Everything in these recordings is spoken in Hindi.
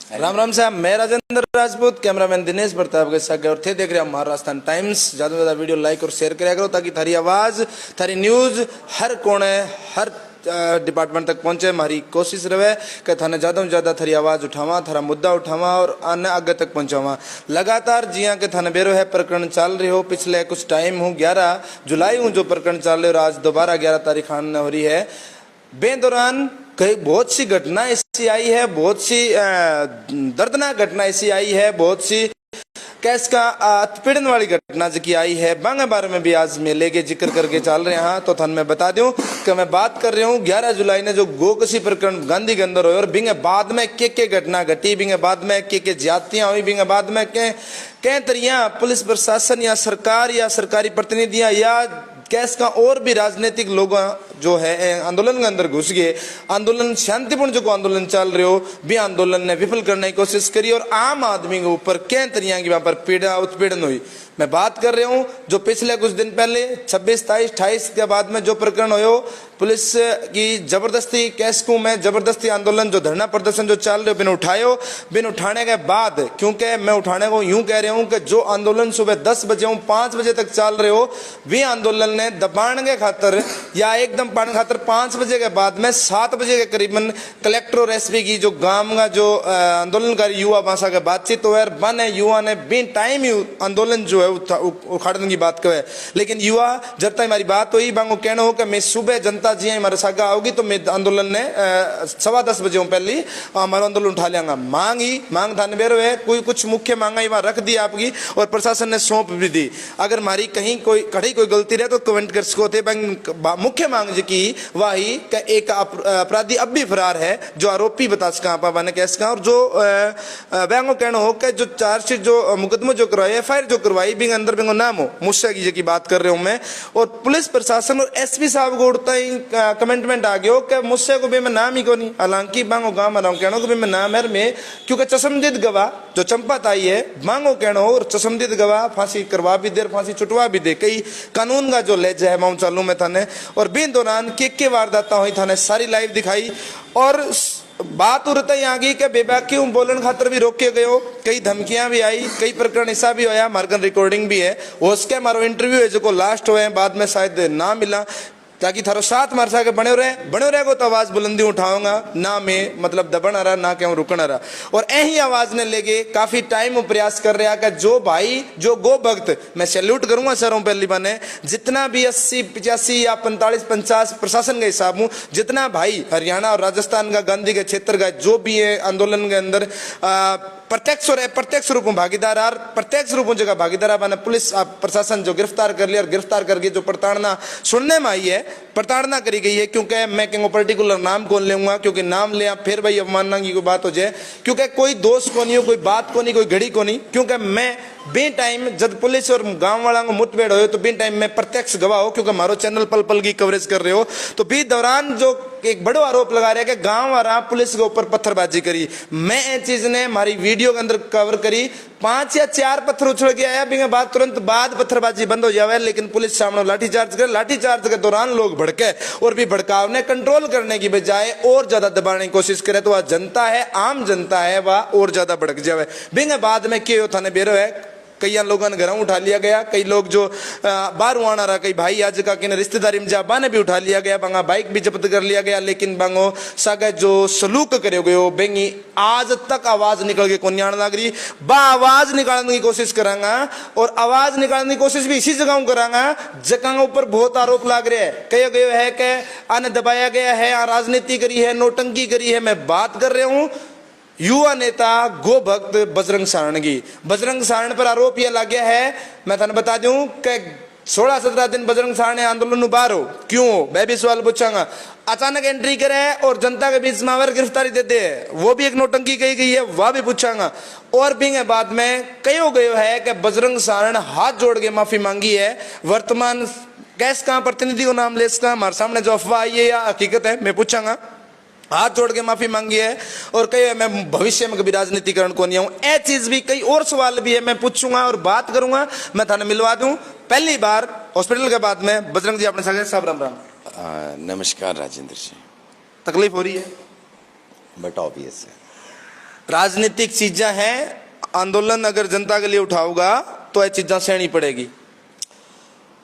राम राम साहब, मैं राजेंद्र राजपूत, कैमरामैन दिनेश प्रताप के साथ और थे देख रहे हैं हमारा राजस्थान टाइम्स। ज़्यादा से ज़्यादा वीडियो लाइक और शेयर करा करो ताकि थारी आवाज़, थारी न्यूज़ हर कोने, हर डिपार्टमेंट तक पहुंचे। हमारी कोशिश रहे कि थाने ज़्यादा से ज़्यादा थारी आवाज़ उठावा, थारा मुद्दा उठावा और अन्य आगे तक पहुंचावा। लगातार जिया के थाने बेरो है प्रकरण चल रहे हो, पिछले कुछ टाइम हूँ 11 जुलाई हूँ जो प्रकरण चल रहे हो, आज दोबारा 11 तारीख आने हो रही है। बे दौरान कई बहुत सी घटना ऐसी आई है, बहुत सी दर्दनाक घटना ऐसी आई है, बहुत सी कैस का उत्पीड़न वाली घटना की आई है। बांगे बारे में भी आज मैं लेके जिक्र करके चल रहे हैं। तो थन मैं बता दूं कि मैं बात कर रहा हूं 11 जुलाई ने जो गोकसी प्रकरण गांधी के अंदर हुए और बिंगे बाद में के घटना घटी, बिंगे बाद में के ज्यादतियां हुई, बिंगे बाद में के तरिया पुलिस प्रशासन या सरकार या सरकारी प्रतिनिधियां या कैस का और भी राजनीतिक लोग जो है आंदोलन के अंदर घुस गए। आंदोलन शांतिपूर्ण जो आंदोलन चल रहे हो भी आंदोलन ने विफल करने की कोशिश करी और आम आदमी के ऊपर कै तरिया की वहां पर पीड़ा उत्पीड़न हुई। मैं बात कर रहा हूं जो पिछले कुछ दिन पहले 26, 27, 28 के बाद में जो प्रकरण हो, पुलिस की जबरदस्ती कैसकू में जबरदस्ती आंदोलन जो धरना प्रदर्शन जो चल रहे हो बिन उठाने के बाद, क्योंकि मैं उठाने को यूं कह रहा हूं कि जो आंदोलन सुबह 10 बजे 5 बजे तक चल रहे हो, वे आंदोलन ने दबाने के खातर या एकदम पाने खातर 5 बजे के बाद में 7 बजे के करीबन कलेक्टर और एसपी की जो गांव का जो आंदोलनकारी युवा भाषा के बातचीत हुआ, बन है युवा ने बिन टाइम आंदोलन जो उखाड़ने की बात कहे। लेकिन युवा जब तक हमारी बात हुई बांगो कहना हो कि मैं सुबह जनता जी हमारे सागा आओगी तो मैं आंदोलन ने 10:15 बजे पहले हमारा आंदोलन उठा लेंगा। मांग थाने बेरो है, कोई कुछ मुख्य मांगा वहां रख दी आपकी और प्रशासन ने सौंप भी दी। अगर हमारी कहीं कोई गलती रहे तो कमेंट कर सको थे। मुख्य मांग जो की वही एक अपराधी अब भी फरार है जो आरोपी बता सका पाने कैस का, और जो बैंगो कहना हो कि जो चार्जशीट जो मुकदमा जो करवाई, FIR जो करवाई बिंग अंदर बिंगो नाम हो मुझसे की बात कर रहा हूं मैं। और पुलिस प्रशासन और एसपी साहब को उड़ता ही कमेंटमेंट आ गया कि मुझसे को भी मैं नाम ही को नहीं, हालांकि बांगो गांव में कहना को भी मैं नाम है में, क्योंकि चशमदीद गवाह जो चंपत आई है बांगो कहना हो और चशमदीद गवाह फांसी करवा भी दे, फांसी छुटवा भी दे। कई कानून का जो लेज है माउंट चालू में थाने और बिन दौरान के वारदाता हुई थाने सारी लाइव दिखाई। और बात उड़ता ही आ गई कि बेबाकी बोलन खातर भी रोके गए हो, कई धमकियां भी आई, कई प्रकरण ऐसा भी होया, हमारे रिकॉर्डिंग भी है, उसके हमारा इंटरव्यू है जो लास्ट हुए बाद में शायद ना मिला, ताकि थारो साथ मार सके बने रहे को तो आवाज बुलंदी उठाऊंगा ना, मैं मतलब दबन रहा ना क्यों रुकना रहा। और यही आवाज ने लेके काफी टाइम प्रयास कर रहा कि जो भाई जो गो भक्त, मैं सैल्यूट करूंगा सरों पहली बने जितना भी 80, 85 या 45, 50 प्रशासन के हिसाब हूं, जितना भाई हरियाणा और राजस्थान का गांधी के क्षेत्र का जो भी है आंदोलन के अंदर प्रत्यक्ष और अप्रत्यक्ष रूप में भागीदार और प्रत्यक्ष रूपों जगह भागीदार बने पुलिस प्रशासन जो गिरफ्तार कर लिया और गिरफ्तार करके जो प्रताड़ना सुनने में आई है, प्रताड़ना करी गई है। क्योंकि मैं कहीं पर्टिकुलर नाम कौन लूंगा, क्योंकि नाम लिया फिर भाई अवमानना की कोई बात हो जाए, क्योंकि कोई दोस्त को नहीं हो, कोई बात को नहीं, कोई घड़ी को नहीं। क्योंकि मैं बे टाइम जब पुलिस और गांव वाला को मुठभेड़ हो तो बे टाइम में प्रत्यक्ष गवाह हो, क्योंकि हमारो चैनल पल पल की कवरेज कर रहे हो। तो बी दौरान जो एक बड़ो आरोप लगा रहे हैं कि गांव वाला पुलिस के ऊपर पत्थरबाजी करी, मैं ये चीज ने हमारी वीडियो के अंदर कवर करी। 5 या 4 पत्थर उछल के आया बिना बात तुरंत बाद पत्थरबाजी बंद हो जावे, लेकिन पुलिस सामने लाठीचार्ज करे। लाठीचार्ज के दौरान लोग भड़के और भी भड़काव ने कंट्रोल करने की बजाय और ज्यादा दबाने की कोशिश करे तो वह जनता है, आम जनता है, वह और ज्यादा भड़क जावे। बिना बाद में क्यों थाने बेरो है, कई लोगों ने घरों उठा लिया गया, कई लोग जो बाहर आना रहा, कई भाई आज का किन रिश्तेदारी में जाबा ने भी उठा लिया गया, बांगा बाइक भी जब्त कर लिया गया। लेकिन बांगो सागे जो सलूक करे गयो बेंगी आज तक आवाज निकल के कौन लग रही, बा आवाज निकालने की कोशिश करांगा और आवाज निकालने की कोशिश भी इसी जगह करांगा जगह ऊपर बहुत आरोप लग रहे हैं। कह गए है कि आने दबाया गया है, राजनीति करी है, नोटंकी करी है। मैं बात कर रहा हूं युवा नेता गो भक्त बजरंग सारण पर आरोप यह लग गया है। मैं थाने बता दूं कि 16-17 दिन बजरंग सारण आंदोलन बाहर हो, क्यों मैं भी सवाल पूछांगा। अचानक एंट्री करे और जनता के बीच में गिरफ्तारी देते हैं, वो भी एक नोटंकी कही गई है, वह भी पूछांगा। और भी बाद में कहो गयो है कि बजरंग सारण हाथ जोड़ के माफी मांगी है। वर्तमान कैस का प्रतिनिधि को नाम ले इसका हमारे सामने जो अफवाह आई है या हकीकत है, मैं पूछांगा। हाथ जोड़ के माफी मांगी है और कई मैं भविष्य में कभी राजनीतिकरण को नहीं आऊं, ए चीज भी कई और सवाल भी है, मैं पूछूंगा और बात करूंगा, मैं थाने मिलवा दूं। पहली बार हॉस्पिटल के बाद में बजरंग जी अपने साथ सब राम राम। नमस्कार राजेंद्र जी। तकलीफ हो रही है बट ऑब्वियस है राजनीतिक चीजें हैं, आंदोलन अगर जनता के लिए उठाओगा तो ये चीजें सहनी पड़ेगी।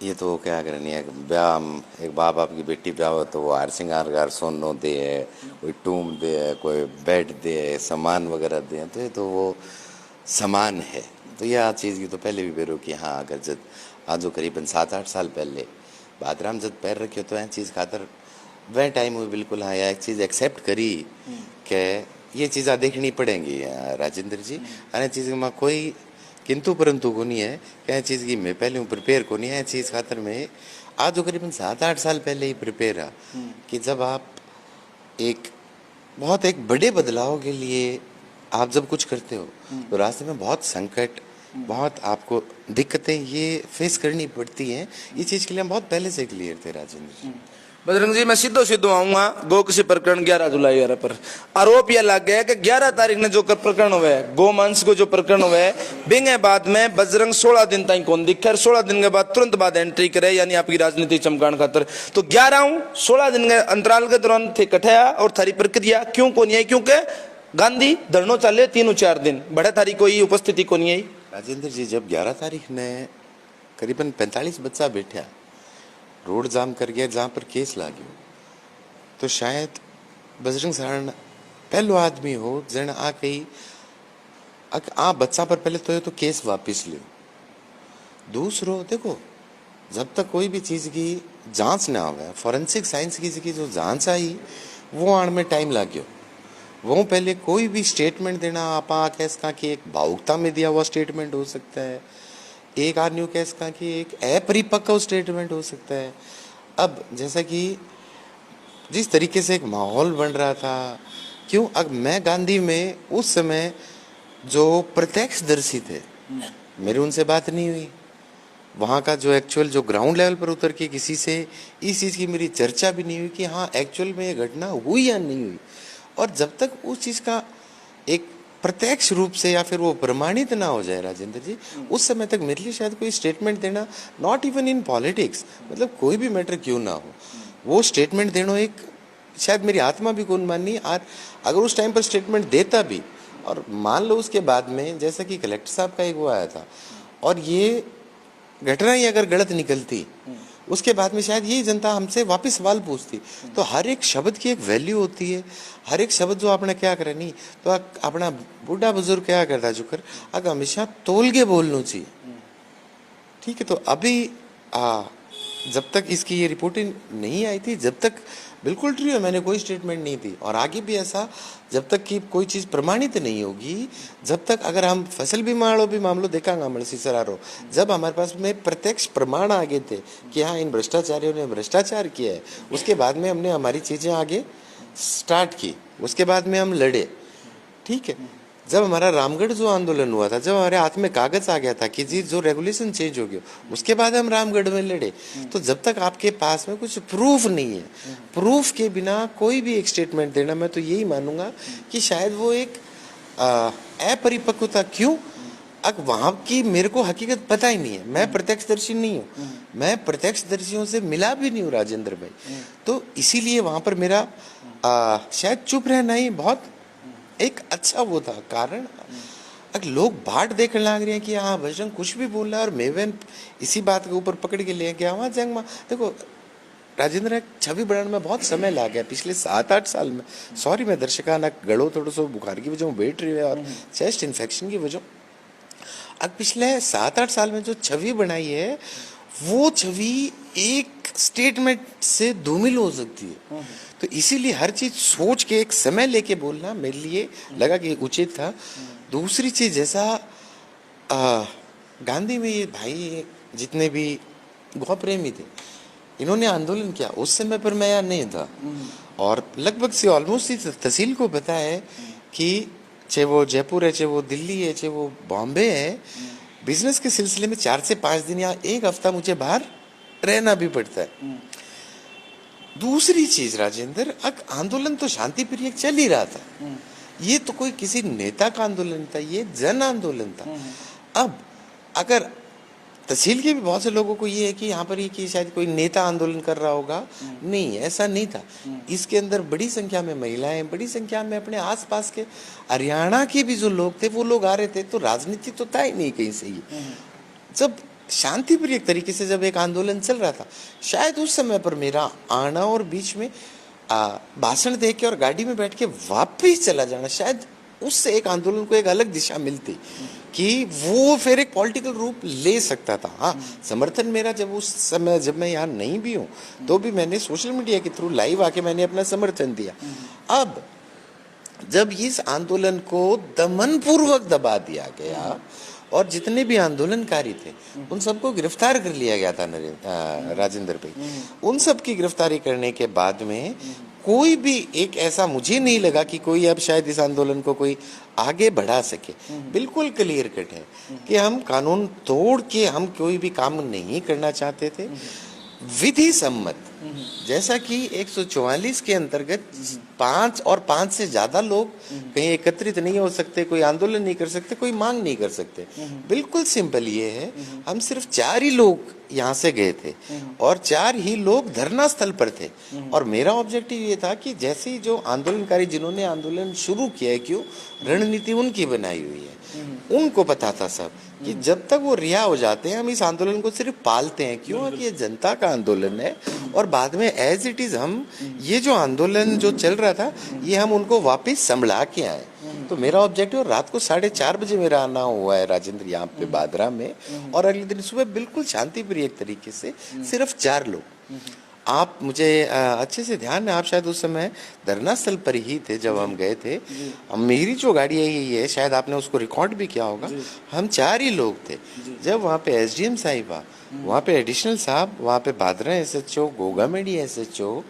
ये तो क्या करनी है, ब्याह एक बाप बाप की बेटी ब्याह हो तो वो हार श्रृंगार गार सोनो दे, कोई टूम दे, कोई बेड दे, सामान वगैरह दे, तो ये तो वो सामान है। तो यह चीज़ की तो पहले भी बेरो कि हाँ, अगर जब आज जो करीबन 7-8 साल पहले बातराम जब पैर रखे तो यह चीज़ खातर वह टाइम हुई बिल्कुल हाँ, यह एक चीज़ एक्सेप्ट करी कि ये चीज़ें देखनी पड़ेंगी राजेंद्र जी। अने चीज़ में कोई किंतु परंतु को नहीं है क्या चीज़ की मैं पहले प्रिपेयर को नहीं है चीज़ खातर में आज जो करीबन 7-8 साल पहले ही प्रिपेयर है कि जब आप एक बहुत एक बड़े बदलाव के लिए आप जब कुछ करते हो तो रास्ते में बहुत संकट, बहुत आपको दिक्कतें ये फेस करनी पड़ती हैं। ये चीज़ के लिए हम बहुत पहले से क्लियर थे राजेंद्र जी। बजरंग जी, मैं सीधो आऊंगा गो किसी प्रकरण 11 जुलाई पर आरोप यह लग गया कि 11 तारीख ने जो प्रकरण हुए गोमांस को जो प्रकरण हुए बिंगे बाद में बजरंग 16 दिन तक कौन दिखे, 16 दिन के बाद तुरंत बाद एंट्री करे, यानी आपकी राजनीति चमकान खातर। तो 11-16 दिन के अंतराल के दौरान थे कठया और थारी प्रक्रिया क्यों को नहीं आई? क्योंकि गांधी धरनो चले 3-4 दिन बड़े थारी कोई उपस्थिति को नहीं आई। राजेंद्र जी, जब 11 तारीख ने करीबन 45 बच्चा बैठा रोड जाम कर गया जहाँ पर केस लागो, तो शायद बजरंग सारण पहलो आदमी हो जन आ कही आ बच्चा पर पहले तो ये तो केस वापिस लियो। दूसरो देखो, जब तक कोई भी चीज़ की जांच ना हो, फॉरेंसिक साइंस की जो जांच आई वो आने में टाइम लाग्यो। वो पहले कोई भी स्टेटमेंट देना आप कैसा कि एक भावुकता में दिया हुआ स्टेटमेंट हो सकता है, एक आदमी कैसे कहा कि एक अपरिपक्व स्टेटमेंट हो सकता है। अब जैसा कि जिस तरीके से एक माहौल बन रहा था, क्यों अब मैं गांधी में उस समय जो प्रत्यक्षदर्शी थे मेरी उनसे बात नहीं हुई, वहाँ का जो एक्चुअल जो ग्राउंड लेवल पर उतर के किसी से इस चीज़ की मेरी चर्चा भी नहीं हुई कि हाँ एक्चुअल में ये घटना हुई या नहीं हुई। और जब तक उस चीज़ का एक प्रत्यक्ष रूप से या फिर वो प्रमाणित ना हो जाए राजेंद्र जी, उस समय तक मेरे लिए शायद कोई स्टेटमेंट देना, नॉट इवन इन पॉलिटिक्स, मतलब कोई भी मैटर क्यों ना हो, वो स्टेटमेंट देना एक शायद मेरी आत्मा भी कौन माननी। और अगर उस टाइम पर स्टेटमेंट देता भी और मान लो उसके बाद में जैसा कि कलेक्टर साहब का एक वो आया था और ये घटना ही अगर गलत निकलती, उसके बाद में शायद यही जनता हमसे वापस सवाल पूछती। तो हर एक शब्द की एक वैल्यू होती है, हर एक शब्द जो आपने क्या करे नहीं तो अपना बूढ़ा बुजुर्ग क्या करता जुकर अगर हमेशा तोल के बोलना चाहिए, ठीक है। तो अभी जब तक इसकी ये रिपोर्टिंग नहीं आई थी, जब तक बिल्कुल ट्रू है, मैंने कोई स्टेटमेंट नहीं दी और आगे भी ऐसा जब तक कि कोई चीज़ प्रमाणित नहीं होगी, जब तक अगर हम फसल बीमा वालों भी मामलो देखांगा मलसी सरारो, जब हमारे पास में प्रत्यक्ष प्रमाण आगे थे कि हाँ इन भ्रष्टाचारियों ने भ्रष्टाचार किया है, उसके बाद में हमने हमारी चीज़ें आगे स्टार्ट की, उसके बाद में हम लड़े, ठीक है। जब हमारा रामगढ़ जो आंदोलन हुआ था, जब हमारे हाथ में कागज आ गया था कि जी जो रेगुलेशन चेंज हो गया, उसके बाद हम रामगढ़ में लड़े। तो जब तक आपके पास में कुछ प्रूफ नहीं है, प्रूफ के बिना कोई भी एक स्टेटमेंट देना, मैं तो यही मानूंगा कि शायद वो एक अपरिपक्वता। क्यों? अब वहाँ की मेरे को हकीकत पता ही नहीं है, मैं प्रत्यक्षदर्शी नहीं हूँ, मैं प्रत्यक्षदर्शियों से मिला भी नहीं हूँ राजेंद्र भाई। तो इसीलिए वहाँ पर मेरा शायद चुप रहना ही बहुत एक अच्छा वो था कारण। अगर लोग बाट देखने लग रहे हैं कि हाँ बजरंग कुछ भी बोल रहा है और मेवन इसी बात के ऊपर पकड़ के ले गया वहाँ जंग में। देखो राजेंद्र, एक छवि बनाने में बहुत समय लग गया पिछले 7-8 साल में। सॉरी, मैं दर्शका ना गड़ो थोड़ा सा बुखार की वजह बैठ रही है और चेस्ट इन्फेक्शन की वजह। अब पिछले 7-8 साल में जो छवि बनाई है वो छवि एक स्टेटमेंट से धूमिल हो सकती है। तो इसीलिए हर चीज सोच के एक समय लेके बोलना मेरे लिए लगा कि उचित था। दूसरी चीज, जैसा गांधी में ये भाई जितने भी गौ प्रेमी थे, इन्होंने आंदोलन किया, उस समय पर मैं यहाँ नहीं था और लगभग से ऑलमोस्ट तहसील को पता है कि चाहे वो जयपुर है, चाहे वो दिल्ली है, चाहे वो बॉम्बे है, बिजनेस के सिलसिले में 4 से 5 दिन या एक हफ्ता मुझे बाहर रहना भी पड़ता है। दूसरी चीज राजेंद्र, आंदोलन तो शांति प्रिय चल ही रहा था, ये तो कोई किसी नेता का आंदोलन था, ये जन आंदोलन था। अब अगर तहसील के भी बहुत से लोगों को ये है कि यहाँ पर ये कि शायद कोई नेता आंदोलन कर रहा होगा। नहीं, ऐसा नहीं था। इसके अंदर बड़ी संख्या में महिलाएं, बड़ी संख्या में अपने आसपास के हरियाणा के भी जो लोग थे वो लोग आ रहे थे। तो राजनीति तो था ही नहीं कहीं से ही। जब शांतिप्रिय तरीके से जब एक आंदोलन चल रहा था, शायद उस समय पर मेरा आना और बीच में भाषण दे के और गाड़ी में बैठ के वापिस चला जाना, शायद उससे एक आंदोलन को एक अलग दिशा मिलती कि वो फिर एक पॉलिटिकल रूप ले सकता था। हाँ, समर्थन मेरा जब उस समय, जब मैं यहाँ नहीं भी हूँ, तो भी मैंने सोशल मीडिया के थ्रू लाइव आके मैंने अपना समर्थन दिया। अब जब इस आंदोलन को दमनपूर्वक दबा दिया गया और जितने भी आंदोलनकारी थे उन सबको गिरफ्तार कर लिया गया था राजेंद्र भाई, उन सब की गिरफ्तारी करने के बाद में कोई भी एक ऐसा मुझे नहीं लगा कि कोई अब शायद इस आंदोलन को कोई आगे बढ़ा सके। बिल्कुल क्लियर कट है कि हम कानून तोड़ के हम कोई भी काम नहीं करना चाहते थे। विधि सम्मत, जैसा कि 144 के अंतर्गत 5 से ज्यादा लोग कहीं एकत्रित नहीं हो सकते, कोई आंदोलन नहीं कर सकते, कोई मांग नहीं कर सकते। बिल्कुल सिंपल ये है, हम सिर्फ 4 ही लोग यहाँ से गए थे और 4 ही लोग धरना स्थल पर थे। और मेरा ऑब्जेक्टिव ये था कि जैसे ही जो आंदोलनकारी जिन्होंने आंदोलन शुरू किया है, क्यों रणनीति उनकी बनाई हुई है, उनको पता था सब कि जब तक वो रिहा हो जाते हैं हम इस आंदोलन को सिर्फ पालते हैं। क्यों? कि ये जनता का आंदोलन है और बाद में एज इट इज हम ये जो आंदोलन जो चल रहा था ये हम उनको वापस संभला के आए। तो मेरा ऑब्जेक्टिव, रात को 4:30 बजे मेरा आना हुआ है राजेंद्र यहाँ पे बादरा में, और अगले दिन सुबह बिल्कुल शांतिप्रिय तरीके से सिर्फ 4 लोग। आप मुझे अच्छे से ध्यान है, आप शायद उस समय धरना स्थल पर ही थे जब हम गए थे। मेरी जो गाड़ी है यही है, शायद आपने उसको रिकॉर्ड भी किया होगा। हम 4 ही लोग थे। जब वहाँ पे एसडीएम साहिबा, वहाँ पे एडिशनल साहब, वहाँ पे बादरा एसएचओ, गोगामेडी एसएचओ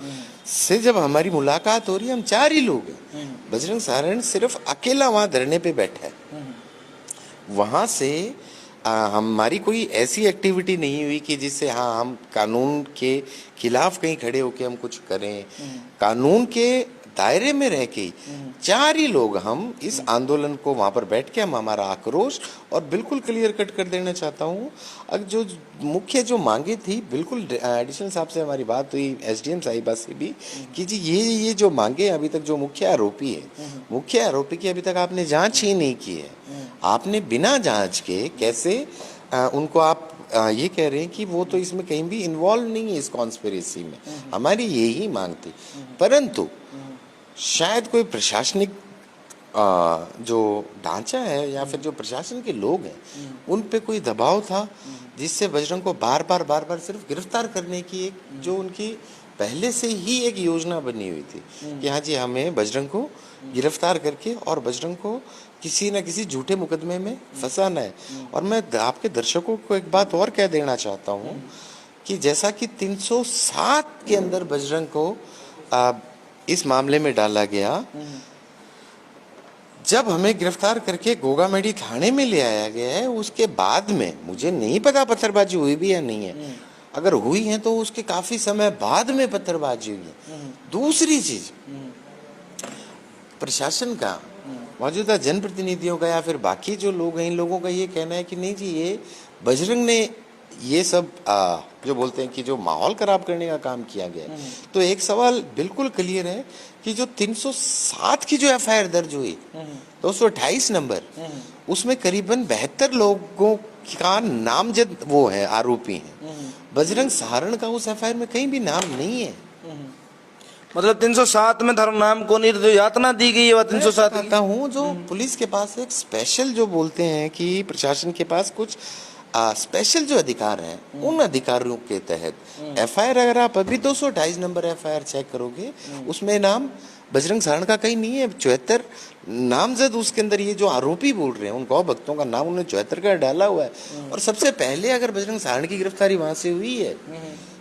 से जब हमारी मुलाकात हो रही है, हम 4 ही लोग हैं। बजरंग सहारण सिर्फ अकेला वहाँ धरने पे बैठा है। वहाँ से हमारी कोई ऐसी एक्टिविटी नहीं हुई कि जिससे हाँ हम कानून के खिलाफ कहीं खड़े होके हम कुछ करें। कानून के दायरे में रह के 4 ही लोग हम इस आंदोलन को वहां पर बैठ के हम हमारा आक्रोश, और बिल्कुल क्लियर कट कर देना चाहता हूँ, अब जो मुख्य जो मांगे थी, बिल्कुल एडिशनल साहब से हमारी बात हुई, एसडीएम साहिबा से भी, कि जी ये जो मांगे अभी तक जो मुख्य आरोपी है, मुख्य आरोपी की अभी तक आपने जांच ही नहीं की है। आपने बिना जांच के कैसे उनको आप ये कह रहे हैं कि वो तो इसमें कहीं भी इन्वॉल्व नहीं है इस कॉन्स्पिरेसी में। हमारी यही मांग थी, परंतु शायद कोई प्रशासनिक जो ढांचा है या फिर जो प्रशासन के लोग हैं उन पे कोई दबाव था, जिससे बजरंग को बार बार सिर्फ गिरफ्तार करने की एक जो उनकी पहले से ही एक योजना बनी हुई थी कि हाँ जी हमें बजरंग को गिरफ्तार करके और बजरंग को किसी न किसी झूठे मुकदमे में फंसाना है। और मैं आपके दर्शकों को एक बात और कह देना चाहता हूँ कि जैसा कि 307 के अंदर बजरंग को इस मामले में डाला गया, जब हमें गिरफ्तार करके गोगामेडी थाने में ले आया गया है, उसके बाद में मुझे नहीं पता पत्थरबाजी हुई भी या नहीं है। अगर हुई है तो उसके काफी समय बाद में पत्थरबाजी हुई है। दूसरी चीज, प्रशासन का, मौजूदा जनप्रतिनिधियों का या फिर बाकी जो लोग हैं, इन लोगों का ये कहना है कि नहीं जी ये बजरंग ने ये सब जो बोलते हैं कि जो माहौल खराब करने का काम किया गया है। तो एक सवाल बिल्कुल क्लियर है कि जो 307 की जो एफआईआर दर्ज हुई, 228 नंबर, उसमें करीबन 72 लोगों का नामजद वो है, आरोपी हैं। बजरंग सहारण का उस एफआईआर में कहीं भी नाम नहीं है। मतलब 307 में धर्म नाम को जो यातना दी गई है 307 कहता हूँ, जो पुलिस के पास एक स्पेशल जो बोलते हैं कि प्रशासन के पास कुछ स्पेशल जो अधिकार हैं, उन अधिकारों के तहत एफआईआर अगर आप अभी 228 नंबर एफआईआर चेक करोगे, उसमें नाम बजरंग सहारण का कहीं नहीं है। 74 नामजद उसके अंदर ये जो आरोपी बोल रहे हैं उन गौ भक्तों का नाम उन्होंने 74 का डाला हुआ है। और सबसे पहले अगर बजरंग सहारण की गिरफ्तारी वहां से हुई है,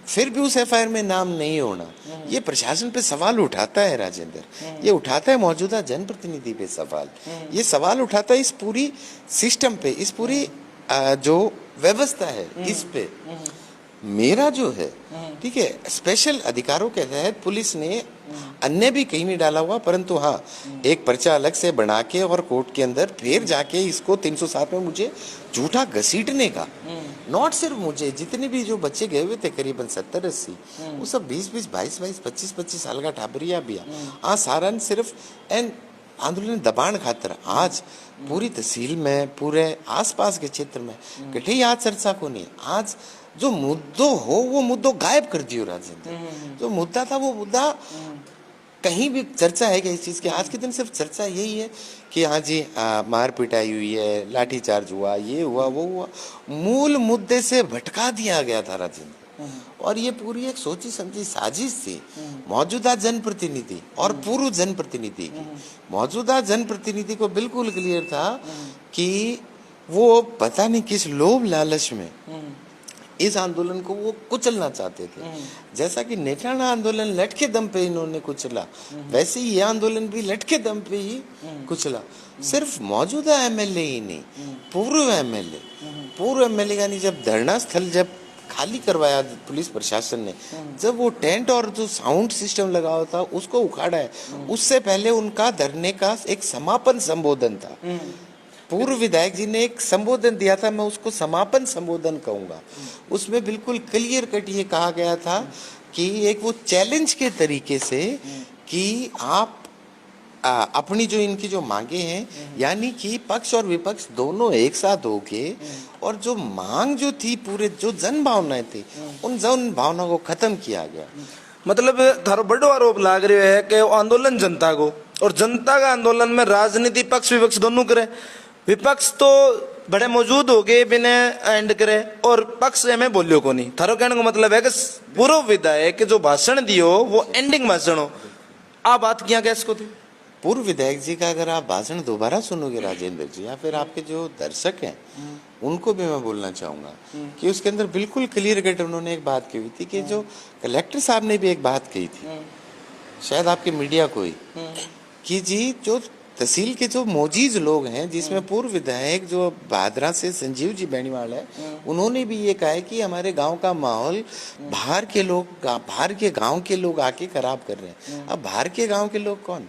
फिर भी उस एफआईआर में नाम नहीं होना, ये प्रशासन पे सवाल उठाता है राजेंद्र। ये उठाता है मौजूदा जनप्रतिनिधि पे सवाल, ये सवाल उठाता है इस पूरी सिस्टम पे, इस पूरी जो व्यवस्था है इस पे। मेरा जो है, ठीक है, स्पेशल अधिकारों के तहत पुलिस ने अन्य भी कहीं नहीं डाला हुआ, परंतु हाँ एक पर्चा अलग से बना के और कोर्ट के अंदर फिर जाके इसको 307 में मुझे झूठा घसीटने का, नॉट सिर्फ मुझे, जितने भी जो बच्चे गए हुए थे करीबन 70-80, वो सब 20-20, 22-22, 25-25 साल का टाबरिया भी हाँ सारन सिर्फ एन आंदोलन दबाण खातर आज पूरी तहसील में, पूरे आसपास के क्षेत्र में कठे याद चर्चा को नहीं, आज जो मुद्दों हो वो मुद्दों गायब कर दियो राजेंद्र, जो मुद्दा था वो मुद्दा कहीं भी चर्चा है कि इस चीज की, आज के दिन सिर्फ चर्चा यही है कि हाँ जी मार पिटाई हुई है, लाठीचार्ज हुआ, ये हुआ वो हुआ, मूल मुद्दे से भटका दिया गया था राजेंद्र। और ये पूरी एक सोची समझी साजिश थी मौजूदा जनप्रतिनिधि और पूर्व जनप्रतिनिधि की। मौजूदा जनप्रतिनिधि को बिल्कुल क्लियर था कि वो पता नहीं किस लोभ लालच में इस आंदोलन को वो कुचलना चाहते थे। जैसा कि नेठाना आंदोलन लटके दम पे इन्होंने कुचला, वैसे ही ये आंदोलन भी लटके दम पे ही कुचला। सिर्फ मौजूदा एमएलए ही नहीं, पूर्व एमएलए का नहीं, जब धरना स्थल जब खाली करवाया पुलिस प्रशासन ने, जब वो टेंट और जो साउंड सिस्टम लगा हुआ था उसको उखाड़ा है, उससे पहले उनका धरने का एक समापन संबोधन था। पूर्व विधायक जी ने एक संबोधन दिया था, मैं उसको समापन संबोधन कहूंगा। उसमें बिल्कुल क्लियर कट ये कहा गया था कि एक वो चैलेंज के तरीके से कि आप अपनी जो इनकी जो मांगे हैं, यानी कि पक्ष और विपक्ष दोनों एक साथ होके, और जो मांग जो थी पूरे जो जन भावनाएं थी उन जन भावनाओं को खत्म किया गया। मतलब थारो बड़ो आरोप लाग रहा है कि आंदोलन जनता को, और जनता का आंदोलन में राजनीति पक्ष विपक्ष दोनों करे, विपक्ष तो बड़े मौजूद हो गए बिना एंड करे और पक्ष में बोलियो को नहीं। थारो कहने का मतलब है कि पूर्व विधायक जो भाषण दियो वो एंडिंग भाषण हो, आ बात किया क्या इसको थी? पूर्व विधायक जी का अगर आप भाषण दोबारा सुनोगे राजेंद्र जी, या फिर आपके जो दर्शक हैं उनको भी मैं बोलना चाहूंगा कि उसके अंदर बिल्कुल क्लियर कट उन्होंने एक बात कही थी कि जो कलेक्टर साहब ने भी एक बात कही थी, शायद आपके मीडिया को ही, कि जी जो तहसील के जो मौजूद लोग हैं, जिसमें पूर्व विधायक जो भादरा से संजीव जी बेनीवाल है, उन्होंने भी ये कहा है कि हमारे गांव का माहौल बाहर के गांव के लोग आके खराब कर रहे हैं। अब बाहर के गांव के लोग कौन?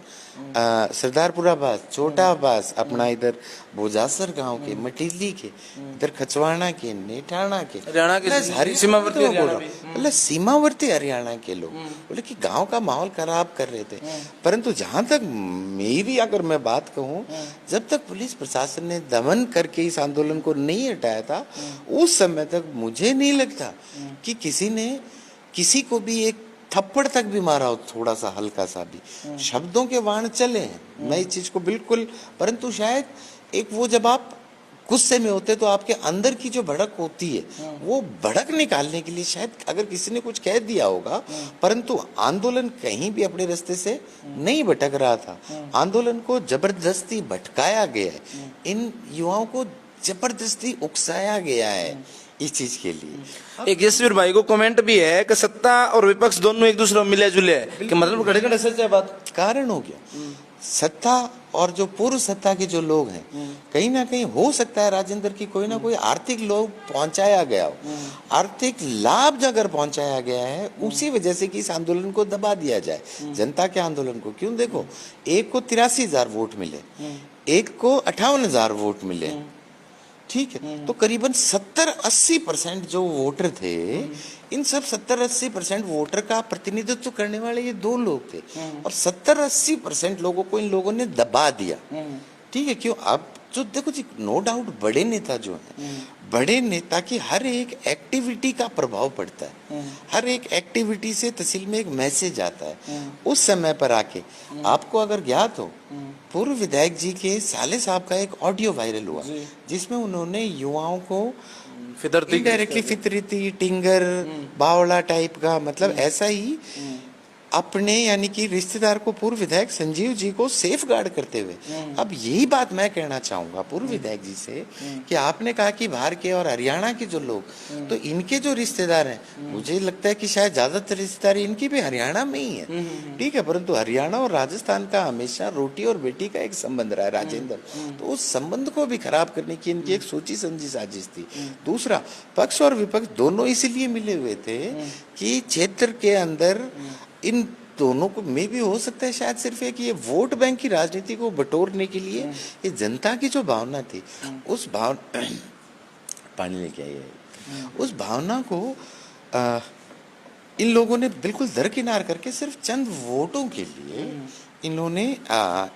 सरदारपुरा बास, छोटा बास, अपना इधर बोजासर गांव के, मटिली के, इधर खचवाना के, नेठाना के, हरियाणा के सीमावर्ती मतलब सीमावर्ती हरियाणा के लोग बोले कि गांव का माहौल खराब कर रहे थे। परंतु जहां तक मेरी अगर मैं बात कहूं, जब तक पुलिस प्रशासन ने दमन करके इस आंदोलन को नहीं हटाया था, उस समय तक मुझे नहीं लगता कि किसी ने किसी को भी एक थप्पड़ तक भी मारा हो, थोड़ा सा हल्का सा भी। शब्दों के वाण चले हैं, मैं इस चीज को बिल्कुल, परंतु शायद एक वो जब आप गुस्से में होते तो आपके अंदर की जो भड़क होती है, वो भड़क निकालने के लिए शायद अगर किसी ने कुछ कह दिया होगा, परंतु आंदोलन कहीं भी अपने रास्ते से नहीं भटक रहा था। आंदोलन को जबरदस्ती भटकाया गया है, इन युवाओं को जबरदस्ती उकसाया गया है इस चीज के लिए। एक यशवीर भाई को कमेंट भी है कि सत्ता और विपक्ष दोनों एक दूसरे में मिले जुले हैं, कि मतलब घड़े घड़े सच है बात। कारण हो गया सत्ता और जो पूर्व सत्ता के जो लोग हैं, कहीं ना कहीं हो सकता है राजेंद्र की कोई ना कोई आर्थिक लोग पहुंचाया गया हो, आर्थिक लाभ अगर पहुंचाया गया है, उसी वजह से कि इस आंदोलन को दबा दिया जाए, जनता के आंदोलन को। क्यों? देखो, एक को 83,000 वोट मिले, एक को 58,000 वोट मिले, ठीक है, तो करीबन 70-80% जो वोटर थे, इन सब 70-80% वोटर का प्रतिनिधित्व करने वाले ये दो लोग थे, और 70-80% लोगों को इन लोगों ने दबा दिया। ठीक है, क्यों? अब जो देखो जी, नो डाउट बड़े नेता जो हैं, बड़े नेता की हर एक एक्टिविटी का प्रभाव पड़ता है, हर एक एक्टिविटी से तहसील में एक मैसेज आता है। उस समय पर आके आपको अगर ज्ञात हो, पूर्व विधायक जी के साले साहब का एक ऑडियो वायरल हुआ, जिसमें उन्होंने युवाओं को इनडायरेक्टली फितरती, टिंगर, बावला टाइप का, मतलब ऐसा ही अपने यानी कि रिश्तेदार को, पूर्व विधायक संजीव जी को सेफ गार्ड करते हुए। अब यही बात मैं कहना चाहूंगा पूर्व विधायक जी से कि आपने कहा कि बाहर के और हरियाणा के जो लोग, तो इनके जो रिश्तेदार हैं, मुझे लगता है कि शायद ज्यादातर रिश्तेदार इनकी भी हरियाणा में ही है, ठीक है, परंतु हरियाणा और राजस्थान का हमेशा रोटी और बेटी का एक संबंध रहा है राजेंद्र, तो उस संबंध को भी खराब करने की इनकी एक सोची समझी साजिश थी। दूसरा, पक्ष और विपक्ष दोनों इसीलिए मिले हुए थे कि क्षेत्र के अंदर इन दोनों को में भी हो सकता है शायद सिर्फ एक ये वोट बैंक की राजनीति को बटोरने के लिए, ये जनता की जो भावना थी, उस पानी लेके आई है, उस भावना को इन लोगों ने बिल्कुल दरकिनार करके सिर्फ चंद वोटों के लिए इन्होंने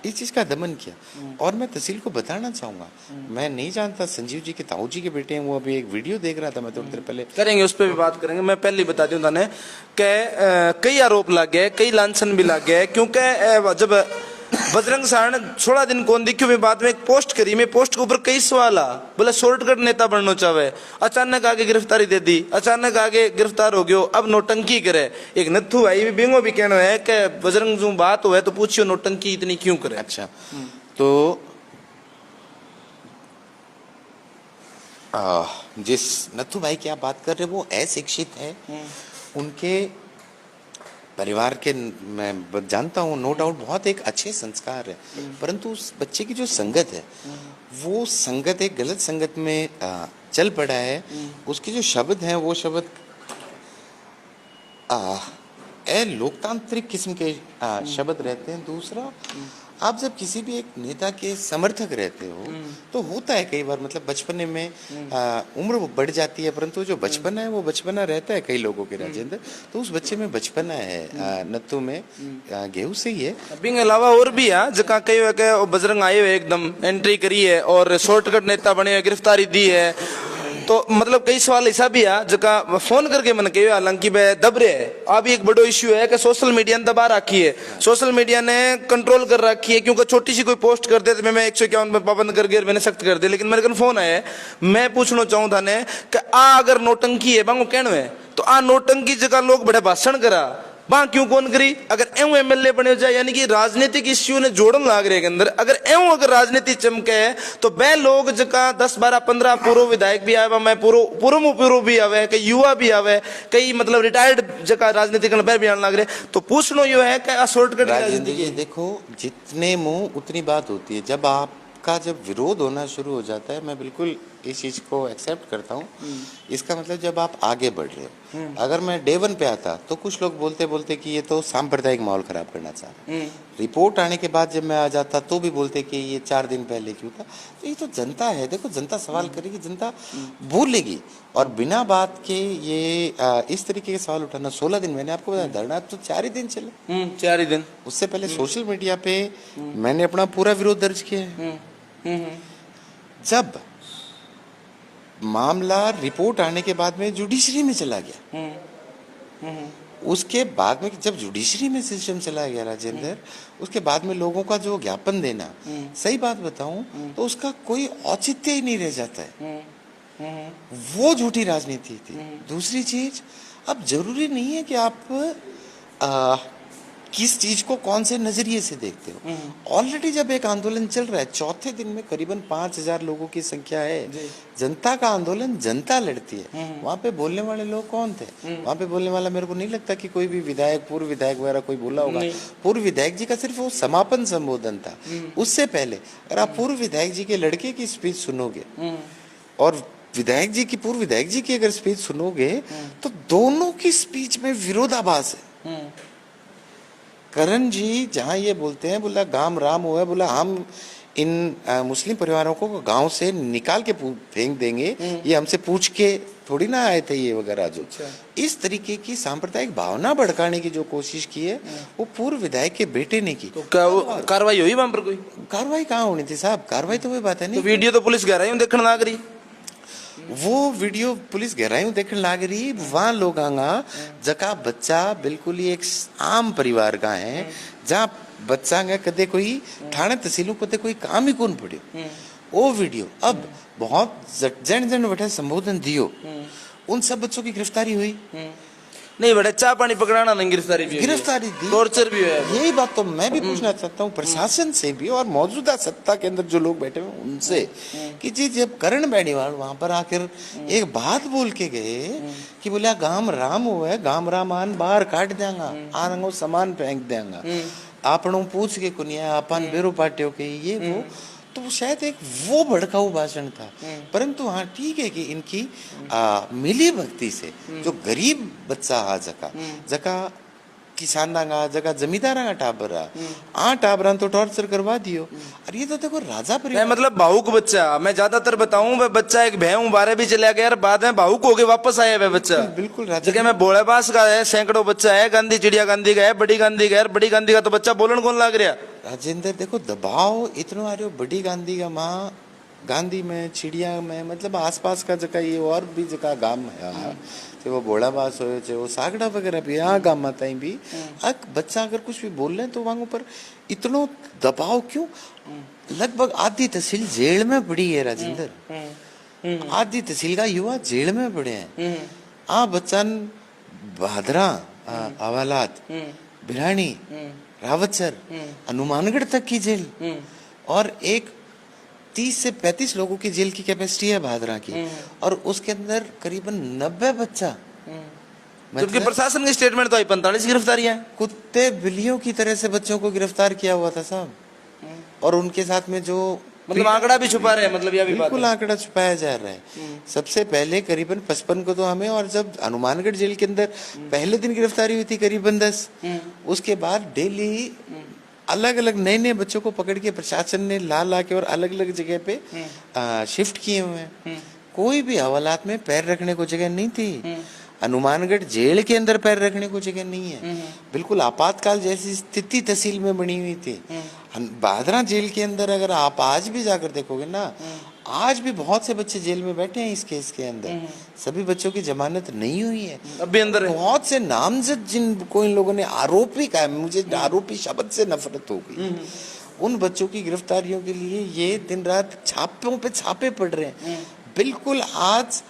इस चीज का दमन किया। और मैं तहसील को बताना चाहूंगा, मैं नहीं जानता, संजीव जी के ताऊ जी के बेटे हैं, वो अभी एक वीडियो देख रहा था मैं थोड़ी देर पहले, करेंगे उस पर भी बात करेंगे। मैं पहले ही बता दूं थाने कि कई आरोप लग गए, कई लांछन भी लग गए, क्योंकि जब बजरंग सहारण 16 दिन कौन दिखियो में बाद में एक पोस्ट करी, मैं पोस्ट के ऊपर कई सवाल आ बोला शॉर्टकट नेता बनना चाहे, अचानक आगे गिरफ्तारी दे दी, अचानक आगे गिरफ्तार हो गयो, अब नोटंकी करे। एक नथु भाई भी बिंगो भी कहना है कि बजरंग जो बात हो है तो पूछियो नोटंकी इतनी क्यों करे। अच्छा, तो जिस नथु भाई की आप बात कर रहे हैं वो अशिक्षित है, उनके परिवार के मैं जानता हूँ, नो डाउट बहुत एक अच्छे संस्कार है, परंतु उस बच्चे की जो संगत है, वो संगत एक गलत संगत में चल पड़ा है। उसके जो शब्द हैं वो शब्द लोकतांत्रिक किस्म के शब्द रहते हैं। दूसरा, आप जब किसी भी एक नेता के समर्थक रहते हो तो होता है कई बार, मतलब बचपने में उम्र बढ़ जाती है, परंतु जो बचपना है वो बचपना रहता है कई लोगों के राजेंद्र, तो उस बच्चे में बचपना है, नत्थु में गेहूं से ही है। अभी अलावा और भी है जगह कई बजरंग आए हुए एकदम एंट्री करी है और शॉर्टकट नेता बने, गिरफ्तारी दी है, तो मतलब कई सवाल ऐसा भी है जगह फोन करके मन कहे हालांकि वह दब रहे है। अभी एक बड़ो इश्यू है कि सोशल मीडिया ने दबा रखी है, सोशल मीडिया ने कंट्रोल कर रखी है, क्योंकि छोटी सी कोई पोस्ट कर दे तो मैं 151 पे पाबंद कर गया, मैंने सख्त कर दिया। लेकिन मेरे को फोन आया, मैं पूछना चाहूँ था ने कि अगर नोटंकी है बांगो कहना है तो नोटंकी जगह लोग बड़े भाषण करा वहां क्यों कौन करी। अगर एवं एमएलए बने जाए यानी कि राजनीतिक इश्यू ने जोड़न लाग रहे के अंदर, अगर राजनीति चमके है तो वह लोग जका 10 12 15 पूर्व विधायक भी आवे, मैं पूर्व भी आवे, कई युवा भी आवे, कई मतलब रिटायर्ड जका राजनीतिक भी आने लग रहे। तो पूछना यो है कि शॉर्टकट राजनीति देखो, जितने मुंह उतनी बात होती है। जब विरोध होना शुरू हो जाता है, मैं बिल्कुल इस चीज को एक्सेप्ट करता हूँ, इसका मतलब जब आप आगे बढ़ रहे हो। अगर मैं डे 1 पे आता तो कुछ लोग बोलते कि ये तो सांप्रदायिक माहौल खराब करना चाह रहे, रिपोर्ट आने के बाद जब मैं आ जाता तो भी बोलते कि ये 4 दिन पहले क्यों था। तो ये तो जनता है, देखो जनता सवाल करेगी, जनता बोलेगी, और बिना बात के ये इस तरीके के सवाल उठाना। 16 दिन मैंने आपको बताया, धरना तो 4 ही दिन चले, 4 ही दिन। उससे पहले सोशल मीडिया पे मैंने अपना पूरा विरोध दर्ज किया है। जब मामला रिपोर्ट आने के बाद में जुडिशरी में चला गया, उसके बाद में जब जुडिशरी में सिस्टम चला गया राजेंद्र, उसके बाद में लोगों का जो ज्ञापन देना, सही बात बताऊं तो उसका कोई औचित्य ही नहीं रह जाता है। वो झूठी राजनीति थी। दूसरी चीज, अब जरूरी नहीं है कि आप किस चीज को कौन से नजरिए से देखते हो। ऑलरेडी जब एक आंदोलन चल रहा है, चौथे दिन में करीबन 5000 लोगों की संख्या है। जनता का आंदोलन जनता लड़ती है। वहां पे बोलने वाले लोग कौन थे? वहां पे बोलने वाला मेरे को नहीं लगता कि कोई भी विधायक, पूर्व विधायक वगैरह कोई बोला होगा। पूर्व विधायक जी का सिर्फ वो समापन संबोधन था। उससे पहले अगर आप पूर्व विधायक जी के लड़के की स्पीच सुनोगे और पूर्व विधायक जी की अगर स्पीच सुनोगे तो दोनों की स्पीच में विरोधाभास है। करण जी जहाँ ये बोलते हैं, बोला गांव राम हुआ, बोला हम इन मुस्लिम परिवारों को गांव से निकाल के फेंक देंगे, ये हमसे पूछ के थोड़ी ना आए थे ये वगैरह। जो इस तरीके की सांप्रदायिक भावना भड़काने की जो कोशिश की है वो पूर्व विधायक के बेटे ने की। तो क्या वो कार्रवाई हुई वहां पर? कोई कार्रवाई कहाँ होनी थी साहब, कार्रवाई तो वही बात है नहीं। तो वीडियो तो पुलिस कह रही है देखने लग रही, वो वीडियो पुलिस गहराई देखने लग रही। वहां लोग आंगा जका बच्चा बिल्कुल ही एक आम परिवार का है, जहाँ बच्चा कदे कोई थाने तहसीलों को कोई काम ही कौन पड़ियो। वो वीडियो अब बहुत जन बैठे संबोधन दियो, उन सब बच्चों की गिरफ्तारी हुई। नहीं बड़े चाय पानी पकड़ाना नहीं, गिरफ्तारी भी हुई है। गिरफ्तारी दी, टॉर्चर भी हुआ है। यही बात तो मैं भी पूछना चाहता हूँ प्रशासन से भी और मौजूदा सत्ता के अंदर जो लोग बैठे हुए हैं उनसे, कि जी जब करण बेनीवाल वहां पर आकर एक बात बोल के गए कि बोले गांव राम हुआ है, गांव राम आन बाहर काट देंगा, आरंगो सामान फेंक देंगा, आपनों पूछ के कुनिया अपन बेरो पाटियों के ये वो, तो वो शायद एक वो भड़काऊ भाषण था। परंतु हाँ ठीक है कि इनकी मिली भक्ति से जो गरीब बच्चा आ जका किसाना जगह जमींदारा का टाबरा टाबरा तो टॉर्चर करवा दियो। और ये तो देखो राजा परिवार, मतलब भावुक बच्चा, मैं ज्यादातर बताऊं वह बच्चा एक भैंस 12 भी चला गया, बाद में भावुक होके वापस आया वह बच्चा। बिल्कुल राजा जगह में बोलेबास का है, सैकड़ों बच्चा है, गांधी चिड़िया गांधी का है, बड़ी गांधी का है, बड़ी गांधी का तो बच्चा बोलन कौन लग रहा। राजेंद्र देखो दबाव इतना आ रहा है, बड़ी गांधी का माँ गांधी में चिड़िया में मतलब आसपास का जगह ये और भी जगह गांव है, चाहे वो बोलाबास हो चाहे वो सागड़ा वगैरह भी यहाँ गांव माता भी बच्चा अगर कुछ भी बोल रहे हैं तो वहां पर इतना दबाव क्यों। लगभग आधी तहसील जेल में पड़ी है राजेंद्र, आधी तहसील का युवा जेल में पड़े हैं। बच्चन भादरा हवालात भिरानी रावतसर हनुमानगढ़ तक की जेल, और एक 30 से 35 लोगों की जेल की कैपेसिटी है भादरा की, और उसके अंदर करीबन 90 बच्चा, जबकि प्रशासन की स्टेटमेंट तो आई 45 गिरफ्तारियां, कुत्ते बिल्लियों की तरह से बच्चों को गिरफ्तार किया हुआ था साहब। और उनके साथ में जो मतलब आंकड़ा भी छुपा रहे हैं, मतलब यह भी बिल्कुल आंकड़ा छुपाया जा रहा है। सबसे पहले करीबन 55 को तो हमें, और जब हनुमानगढ़ जेल के अंदर पहले दिन गिरफ्तारी हुई थी करीबन 10, उसके बाद डेली अलग अलग नए नए बच्चों को पकड़ के प्रशासन ने ला के और अलग अलग जगह पे शिफ्ट किए हुए हैं। कोई भी हवालात में पैर रखने को जगह नहीं थी, हनुमानगढ़ जेल के अंदर पैर रखने को जगह नहीं है। बिल्कुल आपातकाल जैसी स्थिति तहसील में बनी हुई थी। भादरा जेल के अंदर अगर आप आज भी जाकर देखोगे ना, आज भी बहुत से बच्चे जेल में बैठे हैं इस केस के अंदर, सभी बच्चों की जमानत नहीं हुई है, अभी अंदर है। बहुत से नामजद जिनको इन लोगों ने आरोपी कहा, मुझे आरोपी शब्द से नफरत हो गई, उन बच्चों की गिरफ्तारियों के लिए ये दिन रात छापों पे छापे पड़ रहे हैं। बिल्कुल आज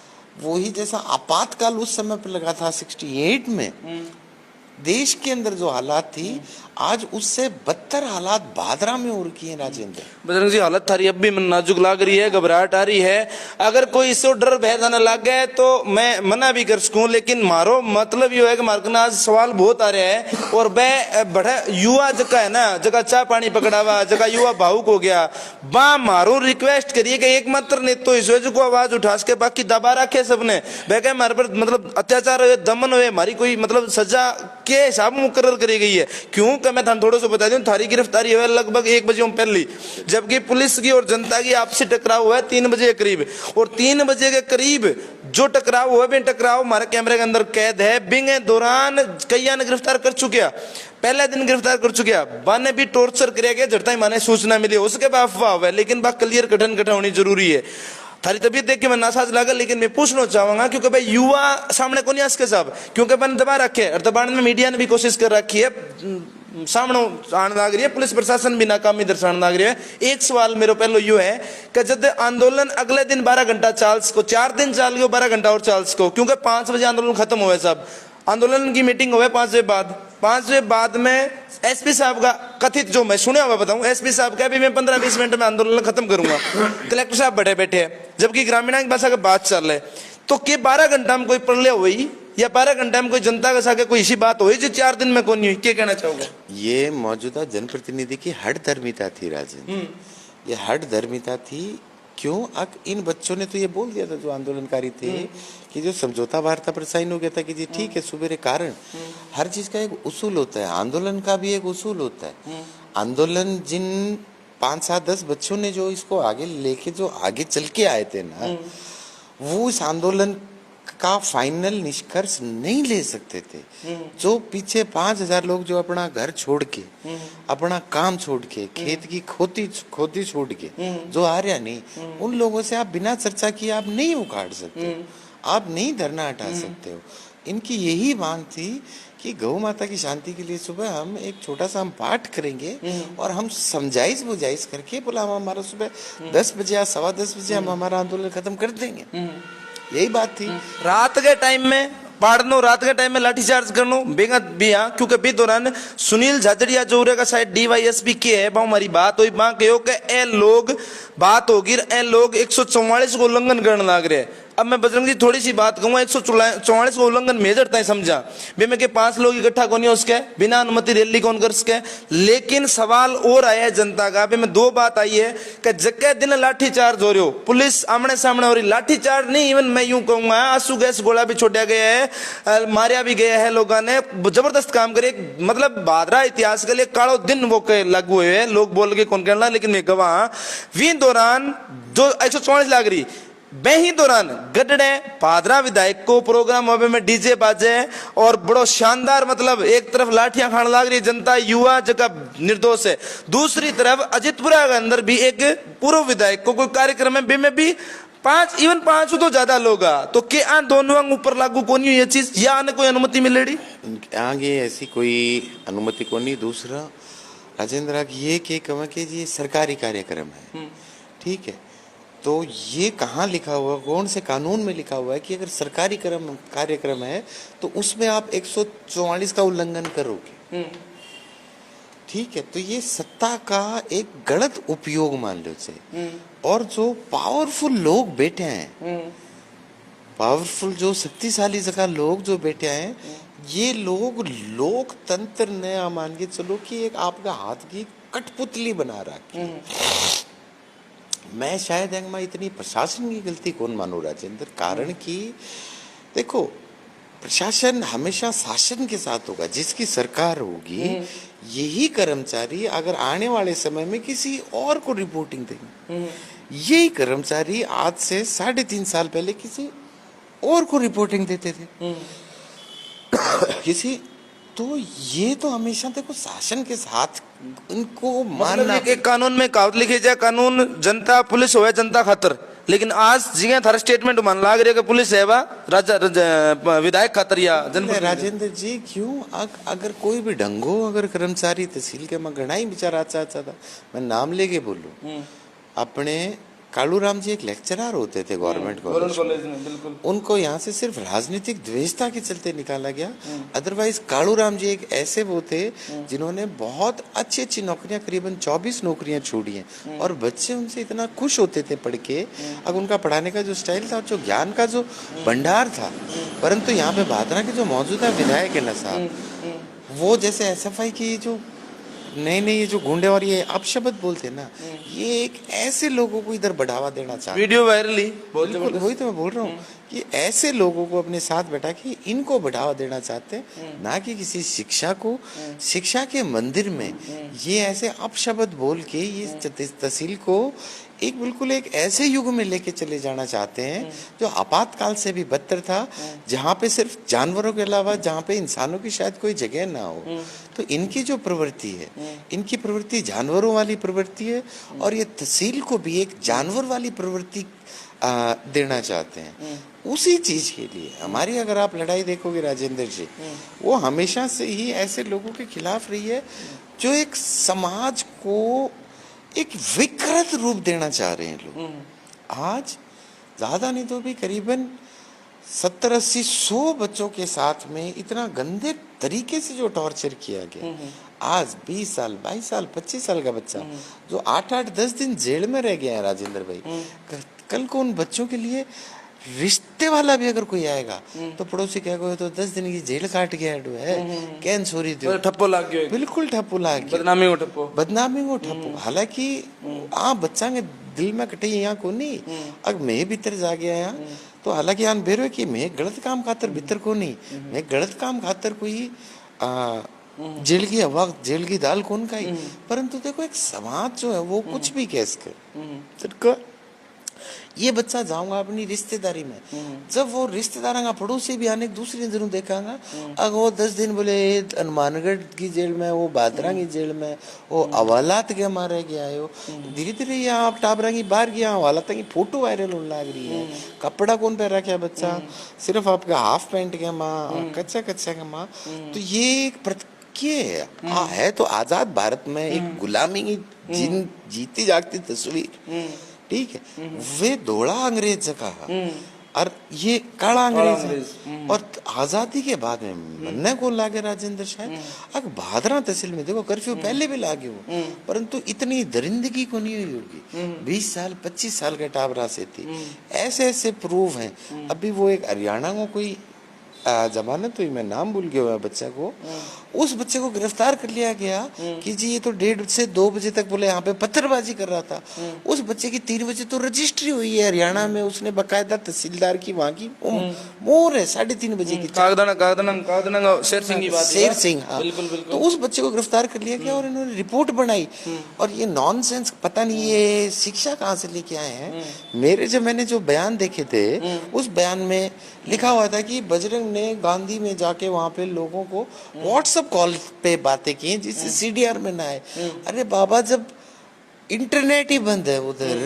वही जैसा आपातकाल उस समय पर लगा था 68 में, देश के अंदर जो हालात थी आज उससे बदतर हालात भादरा में हो रखी है राजेंद्र। बजरंग जी हालत थारी अब भी मन नाजुक लाग रही है, घबराहट आ रही है। अगर कोई इससे डर भय जाने लग गए तो मैं मना भी कर सकूं, लेकिन मारो मतलब ये है कि मार्क आज सवाल बहुत आ रहे हैं। और वह बड़ा युवा जगह है ना, जगह चाय पानी पकड़ावा, जगह युवा भावुक हो गया, बा मारो रिक्वेस्ट करिए कि एक मात्र ने तो इस वजह को आवाज उठा सके, बाकी दबा रखे सबने। वह कहे हमारे पर मतलब अत्याचार हुए, दमन हुए, हमारी कोई मतलब सजा के हिसाब में मुकर्रर करी गई है। क्यों कि मैं थोड़ा सा बता दूं, थारी गिरफ्तारी हुई लगभग 1 बजे पहली, जबकि पुलिस की और जनता की आपसी टकराव हुआ है 3 बजे के करीब। और 3 बजे के करीब जो टकराव हुआ है, टकराव हमारे कैमरे के अंदर कैद है। बिंग दौरान कईया ने गिरफ्तार कर चुके, पहले दिन गिरफ्तार कर चुके, बाने भी टॉर्चर किया गया, जड़ता ही माने सूचना मिली, उसके बाद अफवाह हुआ, लेकिन बात क्लियर कठन कठन होनी जरूरी है। थारी तबीयत देख के मैं नासाज लगा, लेकिन मैं पूछना चाहूंगा क्योंकि भाई युवा सामने को नहीं आ सके साहब, क्योंकि मैंने दबा रखे और दबाने में मीडिया ने भी कोशिश कर रखी है, सामने आने लग रही है, पुलिस प्रशासन भी नाकामी दर्शाने लग रही है। एक सवाल मेरे पहले यू है कि जब आंदोलन अगले दिन 12 घंटा चाल सको, 4 दिन चाल गयो, 12 घंटा और चाल सको, क्योंकि 5 बजे आंदोलन खत्म हुआ साहब। आंदोलन की मीटिंग हुई 5 बजे बाद, 5 बजे बाद में एसपी साहब का कथित, जो मैं सुना हुआ बताऊं, एसपी साहब का भी मैं 15-20 मिनट में आंदोलन खत्म करूंगा, कलेक्टर साहब बैठे बैठे हैं, जबकि ग्रामीण की भाषा का बात चल रहा है। तो के 12 घंटा में कोई प्रलय हुई या 12 घंटा में कोई जनता के साथ कोई ऐसी बात हुई जो 4 दिन में कौन नहीं हुई, क्या कहना चाहोगे? ये मौजूदा जनप्रतिनिधि की हठधर्मिता थी राजेंद्र, ये हठधर्मिता थी। क्यों? इन बच्चों ने तो ये बोल दिया था जो आंदोलनकारी थे कि जो समझौता वार्ता पर साइन हो गया था कि जी ठीक है सुबह कारण, हर चीज का एक उसूल होता है, आंदोलन का भी एक उसूल होता है। आंदोलन जिन 5-7-10 बच्चों ने जो इसको आगे लेके जो आगे चल के आए थे ना, वो इस आंदोलन का फाइनल निष्कर्ष नहीं ले सकते थे। जो पीछे 5000 लोग जो अपना घर छोड़ के, अपना काम छोड़ के, खेत की खोती छोड़ के जो आ रहा नहीं, उन लोगों से आप बिना चर्चा किए आप नहीं उखाड़ सकते हो, आप नहीं धरना हटा सकते हो। इनकी यही मांग थी कि गौ माता की शांति के लिए सुबह हम एक छोटा सा हम पाठ करेंगे और हम समझाइश बुझाइश करके बोला हम हमारा सुबह 10 बजे या 10:15 बजे हम हमारा आंदोलन खत्म कर देंगे। यही बात थी। रात के टाइम में पाड़नो रात के टाइम में लाठीचार्ज करनो बेगा भी हाँ क्योंकि बी दौरान सुनील झाझड़िया जो का शायद डीवाईएसपी के है बा हमारी बात हुई बा कहो कि ए लोग बात होगी ए लोग 144 को उल्लंघन करने लग रहे हैं। अब मैं बजरंग जी थोड़ी सी बात कहूंगा 144 को उल्लंघन मेजर तय समझा बे में के 5 लोग इकट्ठा कौन हो सके बिना अनुमति रैली कौन कर सके। लेकिन सवाल और आया है जनता का बे में दो बात आई है कि जगह दिन लाठीचार्ज हो रहे हो पुलिस आमने सामने हो रही लाठीचार्ज नहीं इवन मैं यूं कहूंगा आंसू गैस गोला भी छोड़ा गया है मारिया भी गया है लोगों ने जबरदस्त काम करे मतलब भादरा इतिहास के लिए कालो दिन वो लागू हुए हैं लोग बोल के कौन कहना लेकिन मैं गवाह वी दौरान जो 144 लाग रही वही दौरान गडड़े पादरा विधायक को प्रोग्राम होवे में डीजे बाजे और बड़ो शानदार मतलब एक तरफ लाठियां खाने लग रही जनता युवा जगह निर्दोष है दूसरी तरफ अजितपुरा के अंदर भी एक पूर्व विधायक को कोई कार्यक्रम है में भी 5 तो ज्यादा लोग तो के दोनों ऊपर लागू कौन ये चीज या आने कोई अनुमति मिलेगी आगे ऐसी कोई अनुमति को नहीं। दूसरा राजेंद्र ये के कमा के ये सरकारी कार्यक्रम है ठीक है तो ये कहाँ लिखा हुआ कौन से कानून में लिखा हुआ है कि अगर सरकारी कार्यक्रम है तो उसमें आप 144 का उल्लंघन करोगे ठीक है। तो ये सत्ता का एक गलत उपयोग मान लो से और जो पावरफुल लोग बैठे हैं पावरफुल जो शक्तिशाली जगह लोग जो बैठे हैं ये लोग लोकतंत्र ने मान के चलो कि एक आपका हाथ की कठपुतली बना रखी मैं शायद इतनी प्रशासन की गलती कौन मानू राजेंद्र कारण कि देखो प्रशासन हमेशा शासन के साथ होगा जिसकी सरकार होगी यही कर्मचारी अगर आने वाले समय में किसी और को रिपोर्टिंग देंगे यही कर्मचारी आज से 3.5 साल पहले किसी और को रिपोर्टिंग देते थे किसी तो ये तो हमेशा देखो शासन के साथ इनको मानना मतलब एक कानून में कहावत लिखी जाए कानून जनता पुलिस हो जनता खातर लेकिन आज जिगे थारा स्टेटमेंट मान लाग रही है कि पुलिस है राजा विधायक खातर या राजेंद्र जी क्यों अगर कोई भी ढंगो अगर कर्मचारी तहसील के मैं गणा ही बेचारा अच्छा था मैं नाम लेके बोलूं अपने कालूराम जी एक लेक्चरर होते थे गवर्नमेंट कॉलेज में बिल्कुल उनको यहाँ से सिर्फ राजनीतिक द्वेषता के चलते निकाला गया अदरवाइज कालूराम जी एक ऐसे वो थे जिन्होंने बहुत अच्छी अच्छी नौकरियां करीबन 24 नौकरियां छोड़ी हैं और बच्चे उनसे इतना खुश होते थे पढ़ के अब उनका पढ़ाने का जो स्टाइल था जो ज्ञान का जो भंडार था परंतु यहाँ पे भादरा के जो मौजूदा विधायक है ना साहब वो जैसे SFI की जो नहीं ये जो गुंडे और ये अपशब्द बोलते हैं ना ये एक ऐसे लोगों को इधर बढ़ावा देना चाहते वीडियो वायरली वही तो मैं बोल रहा हूँ कि ऐसे लोगों को अपने साथ बैठा के इनको बढ़ावा देना चाहते हैं ना कि किसी शिक्षा को शिक्षा के मंदिर में ये ऐसे अपशब्द बोल के ये तहसील को एक बिल्कुल एक ऐसे युग में लेके चले जाना चाहते हैं जो आपातकाल से भी बदतर था जहाँ पे सिर्फ जानवरों के अलावा जहाँ पे इंसानों की शायद कोई जगह ना हो तो इनकी जो प्रवृत्ति है इनकी प्रवृत्ति जानवरों वाली प्रवृत्ति है और ये तहसील को भी एक जानवर वाली प्रवृत्ति देना चाहते हैं उसी चीज के लिए हमारी अगर आप लड़ाई देखोगे राजेंद्र जी वो हमेशा से ही ऐसे लोगों के खिलाफ रही है जो एक समाज को एक विकृत रूप देना चाह रहे हैं लोग आज ज्यादा नहीं तो भी करीबन 70-80-100 बच्चों के साथ में इतना गंदे तरीके से जो टॉर्चर किया गया आज 20 साल 22 साल 25 साल का बच्चा जो 8-8 10 दिन जेल में रह गया है राजेंद्र भाई कल को उन बच्चों के लिए रिश्ते वाला भी अगर कोई आएगा तो पड़ोसी क्या कहे तो 10 दिन की जेल काट गया है कैन सॉरी दो ठप्पो लाग गयो बिल्कुल ठप्पो लाग गया बदनामी को ठप्पो हालांकि बच्चा के दिल में कटे यहाँ को नहीं अगर मैं भीतर जा गया यहाँ तो हालांकि यहाँ बेरो कि मैं गलत काम खातर भीतर को नहीं मैं गलत काम खातर कोई जेल की हवा जेल की दाल कौन खाई परंतु देखो एक समाज जो है वो कुछ भी कैस कर ये बच्चा जाऊंगा अपनी रिश्तेदारी में जब वो रिश्तेदार का पड़ोसी भी आने दूसरी जरूर देखागा अगर वो 10 दिन बोले हनुमानगढ़ की जेल में वो बादरा की जेल में वो हवालात के मारे गया हो धीरे धीरे यहाँ आप टाबरा की बाहर गया हवालात की फोटो वायरल होने लग रही है कपड़ा कौन पहन रखा बच्चा सिर्फ आपका हाफ पैंट के माँ कच्चा के माँ तो ये एक है तो आजाद भारत में एक गुलामी की जीती जागती तस्वीर ठीक है वे दौड़ा अंग्रेज जगह और ये काला अंग्रेज है। और आजादी के बाद में मन्ने को लागे राजेंद्र शायद अगर भादरा तहसील में देखो कर्फ्यू पहले भी लागे हो, परंतु इतनी दरिंदगी को नहीं हुई होगी। 20 साल 25 साल के टाबरा से थी। ऐसे ऐसे प्रूफ हैं। अभी वो एक हरियाणा को कोई जमानत हुई, मैं नाम भूल गया बच्चा को, उस बच्चे को गिरफ्तार कर लिया गया कि जी ये तो 1:30 से 2 बजे तक बोले यहाँ पे पत्थरबाजी कर रहा था। उस बच्चे की 3 बजे तो रजिस्ट्री हुई है हरियाणा में, उसने बकायदा तहसीलदार की वहाँ की मोर है 3:30 बजे की शेर सिंह की बात है। शेर सिंह, हाँ। बिल्कुल बिल्कुल। तो उस बच्चे को गिरफ्तार कर लिया गया और इन्होंने रिपोर्ट बनाई। और ये नॉनसेंस, पता नहीं ये शिक्षा कहाँ से लेके आए हैं। मेरे मैंने जो बयान देखे थे उस बयान में लिखा हुआ था कि बजरंग ने गांधी में जाके वहां पे लोगों को व्हाट्सएप कॉल पे बातें की जिससे सीडीआर में ना आए। अरे बाबा, जब इंटरनेट ही बंद है उधर,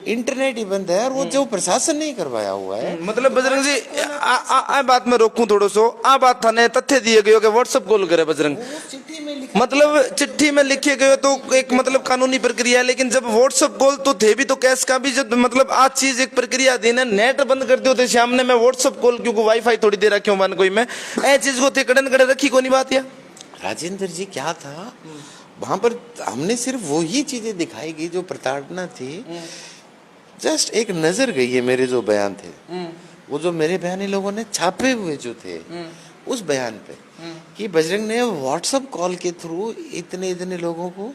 इंटरनेट ही बंद है और वो जो प्रशासन नहीं करवाया हुआ है। मतलब बजरंग जी आ बात में रोकूं थोड़ो सो, आ बात थाने तथ्य दिए गए कि व्हाट्सएप कॉल करे बजरंग, मतलब चिट्ठी में लिखे गए तो एक मतलब कानूनी प्रक्रिया है, लेकिन जब व्हाट्सएप कॉल तो थे भी तो कैश का भी, जब मतलब आज चीज एक प्रक्रिया दी ना, नेट बंद कर दियो थे सामने में व्हाट्सएप कॉल क्योंकि वाईफाई थोड़ी देर रखी मान कोई में ऐ चीज को थे कड़न कड़े रखी कोनी बात या राजेंद्र जी क्या था वहां पर, हमने सिर्फ वही चीजें दिखाई गई जो प्रताड़ना थी। जस्ट एक नजर गई है मेरे जो बयान थे, वो जो मेरे बयान इन लोगों ने छापे हुए जो थे उस बयान पे कि बजरंग ने व्हाट्सएप कॉल के थ्रू इतने इतने लोगों को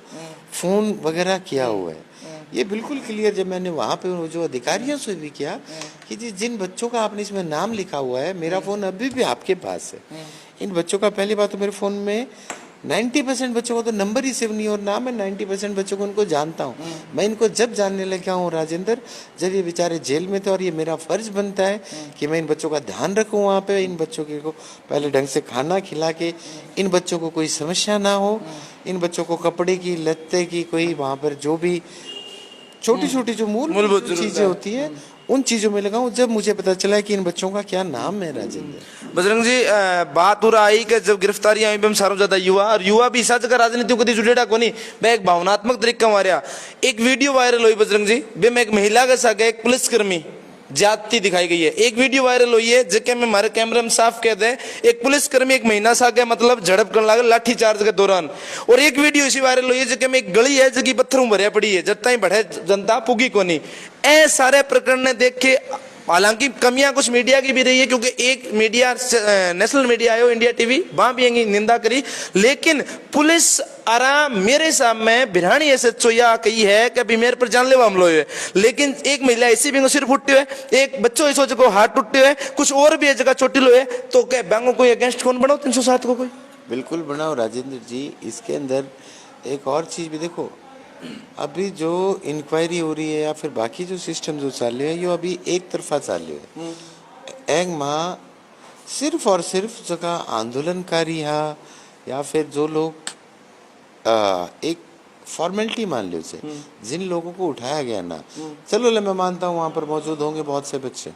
फोन वगैरह किया हुआ है। ये बिल्कुल क्लियर जब मैंने वहां पे जो अधिकारियों से भी किया कि जी जिन बच्चों का आपने इसमें नाम लिखा हुआ है, मेरा फोन अभी भी आपके पास है। इन बच्चों का पहली बात तो मेरे फोन में 90% बच्चों को तो नंबर ही सेव नहीं और नाम है, 90% बच्चों को उनको जानता हूँ। मैं इनको जब जानने लगा हूँ राजेंद्र, जब ये बेचारे जेल में थे, और ये मेरा फर्ज बनता है कि मैं इन बच्चों का ध्यान रखूँ वहाँ पे, इन बच्चों को पहले ढंग से खाना खिला के, इन बच्चों को कोई समस्या ना हो, इन बच्चों को कपड़े की लत्ते की कोई वहाँ पर जो भी छोटी छोटी जो मूलभूत चीजें होती है उन चीजों में लगाऊं। जब मुझे पता चला कि इन बच्चों का क्या नाम है राजेंद्र। बजरंग जी बात हो रहा है कि जब गिरफ्तारियां हुई सारों ज्यादा युवा और युवा भी इस जगह राजनीति को जुड़ेड़ा को नहीं, मैं एक भावनात्मक तरीका मारिया एक वीडियो वायरल हुई बजरंग जी, बे मैं एक महिला के साथ एक पुलिसकर्मी जाति दिखाई गई है। एक वीडियो वायरल हुई है जगह में हमारे कैमरे में साफ कह दे, एक पुलिसकर्मी एक महीना सा के मतलब झड़प करने लगे लाठी चार्ज के दौरान। और एक वीडियो इसी वायरल हुई है जगह में एक गली है जगह पत्थरों भरिया पड़ी है, जत्ता ही बढ़े जनता पुगी को नहीं। ए सारे प्रकरण ने देख के, हालांकि कमियां कुछ मीडिया की भी रही है क्योंकि एक मीडिया नेशनल मीडिया आयो इंडिया टीवी, वहां भी यही निंदा करी, लेकिन पुलिस आराम मेरे सामने बिरानी ऐसे चोया कही है कि अभी मेरे पर जानलेवा हमला हुए, लेकिन एक महिला ऐसी भी सिर फुटते हुए, एक बच्चों ऐसो जगह हाथ टूटते हुए, कुछ और भी जगह चोटिल हुए, तो क्या बैंगों कोई अगेंस्ट कौन बनाओ 307 को? कोई बिल्कुल बनाओ राजेंद्र जी। इसके अंदर एक और चीज भी देखो, अभी जो इंक्वायरी हो रही है या फिर बाकी जो सिस्टम जो चाल रहे हैं ये अभी एक तरफा चाल रहे है। एक माँ सिर्फ और सिर्फ जगह आंदोलनकारी है या फिर जो लोग एक फॉर्मेलिटी मान लो उसे, जिन लोगों को उठाया गया ना, चलो मैं मानता हूँ वहां पर मौजूद होंगे बहुत से बच्चे,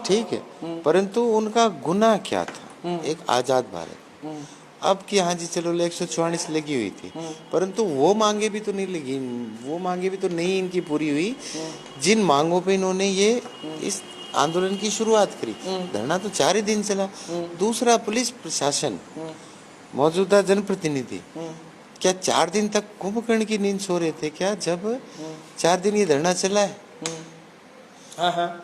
ठीक है, परंतु उनका गुनाह क्या था? एक आजाद भारत। अब कि हाँ जी चलो 144 लगी हुई थी, परंतु वो मांगे भी तो नहीं लगी, वो मांगे भी तो नहीं इनकी पूरी हुई जिन मांगों पे इन्होंने ये इस आंदोलन की शुरुआत करी। धरना तो 4 ही दिन चला। दूसरा, पुलिस प्रशासन, मौजूदा जनप्रतिनिधि क्या 4 दिन तक कुंभकर्ण की नींद सो रहे थे क्या जब 4 दिन ये धरना चला है? हाँ,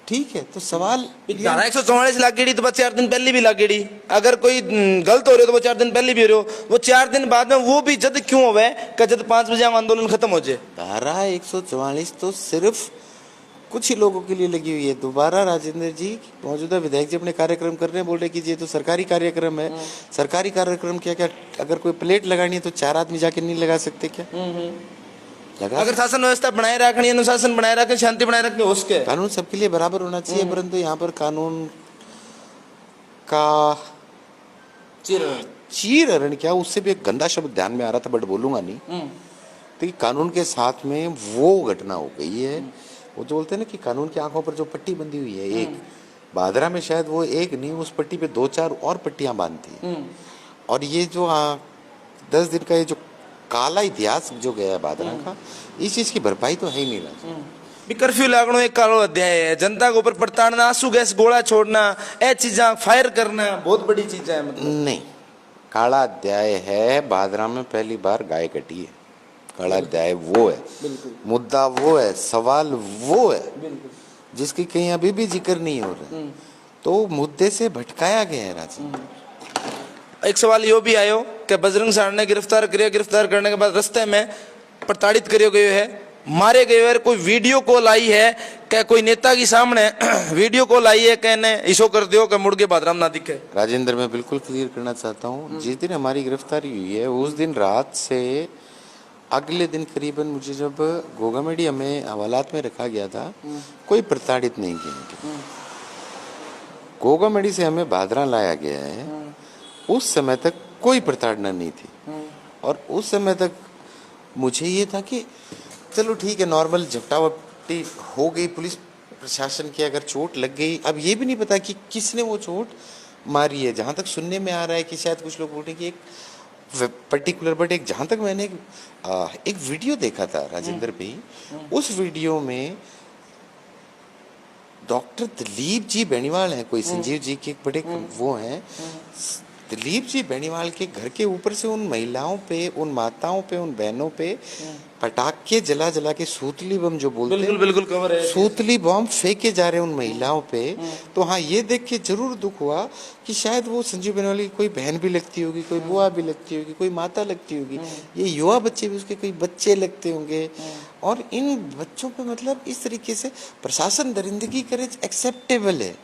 ठीक है, तो सवाल 144 लाख गेड़ी तो 4 दिन पहले भी लाख गेड़ी, अगर कोई गलत हो रही हो तो वो 4 दिन पहले भी हो रही हो, वो 4 दिन बाद में वो भी जद क्यों हो कि जद 5 बजे आंदोलन खत्म हो जाए। धारा 144 तो सिर्फ कुछ ही लोगों के लिए लगी हुई है। दोबारा राजेंद्र जी मौजूदा विधायक जी अपने कार्यक्रम कर रहे हैं, बोल रहे कि ये तो सरकारी कार्यक्रम है। सरकारी कार्यक्रम क्या क्या अगर कोई प्लेट लगानी है तो 4 आदमी जाके नहीं लगा सकते क्या? अगर शासन व्यवस्था बनाए रखनी, अनुशासन बनाए रखे, शांति बनाए रखनी, उसके कानून सबके लिए बराबर होना चाहिए, परंतु यहाँ पर कानून का चीरहरण क्या, उससे भी एक गंदा शब्द ध्यान में आ रहा था बट बोलूंगा नहीं। तो कानून के साथ में वो घटना हो गई है, वो जो बोलते हैं ना कि कानून की आंखों पर जो पट्टी बंधी हुई है, एक बादरा में शायद वो एक नहीं, उस पट्टी पे 2-4 और पट्टियां बांधती। और ये जो 10 दिन का ये जो काला इतिहास जो गया है बादरा का, इस चीज की भरपाई तो है ही नहीं रहा। भी कर्फ्यू लागनो एक कालो अध्याय है, जनता के ऊपर प्रताड़ना, आंसू गैस गोला छोड़ना, ए चीजा फायर करना बहुत बड़ी चीजा है। मतलब नहीं, काला अध्याय है, भादरा में पहली बार गाय कटी है, काला अध्याय वो है, मुद्दा वो है, सवाल वो है जिसकी कहीं अभी भी जिक्र नहीं हो रहा, तो मुद्दे से भटकाया गया है राजनीति। एक सवाल यो भी आयो कि बजरंग साहब ने गिरफ्तार करियो, गिरफ्तार करने के बाद रास्ते में प्रताड़ित करियो गयो है, मारे गए है, कोई वीडियो कॉल आई है क्या, कोई नेता के सामने वीडियो कॉल आई है कहने इसो कर दियो कि मुड़ के भादराम ना दिखे। राजेंद्र, मैं बिल्कुल क्लियर करना चाहता हूँ, जिस दिन हमारी गिरफ्तारी हुई है उस दिन रात से अगले दिन करीबन मुझे जब गोगामेडी हमें हवालात में रखा गया था, कोई प्रताड़ित नहीं किया। गोगामेडी से हमें भादरा लाया गया है, उस समय तक कोई प्रताड़ना नहीं थी, और उस समय तक मुझे ये था कि चलो ठीक है, नॉर्मल झपटावटी हो गई, पुलिस प्रशासन की अगर चोट लग गई, अब ये भी नहीं पता कि किसने वो चोट मारी है। जहाँ तक सुनने में आ रहा है कि शायद कुछ लोग बोलते हैं कि एक पर्टिकुलर, बट एक जहाँ तक मैंने एक वीडियो देखा था राजेंद्र भाई, उस वीडियो में डॉक्टर दिलीप जी बेनीवाल हैं, कोई संजीव जी के बड़े वो हैं, दिलीप जी बेनीवाल के घर के ऊपर से उन महिलाओं पे, उन माताओं पे, उन बहनों पे पटाखे जला जला के, सूतली बम जो बोलते हैं, बिल्कुल कवर है, सूतली बम फेंके जा रहे हैं उन महिलाओं पे। तो हाँ, ये देख के जरूर दुख हुआ कि शायद वो संजीव बेनीवाल की कोई बहन भी लगती होगी, कोई बुआ भी लगती होगी, कोई माता लगती होगी, ये युवा बच्चे भी उसके कोई बच्चे लगते होंगे, और इन बच्चों पे मतलब इस तरीके से प्रशासन दरिंदगी करे एक्सेप्टेबल है।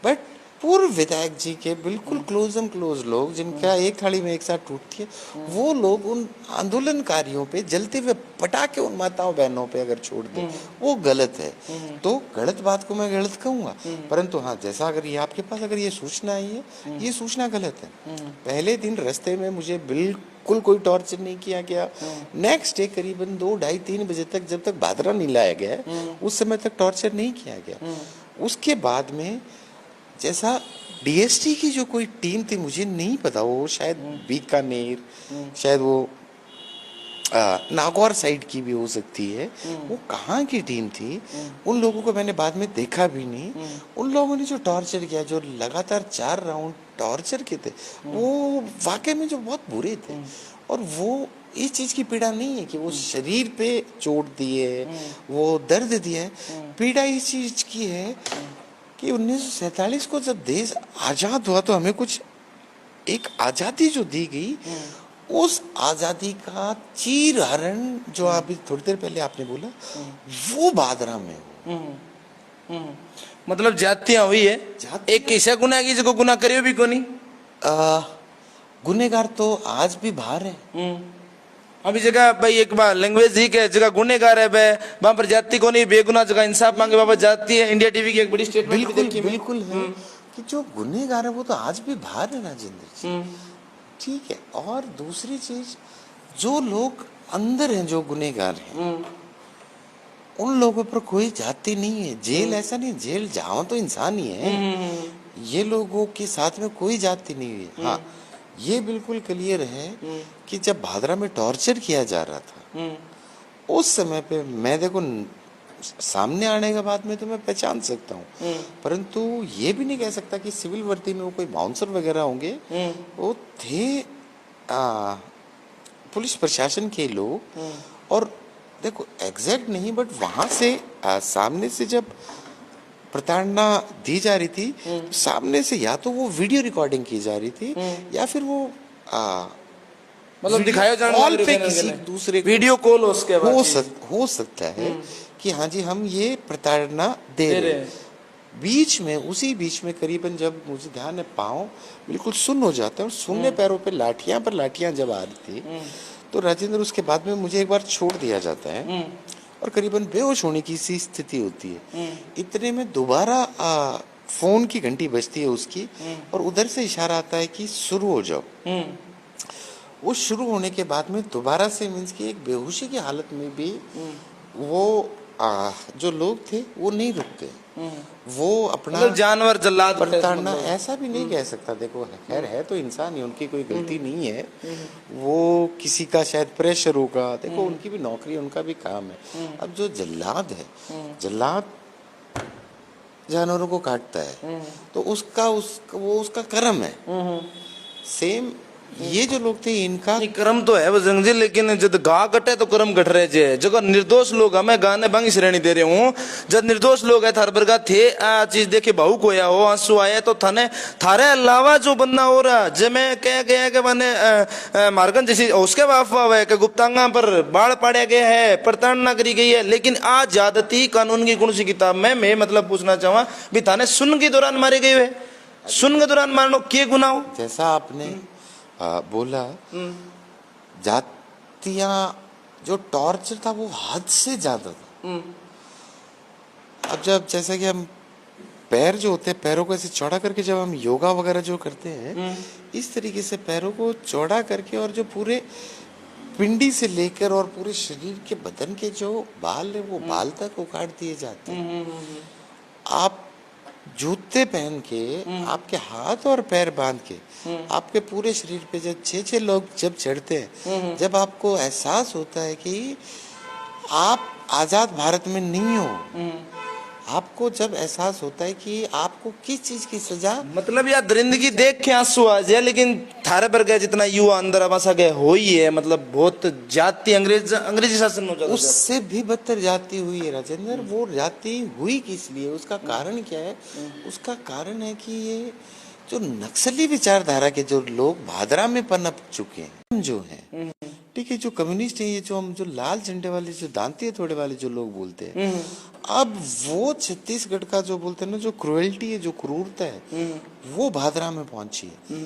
बट पूर्व विधायक जी के बिल्कुल क्लोज लोग, जिनका एक थाली में एक साथ टूटती है, वो लोग उन आंदोलनकारियों पे जलते हुए पटाखे उन माताओं बहनों पे अगर छोड़ दे, वो गलत है। तो गलत बात को मैं गलत कहूंगा, परंतु हाँ, जैसा अगर ये आपके पास अगर ये सूचना आई है, ये सूचना गलत है। पहले दिन रास्ते में मुझे बिल्कुल कोई टॉर्चर नहीं किया गया। नेक्स्ट डे करीबन 2, 2:30, 3 बजे तक, जब तक भादरा नहीं लाया गया, उस समय तक टॉर्चर नहीं किया गया। उसके बाद में जैसा डीएसटी की जो कोई टीम थी, मुझे नहीं पता, वो शायद बीकानेर, शायद वो नागौर साइड की भी हो सकती है, वो कहाँ की टीम थी, उन लोगों को मैंने बाद में देखा भी नहीं। उन लोगों ने जो टॉर्चर किया, जो लगातार 4 राउंड टॉर्चर किए थे, वो वाकई में जो बहुत बुरे थे। और वो इस चीज की पीड़ा नहीं है कि वो शरीर पे चोट दी है, वो दर्द दिया है, पीड़ा इस चीज की है कि 1947 को जब देश आजाद हुआ तो हमें कुछ एक आजादी जो दी गई, उस आजादी का चीर हरण जो अभी थोड़ी देर पहले आपने बोला, वो भादरा में मतलब जातियां हुई है, एक कैसा गुना की जो गुना करियो भी को नहीं, गुनेगार तो आज भी बाहर है। अभी जगह भाई एक बार लैंग्वेज ही के जगह गुनेगार है बे, वहां पर जाति को नहीं, बेगुना जगह इंसाफ मांगे बाबा जाती है। इंडिया टीवी की एक बड़ी स्टेटमेंट भी देखी बिल्कुल है कि जो गुनेगार है वो तो आज भी बाहर है राजेंद्र जी, ठीक है। और दूसरी चीज, जो लोग अंदर हैं, जो गुनेगार हैं, उन लोगों पर कोई जाति नहीं है। जेल ऐसा नहीं, जेल जाओ तो इंसान ही है, ये लोगों के साथ में कोई जाति नहीं है। हाँ, ये बिल्कुल क्लियर है कि जब भादरा में टॉर्चर किया जा रहा था, उस समय पे मैं देखो सामने आने के बाद में तो मैं पहचान सकता हूँ, परंतु ये भी नहीं कह सकता कि सिविल वर्दी में वो कोई बाउंसर वगैरह होंगे। वो थे पुलिस प्रशासन के लोग। और देखो एग्जैक्ट नहीं, बट वहां से सामने से जब प्रताड़ना दी जा रही थी, सामने से या तो वो वीडियो रिकॉर्डिंग की जा रही थी, या फिर वो मतलब दिखाया जाने कॉल पे किसी दूसरे वीडियो कॉल उसके बाद हो सकता है कि हाँ जी हम ये प्रताड़ना दे रहे हैं। बीच में, उसी बीच में करीबन जब मुझे ध्यान है, पाँव बिल्कुल सुन्न हो जाते हैं, और सुन्ने पैरों पे लाठियां जब आ रही थी, तो राजेंद्र उसके बाद में मुझे एक बार छोड़ दिया जाता है और करीबन बेहोश होने की सी स्थिति होती है। इतने में दोबारा फोन की घंटी बजती है उसकी, और उधर से इशारा आता है कि शुरू हो जाओ। वो शुरू होने के बाद में दोबारा से मीन्स की एक बेहोशी की हालत में भी वो जो लोग थे वो नहीं रुक गए, वो अपना मतलब जानवर जल्लाद प्रताड़ना ऐसा भी नहीं कह सकता। देखो खैर है तो इंसान ही, उनकी कोई गलती नहीं है, वो किसी का शायद प्रेशर होगा। देखो उनकी भी नौकरी, उनका भी काम है। अब जो जल्लाद है, जल्लाद जानवरों को काटता है तो वो उसका कर्म है। सेम ये जो लोग थे इनका नहीं, कर्म तो है बजरंग जी, लेकिन जब गा कटे तो कर्म कट रहे जे। जगह निर्दोष लोग हमें गाने भंग श्रेणी दे रहे हूँ, जब निर्दोष लोग है थार बरगा थे आ चीज देखे भावुक होया हो, आंसू आए तो थाने थारे अलावा जो बंदा हो रहा जमे कह गया कि मैंने मार्गन जैसी उसके वाफवा है कि गुप्तांगा पर बाढ़ पाड़ा गया है, प्रताड़ना करी गई है। लेकिन आज ज्यादती कानून की कौन सी किताब में मैं मतलब पूछना चाहूँ भी थाने सुन के दौरान मारे गए हुए, सुन के दौरान मारनो के गुना हो? जैसा आपने बोला, जातियां जो टॉर्चर था वो हद से ज्यादा था। अब जब जैसे कि हम पैर जो होते हैं, पैरों को ऐसे चौड़ा करके जब हम योगा वगैरह जो करते हैं, इस तरीके से पैरों को चौड़ा करके और जो पूरे पिंडी से लेकर और पूरे शरीर के बदन के जो बाल है वो बाल तक उखाड़ दिए जाते हैं। आप जूते पहन के, आपके हाथ और पैर बांध के, आपके पूरे शरीर पे जब 6-6 लोग जब चढ़ते हैं, जब आपको एहसास होता है कि आप आजाद भारत में नहीं हो, आपको जब एहसास होता है कि आपको किस चीज की सजा, मतलब यार दरिंदगी देख के आंसू आ जाए। लेकिन थारे पर गए जितना युवा अंदर आवासा गए हो ही है, मतलब बहुत जाति अंग्रेजी शासन हो जाता, उससे भी बदतर जाति हुई है राजेंद्र। वो जाति हुई किस लिए, उसका कारण क्या है? उसका कारण है कि ये जो नक्सली विचारधारा के जो लोग भादरा में पनप चुके हैं, जो हैं, ठीक है, जो कम्युनिस्ट है, ये जो हम जो लाल झंडे वाले, जो दांती थोड़े वाले जो लोग बोलते हैं, अब वो छत्तीसगढ़ का जो बोलते हैं ना, जो क्रुएल्टी है, जो क्रूरता है, वो भादरा में पहुंची है।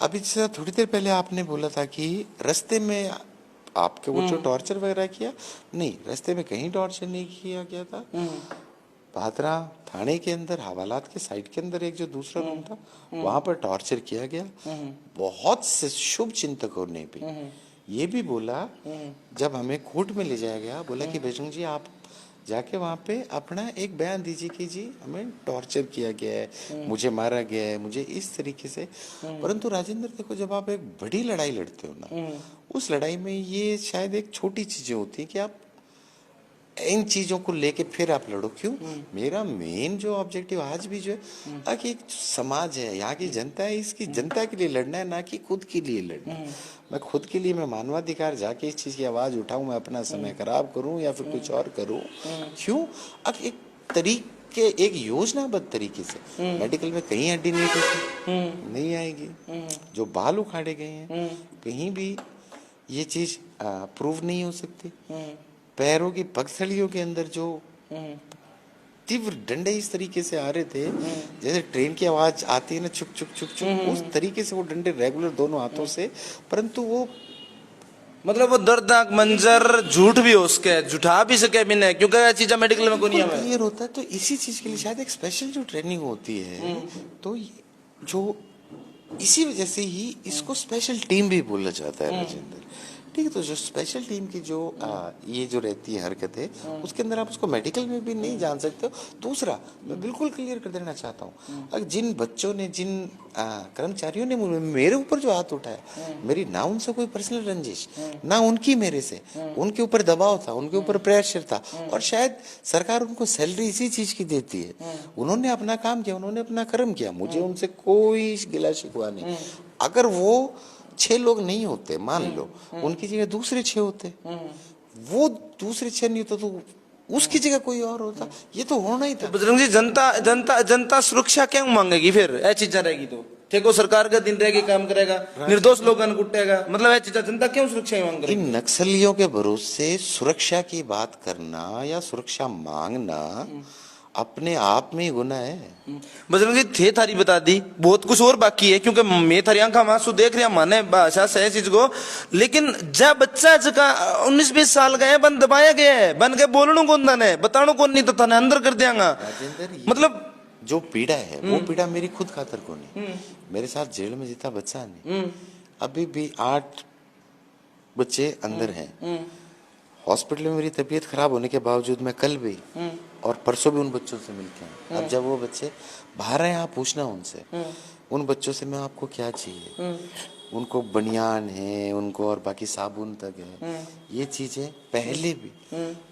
अभी जैसे थोड़ी देर पहले आपने बोला था कि रास्ते में आपके वो जो टॉर्चर वगैरह किया, नहीं, रास्ते में कहीं टॉर्चर नहीं किया गया था। भादरा थाने के अंदर, हवालात के साइड के अंदर एक जो दूसरा रूम था, वहां पर टॉर्चर किया गया। बहुत से शुभ चिंतकों ने भी ये भी बोला, जब हमें कोर्ट में ले जाया गया, बोला कि बजरंग जी आप जाके वहां पे अपना एक बयान दीजिए कि जी हमें टॉर्चर किया गया है, मुझे मारा गया है, मुझे इस तरीके से। परंतु राजेंद्र देखो, जब आप एक बड़ी लड़ाई लड़ते हो ना, उस लड़ाई में ये शायद एक छोटी चीजें होती है कि आप इन चीजों को लेके फिर आप लड़ो। क्यों? मेरा मेन जो ऑब्जेक्टिव आज भी जो है कि एक समाज है, यहाँ की जनता है, इसकी जनता के लिए लड़ना है, ना कि खुद के लिए लड़ना है। मैं खुद के लिए, मैं मानवाधिकार जाके इस चीज की आवाज उठाऊं, मैं अपना समय खराब करूं या फिर कुछ और करूं? क्यों? अब एक तरीके, एक योजनाबद्ध तरीके से मेडिकल में कहीं हड्डी नहीं टूटी, नहीं आएगी। जो बाल उखाड़े गए हैं, कहीं भी ये चीज प्रूव नहीं हो सकती। पैरों की पगथलियों के अंदर जो तीव्र डंडे इस तरीके से आ रहे थे, जैसे ट्रेन की आवाज आती है ना, चुक चुक चुक चुक, उस तरीके से वो डंडे रेगुलर दोनों हाथों से। परंतु वो मतलब वो दर्दनाक मंजर झूठ भी हो उसके, झूठा भी सके भी नहीं, क्योंकि चीजें मेडिकल में कोई नहीं है। क्लियर होता है। तो इसी चीज के लिए शायद एक स्पेशल जो ट्रेनिंग होती है, तो जो इसी वजह से ही इसको स्पेशल टीम भी बोला जाता है राजेंद्र। ठीक है, तो जो स्पेशल टीम की जो ये जो रहती है हरकतें, उसके अंदर आप उसको मेडिकल में भी नहीं जान सकते हो। दूसरा, मैं बिल्कुल क्लियर कर देना चाहता हूँ, अगर जिन बच्चों ने, जिन कर्मचारियों ने मेरे ऊपर जो हाथ उठाया, मेरी ना उनसे कोई पर्सनल रंजिश, ना उनकी मेरे से, उनके ऊपर दबाव था, उनके ऊपर प्रेशर था, और शायद सरकार उनको सैलरी इसी चीज की देती है। उन्होंने अपना काम किया, उन्होंने अपना कर्म किया, मुझे उनसे कोई गिला शिकवा नहीं। अगर वो 6 लोग नहीं होते, मान लो उनकी जगह दूसरे 6 होते, वो दूसरे 6 नहीं होते तो उसकी जगह कोई और होता, ये तो होना ही था। तो बजरंग जी, जनता सुरक्षा क्यों मांगेगी फिर? ऐ चीजें रहेगी तो देखो, सरकार का दिन रहेगी, काम करेगा, निर्दोष लोगों कुटेगा, मतलब ऐ चीजें जनता क्यों सुरक्षा मांग रही? इन नक्सलियों के भरोसे सुरक्षा की बात करना या सुरक्षा मांगना अपने आप में ही गुनाह है। बजरंग जी, थे थारी बता दी, बहुत कुछ और बाकी है, क्योंकि मैं थारी आंखा मासू देख रहा माने भाषा सही चीज को। लेकिन जब बच्चा जगह 19-20 साल का है, बन दबाया गया है, बन के बोलने को है, बताने को नहीं, तो थाने अंदर कर देंगा। मतलब जो पीड़ा है, वो पीड़ा मेरी खुद खातर को नहीं, मेरे साथ जेल में जीता बच्चा नहीं, अभी भी 8 बच्चे अंदर हैं, हॉस्पिटल में मेरी तबीयत खराब होने के बावजूद मैं कल भी और परसों भी उन बच्चों से मिल के आया। अब जब वो बच्चे बाहर हैं, आप पूछना उनसे, उन बच्चों से मैं आपको क्या चाहिए, उनको बनियान है, उनको और बाकी साबुन तक है, ये चीजें पहले भी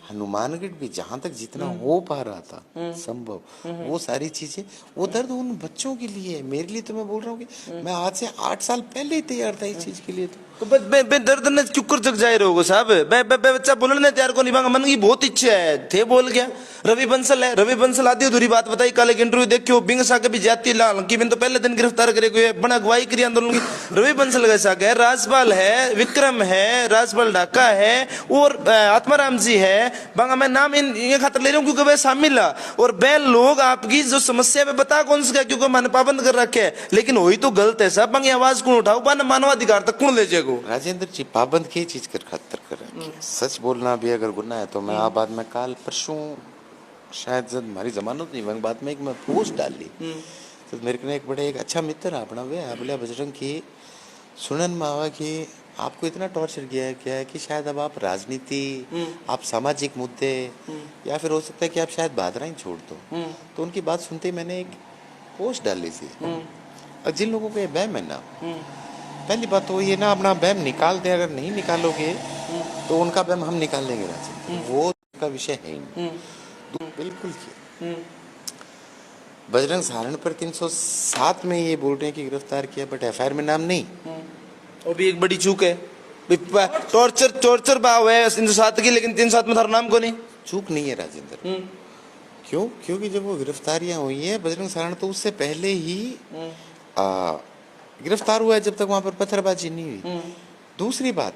हनुमानगढ़ भी जहां तक जितना हो पा रहा था संभव, वो सारी चीजें, वो दर्द उन बच्चों के लिए है। मेरे लिए तो मैं बोल रहा हूँ कि मैं आज से 8 साल पहले ही तैयार था इस चीज के लिए। तो बे दर्द ने चुकर जग जाए रहोगे साहब। बे बच्चा बोलने तैयार को निभागा, मन की बहुत इच्छा है, थे बोल गया। रवि बंसल है, रवि बंसल आदि अधूरी बात बताई, कल एक इंटरव्यू देखियो, बिंग सा के भी जाती लाल की बिन तो पहले दिन गिरफ्तार करे गए, बड़ा अगुवाई करी आंदोलन की। रवि बंसल कैसा है, राजपाल है, विक्रम है, राजपाल ढाका है और आत्माराम जी है, बांगा मैं नाम इन ये खातर ले रहा हूँ क्योंकि वह शामिल है। और वह लोग आपकी जो समस्या पे बता कौन सा, क्योंकि मैंने पाबंद कर रखे है, लेकिन वही तो गलत है साहब। बांगी आवाज कौन उठाओ, बान मानवाधिकार तक कौन ले जाएगा। राजेंद्र जी पाबंद की चीज कर खातर कर रहे हैं। सच बोलना भी अगर गुनाह है तो मैं आप बाद में काल परसों शायद जब हमारी जमानत नहीं वंग बाद में एक मैं पोस्ट डाली, तो मेरे को एक बड़े एक अच्छा मित्र अपना वे बोलिया बजरंग की सुनन में आवा कि आपको इतना टॉर्चर किया है कि शायद अब आप राजनीति, आप सामाजिक मुद्दे, या फिर हो सकता है कि आप शायद बादरा ही छोड़ दो। तो उनकी बात सुनते ही मैंने एक पोस्ट डाली थी। और जिन लोगों को ये बहम है ना, पहली बात तो ये ना अपना बहम निकाल दे, अगर नहीं निकालोगे तो उनका बहम हम निकाल लेंगे राजन, वो का विषय है ही नहीं। तो बिल्कुल बजरंग सहारण पर 307 में ये बोल रहे हैं कि गिरफ्तार किया, बट एफआईआर में नाम नहीं। वो भी एक बड़ी चूक है। टॉर्चर भाव है 307 की, लेकिन 307 में थारा नाम को नहीं। चूक नहीं है राजेंद्र। क्यों? क्योंकि जब वो गिरफ्तारियां हुई है, बजरंग सहारण तो उससे पहले ही गिरफ्तार हुआ है, जब तक वहां पर पत्थरबाजी नहीं हुई। दूसरी बात,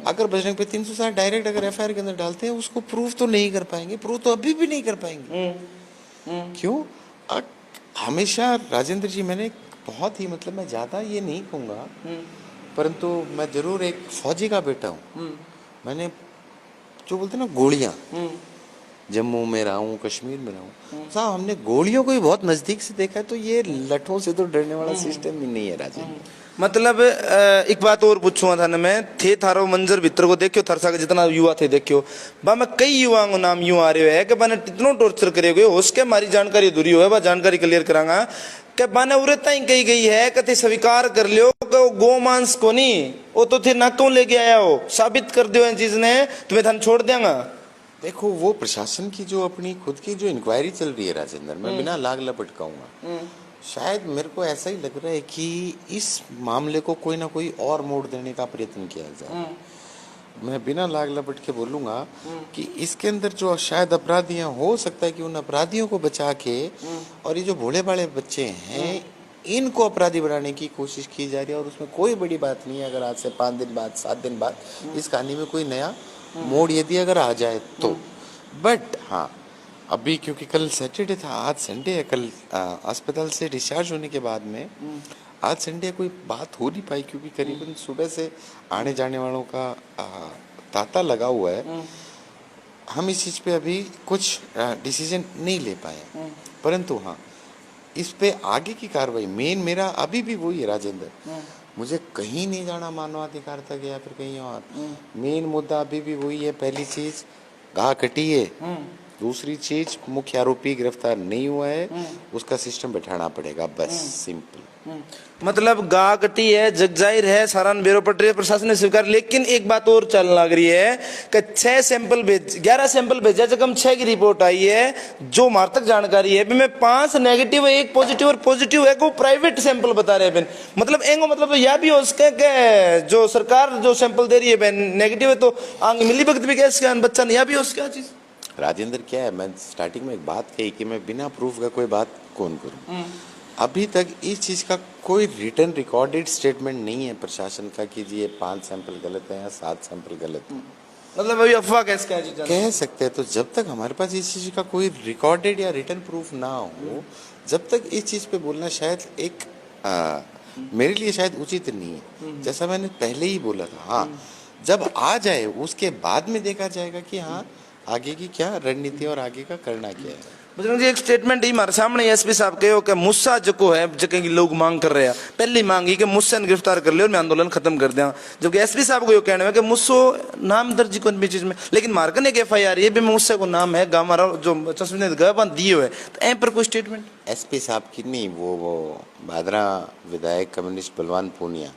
अगर बजरंग पे 307 डायरेक्ट अगर एफआईआर के अंदर डालते हैं, उसको प्रूफ तो नहीं कर पाएंगे, प्रूफ तो अभी भी नहीं कर पाएंगे। क्यों? हमेशा राजेंद्र जी मैंने बहुत ही मतलब मैं ज्यादा ये नहीं कहूंगा, परंतु मैं जरूर एक फौजी का बेटा हूँ। मैंने जो बोलते ना गोलियां, जम्मू में रहा हूँ, कश्मीर में रहा हूँ साहब, हमने गोलियों को भी बहुत नजदीक से देखा है। तो ये लठों से तो डरने वाला सिस्टम ही नहीं है राजेंद्र। मतलब एक बात और पूछूंगा था ना मैं, थे थारो मंजर भीतर को देखियो, थरसा के जितना युवा थे देखियो, बा मैं कई युवाओं को नाम यूं आ रहे है कि बाने इतना टॉर्चर करे गए, उसके हमारी जानकारी अधूरी हो है, बा जानकारी क्लियर करांगा कि बाने उरे ताई कही गई है कि स्वीकार कर लियो कि वो गो मांस को नहीं, वो तो थे ना क्यों लेके आया हो, साबित कर दियो इन चीज ने, तुम्हें थान छोड़ देंगा। देखो वो प्रशासन की जो अपनी खुद की जो इंक्वायरी चल रही है राजेंद्र, मैं बिना लाग लपटकाऊंगा, शायद मेरे को ऐसा ही लग रहा है कि इस मामले को कोई ना कोई और मोड़ देने का प्रयत्न किया जाए। मैं बिना लाग लपट के बोलूंगा कि इसके अंदर जो शायद अपराधियां, हो सकता है कि उन अपराधियों को बचा के, और ये जो भोले भाले बच्चे हैं इनको अपराधी बनाने की कोशिश की जा रही है। और उसमें कोई बड़ी बात नहीं है अगर आज से 5 दिन बाद, 7 दिन बाद इस कहानी में कोई नया मोड़ यदि अगर आ जाए तो। बट हाँ, अभी क्योंकि कल सैटरडे था, आज संडे है, कल अस्पताल से डिस्चार्ज होने के बाद में आज संडे कोई बात हो नहीं पाई, क्योंकि करीबन सुबह से आने जाने वालों का तांता लगा हुआ है। हम इस चीज पे अभी कुछ डिसीजन नहीं ले पाए, परंतु हाँ इस पे आगे की कार्रवाई मेन मेरा अभी भी वही है राजेंद्र। मुझे कहीं नहीं जाना मानवाधिकार तक या फिर कहीं और, मेन मुद्दा अभी भी वही है। पहली चीज घा कटी है, दूसरी चीज मुख्य आरोपी गिरफ्तार नहीं हुआ है, उसका सिस्टम बैठाना पड़ेगा, बस सिंपल। मतलब गा कटी है, जग जाहिर है, सारान बेरो पट रही है, प्रशासन ने स्वीकार। लेकिन एक बात और चलने लग रही है कि 6 सैंपल 11 सैंपल भेजा, जब 6 की रिपोर्ट आई है, जो मार तक जानकारी है में 5 नेगेटिव है, 1 पॉजिटिव, और पॉजिटिव है को प्राइवेट सैंपल बता रहे हैं। मतलब एंगो मतलब तो यह भी हो सके कि जो सरकार जो सैंपल दे रही है नेगेटिव है, तो आगे मिली भगत भी कैसे बच्चा नहीं, यह भी हो सके चीज। राजेंद्र क्या है, मैं स्टार्टिंग में एक बात कही कि मैं बिना प्रूफ का कोई बात कौन करूं। अभी तक इस चीज का कोई रिटर्न रिकॉर्डेड स्टेटमेंट नहीं है प्रशासन का कि जी ये 5 सैंपल गलत है या 7 सैंपल गलत है। मतलब अभी अफवाह कैसे कह सकते हैं। तो जब तक हमारे पास इस चीज का कोई रिकॉर्डेड या रिटर्न प्रूफ ना हो, जब तक इस चीज पे बोलना शायद एक मेरे लिए शायद उचित नहीं है। जैसा मैंने पहले ही बोला था, हाँ जब आ जाए उसके बाद में देखा जाएगा कि हाँ आगे की क्या रणनीति और आगे का करना क्या है। बजरंग जी एक स्टेटमेंट ही हमारे सामने एसपी साहब कहो कि मुस्सा जो है जगह की लोग मांग कर रहे हैं, पहली मांग ही कि मुस्सा ने गिरफ्तार कर लिया और मैं आंदोलन खत्म कर दिया, जबकि एसपी साहब को ये कहना है कि मुस्सो नाम दर्ज कौन भी चीज में, लेकिन मारकन एक FIR ये भी मुस्से को नाम है गाँव हमारा जो चश्मे गवाह दिए हुए, तो ऐ पर कोई स्टेटमेंट एसपी साहब की नहीं, वो भादरा विधायक कम्युनिस्ट बलवान पूनिया,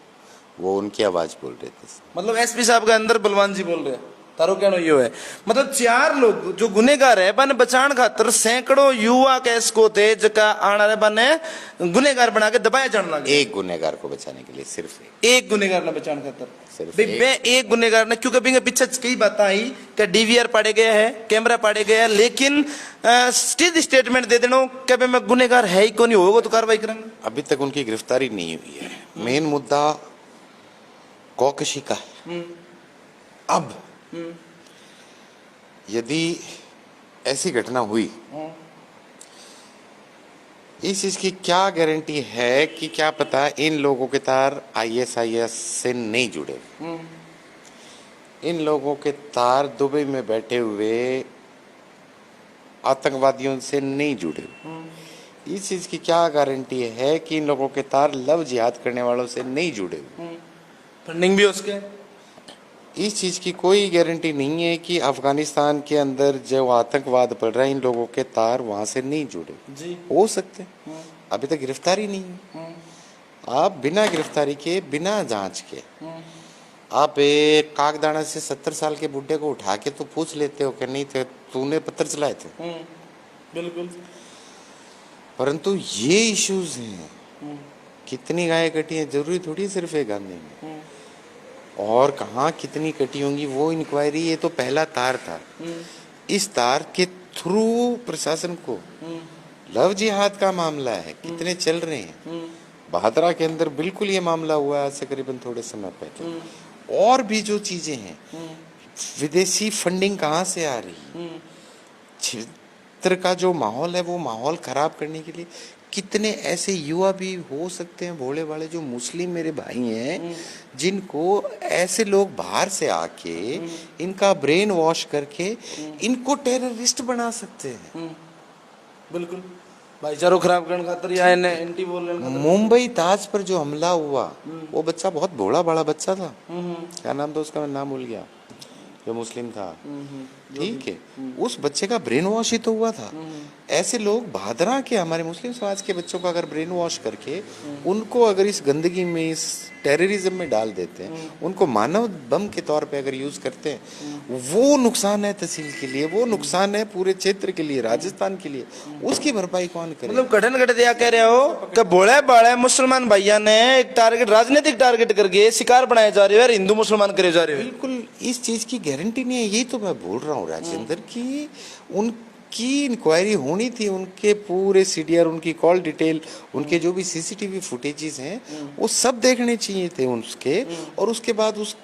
वो उनकी आवाज बोल रहे थे। मतलब एसपी साहब के अंदर बलवान जी बोल रहे हैं, तारो कहना यो है मतलब 4 लोग जो गुनेगार है बने बचाण खातर सैकड़ों युवा कैस को थे जका आने वाले बने गुनेगार बना के दबाया जाने लगे। एक गुनेगार को बचाने के लिए सिर्फ एक गुनेगार ने बचाण खातर सिर्फ भाई एक गुनेगार ने, क्योंकि बिंगे पीछे कई बात आई कि DVR पाड़े गए है, कैमरा पाड़े गए है, लेकिन सीधी स्टेटमेंट दे देना कि भाई मैं गुनेगार है ही कौन, होगा तो कार्रवाई करेंगे। अभी तक उनकी गिरफ्तारी नहीं हुई है। मेन मुद्दा कौकशी का है। अब यदि ऐसी घटना हुई, इस चीज की क्या गारंटी है कि क्या पता इन लोगों के तार ISIS से नहीं जुड़े, इन लोगों के तार दुबई में बैठे हुए आतंकवादियों से नहीं जुड़े। इस चीज की क्या गारंटी है कि इन लोगों के तार लव जिहाद करने वालों से नहीं जुड़े। फंडिंग भी उसके, इस चीज की कोई गारंटी नहीं है कि अफगानिस्तान के अंदर जो आतंकवाद बढ़ रहा है इन लोगों के तार वहां से नहीं जुड़े जी, हो सकते। अभी तक गिरफ्तारी नहीं है। आप बिना गिरफ्तारी के, बिना जांच के आप एक कागदाना से 70 साल के बुढ़े को उठा के तो पूछ लेते हो कि नहीं थे तूने पत्थर चलाए थे। बिल्कुल। परंतु ये इश्यूज हैं, कितनी गायें कटी हैं जरूरी थोड़ी सिर्फ एक गाने में, और कहाँ कितनी कटी होंगी वो इंक्वायरी, ये तो पहला तार था। इस तार के थ्रू प्रशासन को लव जिहाद का मामला है, कितने चल रहे हैं। भादरा के अंदर बिल्कुल ये मामला हुआ आज से करीबन थोड़े समय पहले। और भी जो चीजें हैं, विदेशी फंडिंग कहाँ से आ रही, क्षेत्र का जो माहौल है वो माहौल खराब करने के लिए कितने ऐसे युवा भी हो सकते हैं भोले वाले जो मुस्लिम मेरे भाई हैं, जिनको ऐसे लोग बाहर से आके इनका ब्रेन वॉश करके इनको टेररिस्ट बना सकते हैं। बिल्कुल भाईचारो खराब करने खातर या एंटी बोलने खातर। मुंबई ताज पर जो हमला हुआ, वो बच्चा बहुत भोला बड़ा बच्चा था, क्या नाम था उसका, मैं नाम भूल गया, जो मुस्लिम था। ठीक है, उस बच्चे का ब्रेन वॉश ही तो हुआ था। ऐसे लोग भादरा के हमारे मुस्लिम समाज के बच्चों का अगर ब्रेन वॉश करके उनको अगर इस गंदगी में, इस टेररिज्म में डाल देते हैं, उनको मानव बम के तौर पे अगर यूज करते हैं, वो नुकसान है तहसील के लिए, वो नुकसान है पूरे क्षेत्र के लिए, राजस्थान के लिए। उसकी भरपाई कौन करे? मतलब कठिन घट दिया कह रहे हो कि भोले बाड़े मुसलमान भैया ने एक टारगेट, राजनीतिक टारगेट करके शिकार बनाए जा रहे हो, हिंदू मुसलमान करे जा रहे हो। बिल्कुल इस चीज की गारंटी नहीं है। यही तो मैं बोल रहा हूँ राजेंद्र की उनकी इंक्वायरी होनी थी, उनके पूरे CDR, उनकी कॉल डिटेल, उनके जो भी CCTV फुटेजेस हैं वो सब देखने चाहिए थे उसके, और उसके बाद उस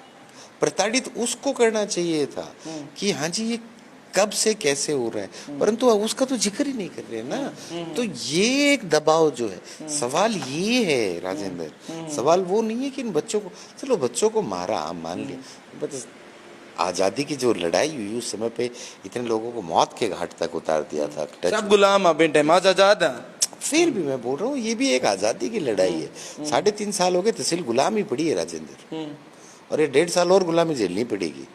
प्रताड़ित उसको करना चाहिए था कि हाँ जी ये कब से कैसे हो रहा है, परंतु उसका तो जिक्र ही नहीं कर रहे ना। तो ये एक दबाव जो है, सवाल ये है राजेंद्र, सवाल वो नहीं है कि इन बच्चों को, चलो बच्चों को मारा हम मान लिया, बस आजादी की जो लड़ाई हुई उस समय पे इतने लोगों को मौत के घाट तक उतार दिया था। सब गुलाम बेटे आज आजाद है। फिर भी मैं बोल रहा हूँ ये भी एक आजादी की लड़ाई है। 3.5 साल हो गए तहसील गुलामी पड़ी है राजेंद्र, और ये 1.5 साल और गुलामी झेलनी पड़ेगी।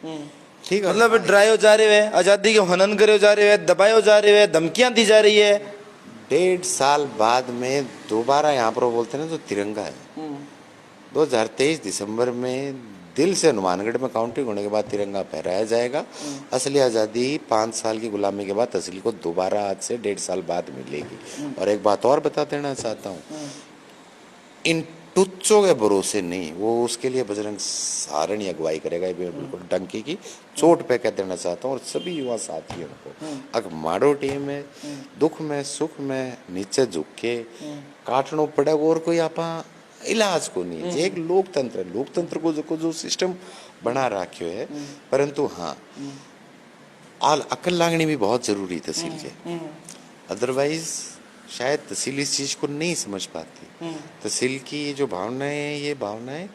ठीक है, मतलब ड्राई हो जा रहे हैं, आजादी के हनन करे जा रहे हैं, दबाए हो जा रहे हैं, धमकियां दी जा रही है। 1.5 साल बाद में दोबारा यहाँ पर बोलते हैं ना, तो तिरंगा है। 2023 दिसंबर में दिल से हनुमानगढ़ में काउंटिंग होने के बाद तिरंगा फहराया जाएगा। असली आज़ादी 5 साल की गुलामी के बाद तहसील को दोबारा आज से 1.5 साल बाद मिलेगी। और एक बात और बता देना चाहता हूँ, इन टुच्चों के भरोसे नहीं, वो उसके लिए बजरंग सारणी अगुवाई करेगा, ये बिल्कुल डंकी की चोट पे कह देना चाहता हूँ। और सभी युवा साथियों को, अगर माड़ो टीम में दुख में सुख में नीचे झुक के काटना पड़े, और कोई आपा इलाज को नहीं है। एक लोकतंत्र है, लोकतंत्र को जो सिस्टम बना रखे है, परंतु हाँ अकल लागनी भी बहुत जरूरी तहसील के, अदरवाइज शायद तहसील इस चीज को नहीं समझ पाती। तहसील की ये जो भावनाएं हैं, ये भावनाएं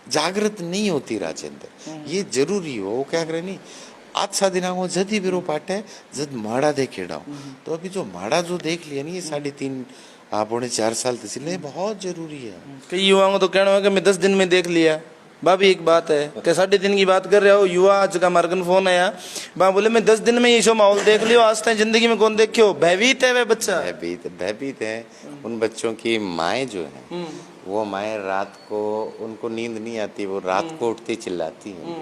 जागृत नहीं होती राजेंद्र। ये जरूरी हो, क्या करे नहीं, आज दिन वो जद ही बिरो पाटे जद माड़ा देखेड़ा। तो अभी जो माड़ा जो देख लिया नहीं ये 3.5 पौने 4 साल तक बहुत जरूरी है। कई युवाओं को तो कहना है कि मैं 10 दिन में देख लिया। भाभी एक बात है कि 3.5 की बात कर रहे हो युवा आज का मार्गन फोन आया बा बोले मैं 10 दिन में ये शो माहौल देख लियो आज तक जिंदगी में कौन देखियो। भयभीत है वे बच्चा, भयभीत है। उन बच्चों की माएँ जो है वो माएँ रात को उनको नींद नहीं आती, वो रात को उठती चिल्लाती हैं।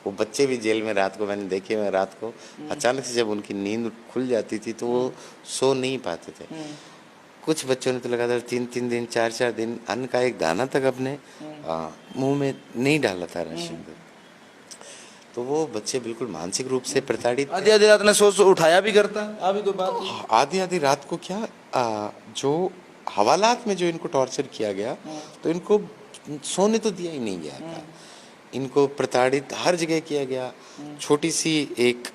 वो बच्चे भी जेल में रात को मैंने देखे, मैं रात को अचानक से जब उनकी नींद खुल जाती थी तो वो सो नहीं पाते थे। कुछ बच्चों ने तो लगातार 3-3 दिन 4-4 दिन अन्न का एक दाना तक अपने मुंह में नहीं डाला था राशन में। तो वो बच्चे बिल्कुल मानसिक रूप से प्रताड़ित। आधी आधी रात ने सो उठाया भी करता अभी तो बात आधी आधी रात को क्या जो हवालात में जो इनको टॉर्चर किया गया तो इनको सोने तो दिया ही नहीं गया था। इनको प्रताड़ित हर जगह किया गया। छोटी सी एक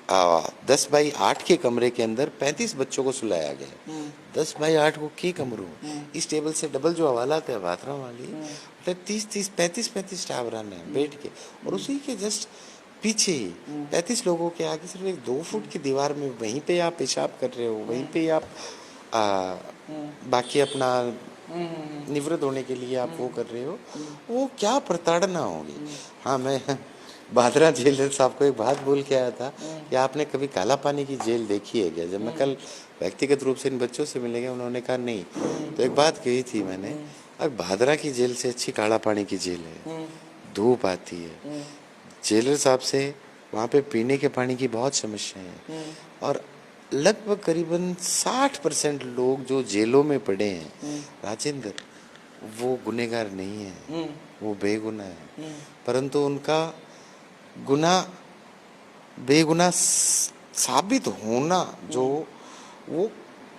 10 बाई 8 के कमरे के अंदर 35 बच्चों को सुलाया गया। 10 बाई 8 को के कमरों इस टेबल से डबल जो हवालात है बाथरूम वाली 35 स्टाफ रन है बैठ के और उसी के जस्ट पीछे 35 लोगों के आगे सिर्फ एक 2 फुट की दीवार में वहीं पे आप पेशाब कर रहे हो, वहीं पे आप बाकी अपना निवृत्त होने के लिए आप वो कर रहे हो। वो क्या प्रताड़ना होगी। हाँ मैं भादरा जेल साहब को एक बात बोल के आया था कि आपने कभी काला पानी की जेल देखी है क्या। जब मैं कल व्यक्तिगत रूप से इन बच्चों से मिले गया उन्होंने कहा नहीं। तो एक बात कही थी मैंने, अब भादरा की जेल से अच्छी काला पानी की जेल है, धूप आती है। जेलर साहब से वहाँ पे पीने के पानी की बहुत समस्या है और लगभग करीबन 60% लोग जो जेलों में पड़े हैं राजेंद्र वो गुनहगार नहीं है, वो बेगुनाह है। परंतु उनका गुनाह बेगुनाह साबित होना जो वो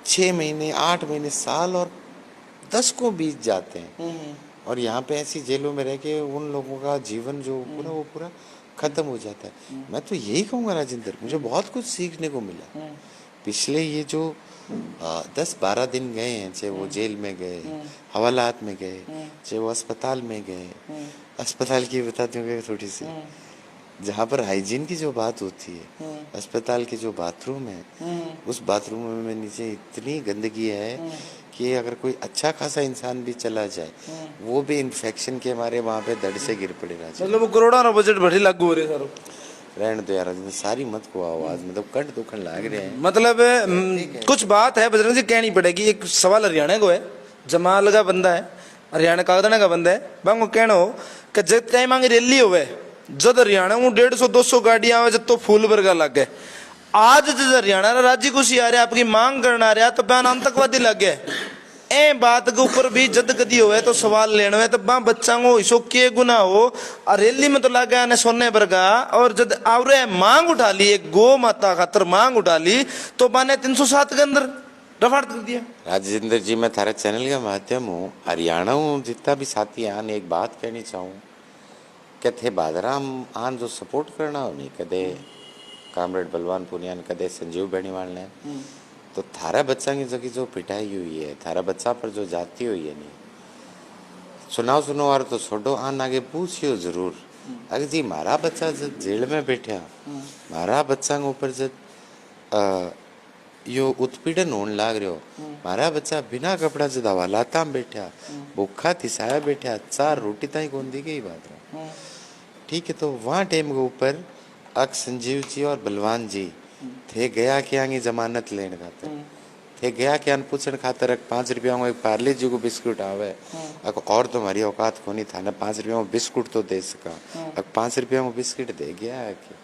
6 महीने 8 महीने साल और 10 को बीत जाते हैं और यहाँ पे ऐसी जेलों में रह के उन लोगों का जीवन जो वो पूरा खत्म हो जाता है। मैं तो यही कहूँगा राजेंद्र मुझे बहुत कुछ सीखने को मिला पिछले ये जो 10-12 दिन गए हैं, चाहे वो जेल में गए, हवालात में गए, चाहे वो अस्पताल में गए। अस्पताल की बताती हूँ थोड़ी सी, जहाँ पर हाइजीन की जो बात होती है, अस्पताल के जो बाथरूम है उस बाथरूम में नीचे इतनी गंदगी है कि अगर कोई अच्छा खासा इंसान भी चला जाए वो भी इन्फेक्शन के मारे वहाँ पे दर्द से गिर पड़ेगा। मतलब वो करोड़ों बजट बढ़ी लागू हो रहे सर। रहने दो यार सारी मत को आवाज मतलब कंठ दुखन लाग रहे हैं। मतलब कुछ बात है बजरंग जी कहनी पड़ेगी। एक सवाल हरियाणा को है, जमाल का बंदा है, हरियाणा कागदाना का बंदा है। बांगो कहना हो कि जब टाइम मांगे रैली होवे जब हरियाणा में 150-200 गाड़ियां आवे जब तो फूल वर्गा लग गए। आज जब हरियाणा राज्य खुशी आ रहा आपकी मांग करना आ रहा तो बयान आतंकवादी लग गए। ए बात के ऊपर भी जद कदी हो तो सवाल लेना है तो बच्चा को इसो के गुना हो और रैली में तो लगा ने सोने वर्गा और जब आवरे मांग उठा ली एक गो माता खातर मांग उठा ली तो बाने 307 के अंदर रफाड़ कर दिया। राजेंद्र जी मैं थारे चैनल का माध्यम हूँ हरियाणा हूँ जितना भी साथी आन एक बात कहनी चाहूँ क्या थे बादराम आन जो सपोर्ट करना हो नहीं कदे कामरेड बलवान पुनियान कदे संजीव बेनीवाल ने तो थारा बच्चा की जगह जो पिटाई हुई है थारा बच्चा पर जो जाती हुई है नहीं सुनो और तो छोड़ो आन आगे पूछियो जरूर अगर जी मारा बच्चा जब जेल में बैठा मारा बच्चा के ऊपर जब यो उत्पीड़न होने लाग रहे हो मारा बच्चा बिना कपड़ा जब हवालाता में बैठा भूखा तिसाया बैठा 4 रोटी ताई कौन दी गई बात रहा ठीक है। तो वहाँ टाइम के ऊपर अक संजीव जी और बलवान जी थे गया के आगे जमानत लेने खातर थे गया के अन पूछन खातर 5 रुपया में एक पार्ले जी को बिस्कुट आवे अक और तुम्हारी औकात को नहीं था ना 5 रुपया में बिस्कुट तो दे सका अक 5 रुपया में बिस्किट दे गया है कि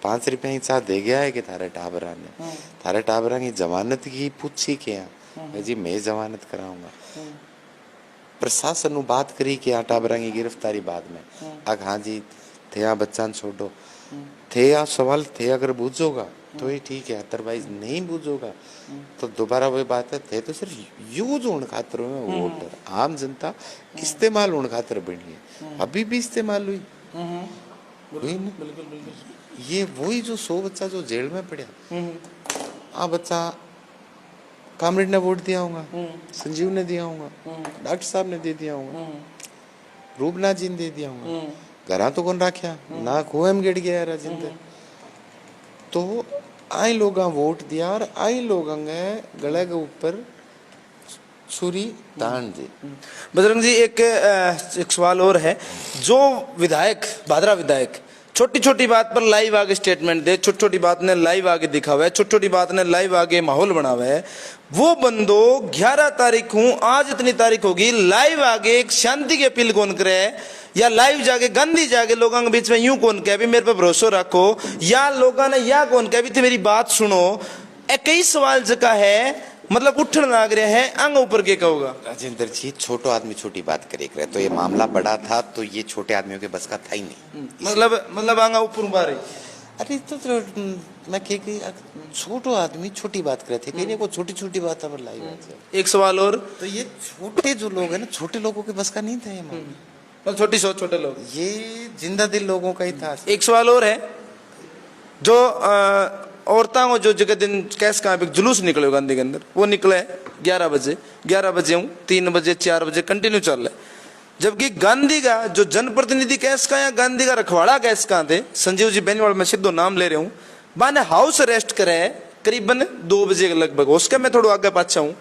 5 रुपया ही चाह दे गया है कि थारे टाबरा ने थारे टाबरा की जमानत की पूछी क्या जी मैं जमानत कराऊंगा प्रशासन बात करी कि हाँ टाबरा की गिरफ्तारी बाद में अग हाँ जी थे यहाँ बच्चा छोड़ो थे यहाँ सवाल थे अगर बूझोगा तो ही ठीक है अदरवाइज नहीं बूझोगा तो दोबारा वही बात है थे तो सिर्फ यूज होने खातर में वोटर आम जनता इस्तेमाल होने खातर बनी है अभी भी इस्तेमाल हुई ना ये वही जो 100 बच्चा जो जेल में पड़ा आ बच्चा कामरेड ने वोट दिया होगा संजीव ने दिया होगा डॉक्टर साहब ने दे दिया होगा रूपनाथ जी ने दे दिया होगा घरा तो कौन रखा ना कुएं में गिर गया राजेंद्र तो आई लोग वोट दिया और आई लोगों ने गले के ऊपर छुरी तान दी। बजरंग जी एक सवाल और है। जो विधायक भादरा विधायक छोटी छोटी बात पर लाइव आगे स्टेटमेंट दे, छोटी छोटी बात ने लाइव आगे दिखावा है, छोटी छोटी बात ने लाइव आगे माहौल बनावा है, वो बंदो 11 तारीख हूं आज इतनी तारीख होगी लाइव आगे एक शांति की अपील कौन करे, या लाइव जाके गांधी जाके लोगों के बीच में यूं कौन कहे भी मेरे पे भरोसा रखो, या लोगों ने या कौन कहे भी मेरी बात सुनो। कई सवाल जगह है मतलब उठन लग रहा है, आंग ऊपर के कहोगा। राजेंद्र जी, छोटो आदमी छोटी बात करे करे, तो ये मामला बड़ा था तो ये छोटे आदमियों के बस का था ही नहीं। मतलब आंगा ऊपर बारे अरे तो मैं कह छोटो आदमी छोटी बात करे थे, कहीं को छोटी छोटी बात पर लाई बात। एक सवाल और, तो ये छोटे जो लोग हैं ना, छोटे लोगों के बस का नहीं था ये मामला। मतलब छोटी सोच छोटे लोग, ये जिंदा दिल लोगों का ही था। एक सवाल और है, जो औरतों को जो जगह दिन कैस कहाँ पे जुलूस निकले गांधी के अंदर, वो निकले 11 बजे हूँ 3 बजे 4 बजे कंटिन्यू चल रहा है, जबकि गांधी का जो जनप्रतिनिधि कैस का या गांधी का रखवाड़ा कैस कहाँ थे, संजीव जी बेनीवाल, मैं सीधो नाम ले रहा हूँ, बाने हाउस अरेस्ट करे करीबन 2 बजे के लगभग, उसके मैं थोड़ा आगे पाछा हूँ,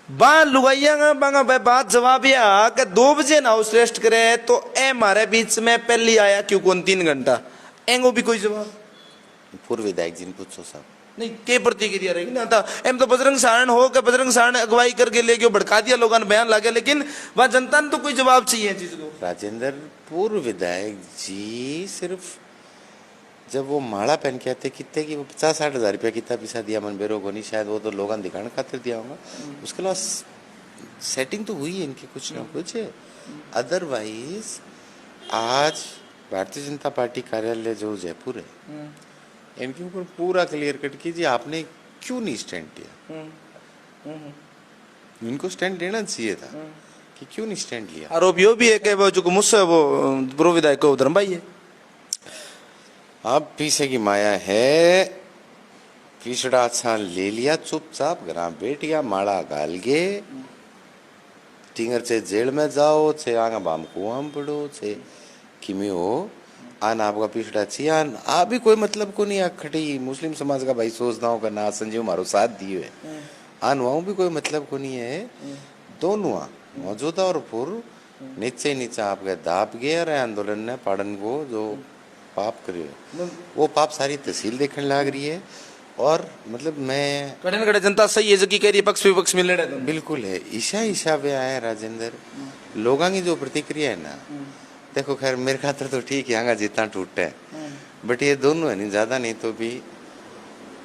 बा लुगाइया बांगा बात जवाब यह कि 2 बजे ना हाउस अरेस्ट करे तो ए मारे बीच में पहली आया क्यों कौन 3 घंटा, एंगो भी कोई जवाब। पूर्व विधायक जी ने पूछो साहब नहीं के प्रतिक्रिया रहेगी ना, था एम तो बजरंग सारण हो के बजरंग सारण अगवाई करके ले गयो, भड़का दिया लोगों ने, बयान ला गया, लेकिन वह जनता ने तो कोई जवाब चाहिए चीज को। राजेंद्र, पूर्व विधायक जी सिर्फ जब वो माला पहन के आते कितने की, वो 50-60 हजार रुपया कितना पैसा दिया मन बेरो को नहीं, शायद वो तो लोगों दिखाने खातिर दिया होगा, उसके अलावा सेटिंग तो हुई है इनकी कुछ ना कुछ। अदरवाइज आज भारतीय जनता पार्टी कार्यालय जो जयपुर है, इनके ऊपर पूरा क्लियर कट कीजिए, आपने क्यों नहीं स्टैंड लिया। इनको स्टैंड लेना चाहिए था कि क्यों नहीं स्टैंड लिया। आरोप यो भी है कि वो जो मुझसे वो पूर्व विधायक को धर्म भाई है, अब पीछे की माया है, पिछड़ा साल ले लिया चुपचाप घर बैठ गया, माड़ा गाल गे टिंगर से जेल में जाओ, छे आगा बाम कुआं में पड़ो, छे किमी हो आन आपका पिछड़ा चियान आ भी कोई मतलब को नहीं, खटी मुस्लिम समाज का भाई सोचता हूँ का ना संजीव मारो साथ दिए है, आन वहाँ भी कोई मतलब को नहीं है। दोनों मौजूदा और पूर्व नीचे नीचे आपके दाप गए रहे आंदोलन ने पाड़न को जो पाप करियो, वो पाप सारी तहसील देखने लग रही है। और मतलब मैं कठिन कठिन जनता सही है जबकि कह रही है पक्ष विपक्ष मिल रहे हैं, बिल्कुल है ईशा पे आया राजेंद्र, लोगों की जो प्रतिक्रिया है ना, देखो खैर मेरे खातर तो ठीक है, यहाँ जितना टूटे है, बट ये दोनों है नहीं, ज्यादा नहीं तो भी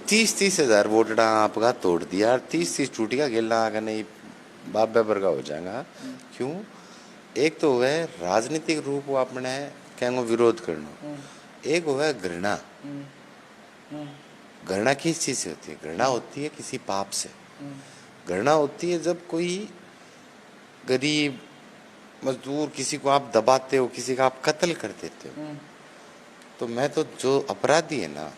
30-30 हजार वोटड़ा आपका तोड़ दिया, 30-30 टूटिया गेला आगे नहीं बाप बेबर का हो जाएगा। क्यों? एक तो हुआ है राजनीतिक रूप वो अपने कहेंगे विरोध करना, एक हुआ है घृणा। घृणा किस चीज से होती है? घृणा होती है किसी पाप से। घृणा होती है जब कोई गरीब मजदूर किसी को आप दबाते हो, किसी का आप कत्ल कर देते हो। तो मैं तो जो अपराधी है ना,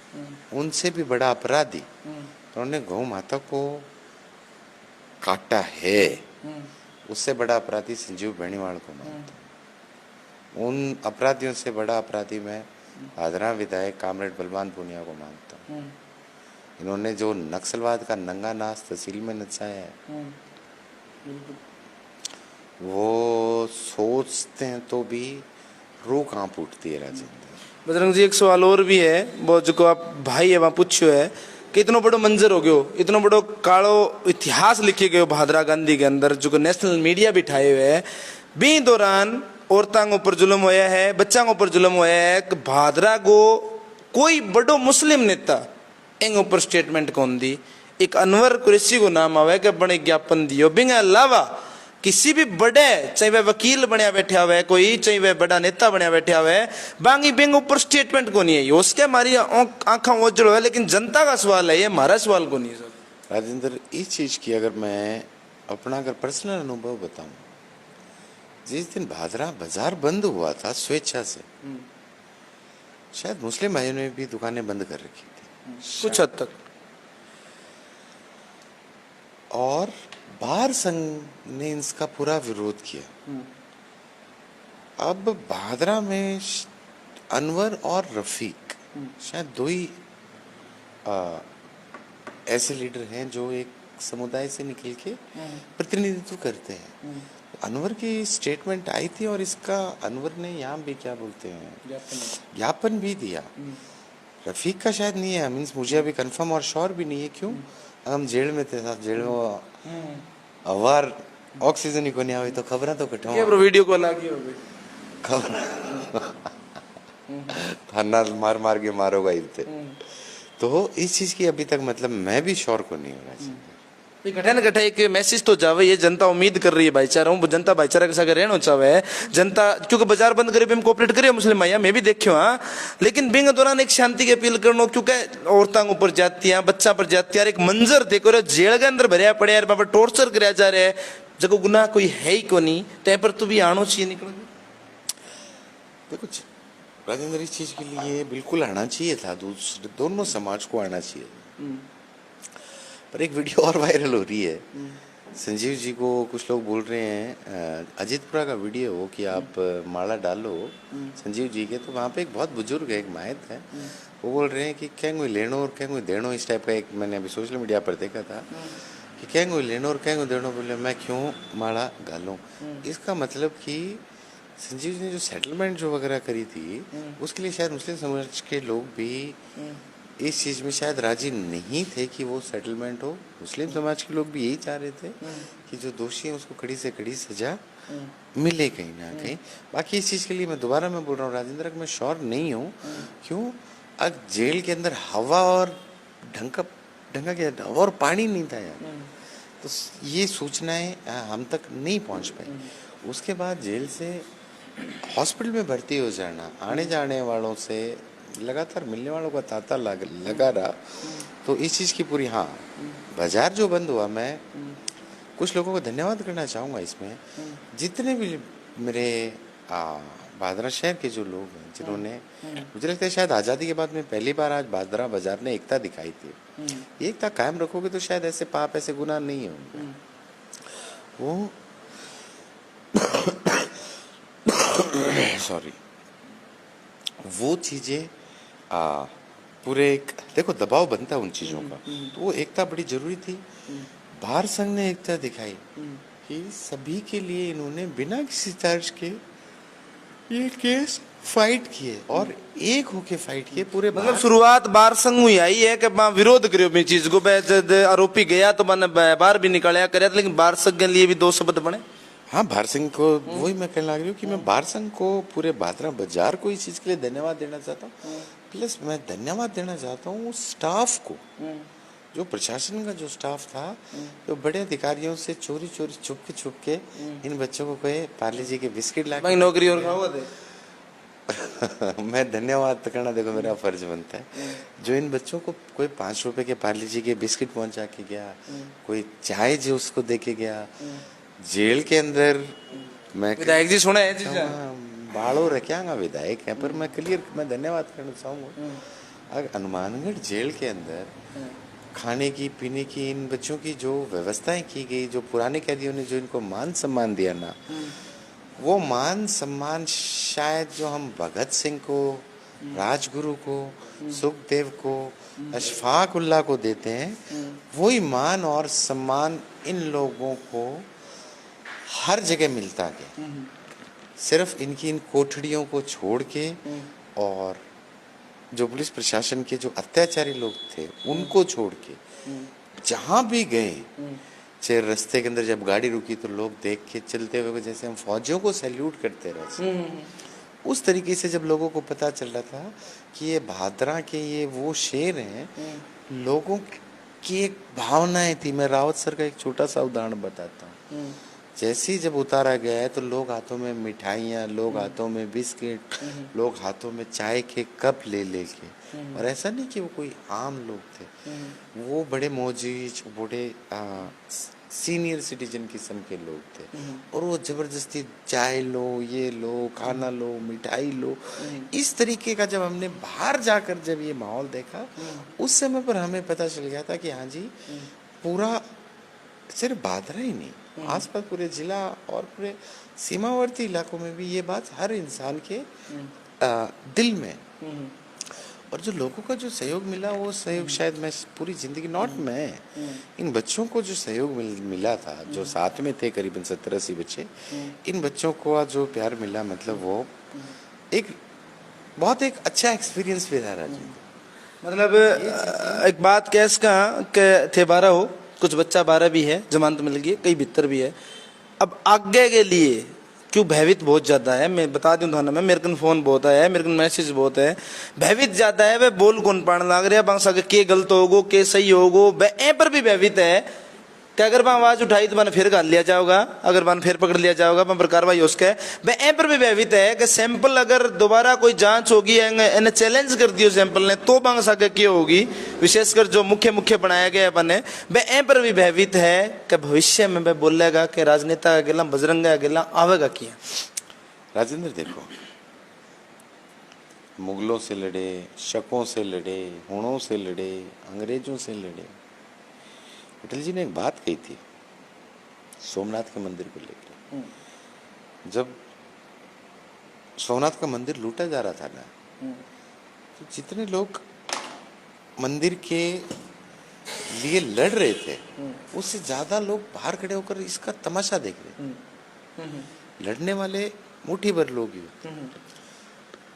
उनसे भी बड़ा अपराधी, उन्होंने गौ माता को काटा है, उससे बड़ा अपराधी संजीव बेनीवाल को मानता हूँ। उन अपराधियों से बड़ा अपराधी मैं भादरा विधायक कामरेड बलवान पूनिया को मानता हूँ। इन्होंने जो नक्सलवाद का नंगा नाच तहसील में नचाया है, वो सोचते हैं तो भी रूह कांप उठती है। राजेंद्र बजरंग जी एक सवाल और भी है, वो जो आप भाई है वहाँ पूछो है कि इतना बड़ो मंजर हो गयो, इतना बड़ो कालो इतिहास लिखे गयो भादरा गांधी के अंदर, जो नेशनल मीडिया भी ठाए हुए है, बी दौरान औरतों के ऊपर जुल्म होया है, बच्चों के ऊपर जुल्म होया है, भादरा को कोई बड़ो मुस्लिम नेता इन ऊपर स्टेटमेंट कौन दी, एक अनवर कुरैशी को नाम आवे कि बड़े ज्ञापन दियो, बिंग अलावा किसी भी बड़े, चाहे वह वकील बनया बैठा हुआ है कोई, चाहे वह बड़ा नेता बनया बैठा हुआ है, बांगी बिंग ऊपर स्टेटमेंट को नहीं है, उसके हमारी आंखों ओझल है, लेकिन जनता का सवाल है, ये हमारा सवाल को नहीं है। सर राजेंद्र, इस चीज की अगर मैं अपना अगर पर्सनल अनुभव बताऊं, जिस दिन भादरा बाजार बंद हुआ था स्वेच्छा से, शायद मुस्लिम भाइयों ने भी दुकानें बंद कर रखी थी कुछ हद तक, और बार संघ ने इसका पूरा विरोध किया। अब भादरा में अनवर और रफीक शायद दो ही ऐसे लीडर हैं जो एक समुदाय से निकल के प्रतिनिधित्व करते हैं। अनवर की स्टेटमेंट आई थी और इसका अनवर ने यहाँ भी क्या बोलते हैं ज्ञापन भी दिया। रफीक का शायद नहीं है, मीन्स मुझे अभी कंफर्म और श्योर भी नहीं है। क्यों? हम जेल में थे साहब, जेल में अवार ऑक्सीजन ही को नहीं आई तो खबर तो कटो ये ब्रो वीडियो कॉल आ गई हो गई खबर थाना मार मार के मारोगा इतने। तो इस चीज की अभी तक मतलब मैं भी श्योर को नहीं होना चाहिए। घटे न घटे एक मैसेज तो जावे, ये जनता उम्मीद कर रही है भाईचारा हूँ, जनता भाईचारा के साथ रहना चाहे जनता, क्योंकि बाजार बंद करे हम कोऑपरेट करे मुस्लिम भाइया, मैं भी देखियो हाँ, लेकिन बिंग दौरान एक शांति की अपील करना, क्योंकि औरतों ऊपर जातियां बच्चा पर जातियां एक मंजर देखो रे जेल के अंदर भरिया पड़े यार, बाबा टॉर्चर कराया जा रहा है, जब गुनाह कोई है ही को नहीं तय पर तो भी आनो चाहिए निकल। देखो राजेंद्र, इस चीज के लिए बिल्कुल आना चाहिए था, दोनों समाज को आना चाहिए। पर एक वीडियो और वायरल हो रही है, संजीव जी को कुछ लोग बोल रहे हैं, अजीतपुरा का वीडियो हो कि आप माला डालो संजीव जी के, तो वहाँ पे एक बहुत बुजुर्ग है, एक मायत है, वो बोल रहे हैं कि क्या कोई लेनो और क्या कोई देनो, इस टाइप का एक मैंने अभी सोशल मीडिया पर देखा था कि क्या कोई लेनो और क्या कोई देनो, बोले मैं क्यों माला डालूं। इसका मतलब कि संजीव जी ने जो सेटलमेंट जो वगैरह करी थी उसके लिए शायद मुस्लिम समाज के लोग भी इस चीज में शायद राजी नहीं थे कि वो सेटलमेंट हो। मुस्लिम समाज के लोग भी यही चाह रहे थे कि जो दोषी है उसको कड़ी से कड़ी सजा मिले कहीं ना कहीं। बाकी इस चीज के लिए मैं दोबारा मैं बोल रहा हूँ राजेंद्र, मैं श्योर नहीं हूँ। क्यों? अब जेल के अंदर हवा और ढंगा के हवा और पानी नहीं था यार, तो ये सूचनाएं हम तक नहीं पहुंच पाई। उसके बाद जेल से हॉस्पिटल में भर्ती हो जाना, आने जाने वालों से लगातार मिलने वालों का तांता लगा रहा, तो इस चीज़ की पूरी, हाँ बाजार जो बंद हुआ, मैं कुछ लोगों को धन्यवाद करना चाहूँगा इसमें, जितने भी मेरे भादरा शहर के जो लोग हैं जिन्होंने, मुझे लगता है शायद आज़ादी के बाद में पहली बार आज भादरा बाजार ने एकता दिखाई थी। ये एकता कायम रखोगे तो शायद ऐसे पाप ऐसे गुनाह नहीं होंगे। वो सॉरी, वो चीज़ें पूरे एक देखो दबाव बनता है उन चीज़ों का, तो वो एकता बड़ी जरूरी थी। बार संघ ने एकता दिखाई कि सभी के लिए इन्होंने बिना किसी तर्ज के ये केस फाइट किए और एक होके फाइट किए पूरे। मतलब शुरुआत बार संघ हुई आई है कि विरोध करियो मैं चीज को, आरोपी गया तो मैंने बाहर भी निकाला करे, लेकिन बार संघ के लिए भी दो शब्द बने। हाँ, बार संघ को वही मैं कहने लग रही हूँ कि मैं बार संघ को पूरे भादरा बाजार को इस चीज के लिए धन्यवाद देना चाहता हूँ। प्लस मैं धन्यवाद देना चाहता हूँ स्टाफ को, जो प्रशासन का जो स्टाफ था, जो बड़े अधिकारियों से चोरी चोरी छुप के इन बच्चों को कहे पार्ले जी के बिस्किट ला के नौकरी और खाओगे थे। मैं धन्यवाद करना देखो मेरा फर्ज बनता है। जो इन बच्चों को कोई 5 रुपए के पार्ले जी के बिस्किट पहुंचा के गया, कोई चाय जो उसको दे के गया, जेल के अंदर मैं विधायक जी सुना है जी बाड़ो रखेंगा विधायक है, पर मैं क्लियर मैं धन्यवाद करना चाहूँगा। अगर हनुमानगढ़ जेल के अंदर खाने की पीने की इन बच्चों की जो व्यवस्थाएं की गई, जो पुराने कैदियों ने जो इनको मान सम्मान दिया ना, वो मान सम्मान शायद जो हम भगत सिंह को, राजगुरु को, सुखदेव को, अशफाक उल्लाह को देते हैं, वही मान और सम्मान इन लोगों को हर जगह मिलता है। सिर्फ इनकी इन कोठड़ियों को छोड़ के और जो पुलिस प्रशासन के जो अत्याचारी लोग थे उनको छोड़ के जहां भी गए, चाहे रास्ते के अंदर जब गाड़ी रुकी तो लोग देख के चलते हुए जैसे हम फौजियों को सैल्यूट करते रहे, उस तरीके से जब लोगों को पता चल रहा था कि ये भादरा के ये वो शेर हैं, लोगों की एक भावनाएं थी। मैं रावत सर का एक छोटा सा उदाहरण बताता हूँ। जैसे ही जब उतारा गया है तो लोग हाथों में मिठाइयाँ, लोग हाथों में बिस्किट, लोग हाथों में चाय के कप ले लेके, और ऐसा नहीं कि वो कोई आम लोग थे, वो बड़े मोजीज, बड़े सीनियर सिटीजन किस्म के लोग थे, और वो जबरदस्ती चाय लो, ये लो, खाना लो, मिठाई लो, इस तरीके का। जब हमने बाहर जाकर जब ये माहौल देखा, उस समय पर हमें पता चल गया था कि हाँ जी, पूरा सिर्फ भादरा ही नहीं, आसपास पूरे जिला और पूरे सीमावर्ती इलाकों में भी ये बात हर इंसान के दिल में। और जो लोगों का जो सहयोग मिला वो सहयोग शायद मैं पूरी जिंदगी, नॉट मैं, इन बच्चों को जो सहयोग मिला था, जो साथ में थे करीबन 70-80 बच्चे, इन बच्चों को जो प्यार मिला, मतलब वो एक बहुत एक अच्छा एक्सपीरियंस भी रहा राजेंद्र। मतलब एक बात कैस का के थे 12 हो, कुछ बच्चा 12 भी है, जमानत मिल गई, कई भीतर भी है। अब आगे के लिए क्यों भयभीत बहुत ज्यादा है, मैं बता दूं थाना में, मेरे कन फोन बहुत आया है, मेरे कन मैसेज बहुत है, भयभीत ज्यादा है। वे बोल कौन पाने लग रहा है बांसा के गलत होगो के सही होगो, वे पर भी भयभीत है कि अगर वहां आवाज उठाई तो मैंने फिर गाल लिया जाओगा, अगर मैंने फिर पकड़ लिया जाओगा, वहां पर कार्रवाई हो सके। वे पर भी भयभीत है कि सैंपल अगर दोबारा कोई जांच होगी, इन्हें चैलेंज कर दियो सैंपल ने, तो बांग सके क्या होगी, विशेषकर जो मुख्य मुख्य बनाया गया बने। वे पर भी भयभीत है कि भविष्य में वे बोलेगा कि राजनेता अकेला, बजरंग अकेला आवेगा किया। राजेंद्र देखो, मुगलों से लड़े, शकों से लड़े, हुणों से लड़े, अंग्रेजों से लड़े। अटल जी ने एक बात कही थी सोमनाथ के मंदिर को लेकर, जब सोमनाथ का मंदिर लूटा जा रहा था ना, तो जितने लोग मंदिर के लिए लड़ रहे थे, उससे ज्यादा लोग बाहर खड़े होकर इसका तमाशा देख रहे। लड़ने वाले मुट्ठी भर लोग ही।